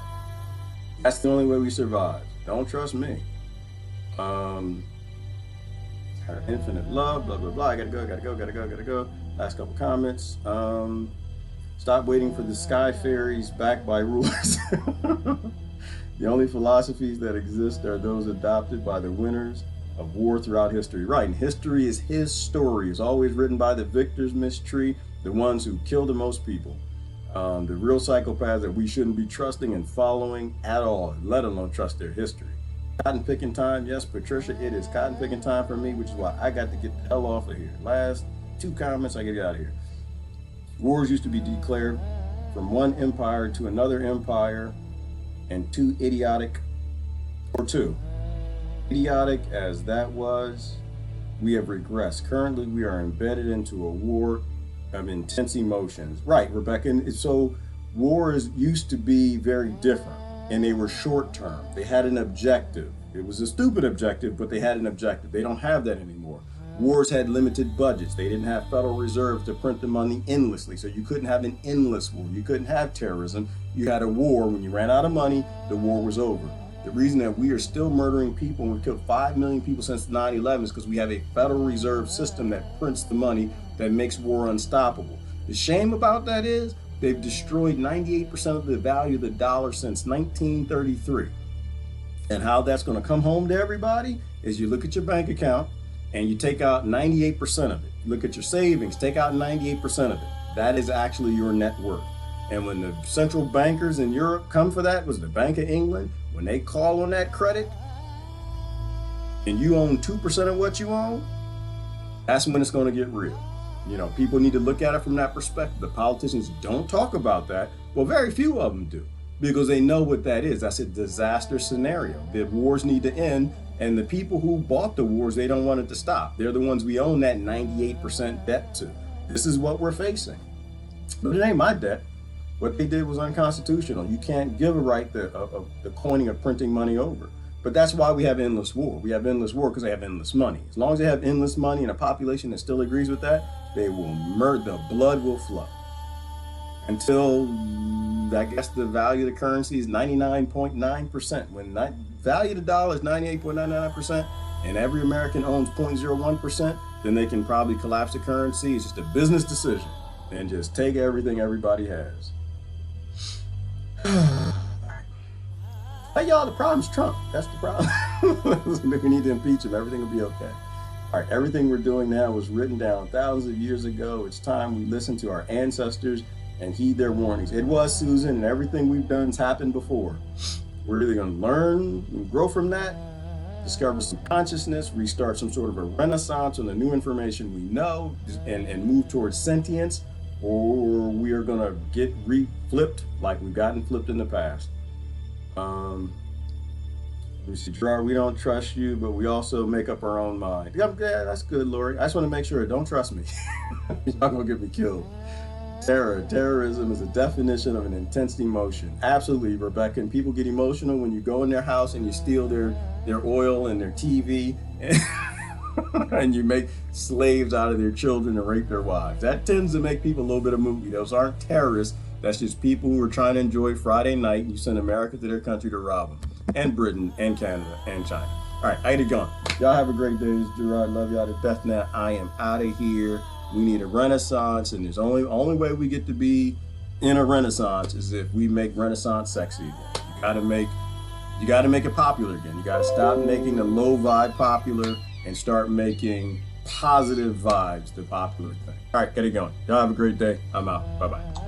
That's the only way we survive. Don't trust me. Infinite love, blah, blah, blah. I gotta go. Last couple comments. Stop waiting for the sky fairies backed by rulers. The only philosophies that exist are those adopted by the winners of war throughout history. Right, and history is his story. It's always written by the victors, Miss Tree, the ones who kill the most people. The real psychopaths that we shouldn't be trusting and following at all, let alone trust their history. Cotton picking time, yes, Patricia, it is cotton picking time for me, which is why I got to get the hell off of here. Last 2 comments, I get out of here. Wars used to be declared from one empire to another empire, and two idiotic as that was, we have regressed. Currently, we are embedded into a war of intense emotions. Right, Rebecca, and so wars used to be very different. And they were short term. They had an objective. It was a stupid objective, but they had an objective. They don't have that anymore. Wars had limited budgets. They didn't have Federal Reserves to print the money endlessly. So you couldn't have an endless war. You couldn't have terrorism. You had a war. When you ran out of money, the war was over. The reason that we are still murdering people, and we've killed 5 million people since 9/11, is because we have a Federal Reserve system that prints the money that makes war unstoppable. The shame about that is they've destroyed 98% of the value of the dollar since 1933. And how that's going to come home to everybody is you look at your bank account and you take out 98% of it. Look at your savings, take out 98% of it. That is actually your net worth. And when the central bankers in Europe come for that, was the Bank of England, when they call on that credit and you own 2% of what you own, that's when it's going to get real. You know, people need to look at it from that perspective. The politicians don't talk about that. Well, very few of them do, because they know what that is. That's a disaster scenario. The wars need to end, and the people who bought the wars, they don't want it to stop. They're the ones we own that 98% debt to. This is what we're facing. But it ain't my debt. What they did was unconstitutional. You can't give a right the coining of printing money over. But that's why we have endless war. We have endless war because they have endless money. As long as they have endless money and a population that still agrees with that, they will murder, the blood will flow. Until, I guess, the value of the currency is 99.9%. When value of the dollar is 98.99% and every American owns 0.01%, then they can probably collapse the currency. It's just a business decision and just take everything everybody has. Hey, y'all, the problem's Trump. That's the problem. We need to impeach him. Everything will be okay. All right, everything we're doing now was written down thousands of years ago. It's time we listen to our ancestors and heed their warnings. It was, Susan, and everything we've done has happened before. We're either going to learn and grow from that, discover some consciousness, restart some sort of a renaissance on the new information we know, and move towards sentience, or we are going to get flipped like we've gotten flipped in the past. Let me see, Gerard, we don't trust you, but we also make up our own mind. Yeah, that's good, Lori. I just want to make sure, don't trust me. Y'all gonna get me killed. Terrorism is a definition of an intense emotion. Absolutely, Rebecca. And people get emotional when you go in their house and you steal their oil and their TV, and you make slaves out of their children and rape their wives. That tends to make people a little bit of moody. Those aren't terrorists. That's just people who are trying to enjoy Friday night, and you send America to their country to rob them. And Britain, and Canada, and China. All right, I get it going. Y'all have a great day. It's Gerard. Love y'all to death now. I am out of here. We need a renaissance, and there's only way we get to be in a renaissance is if we make Renaissance sexy again. You gotta make it popular again. You gotta stop making the low vibe popular and start making positive vibes the popular thing. All right, get it going. Y'all have a great day. I'm out. Bye-bye.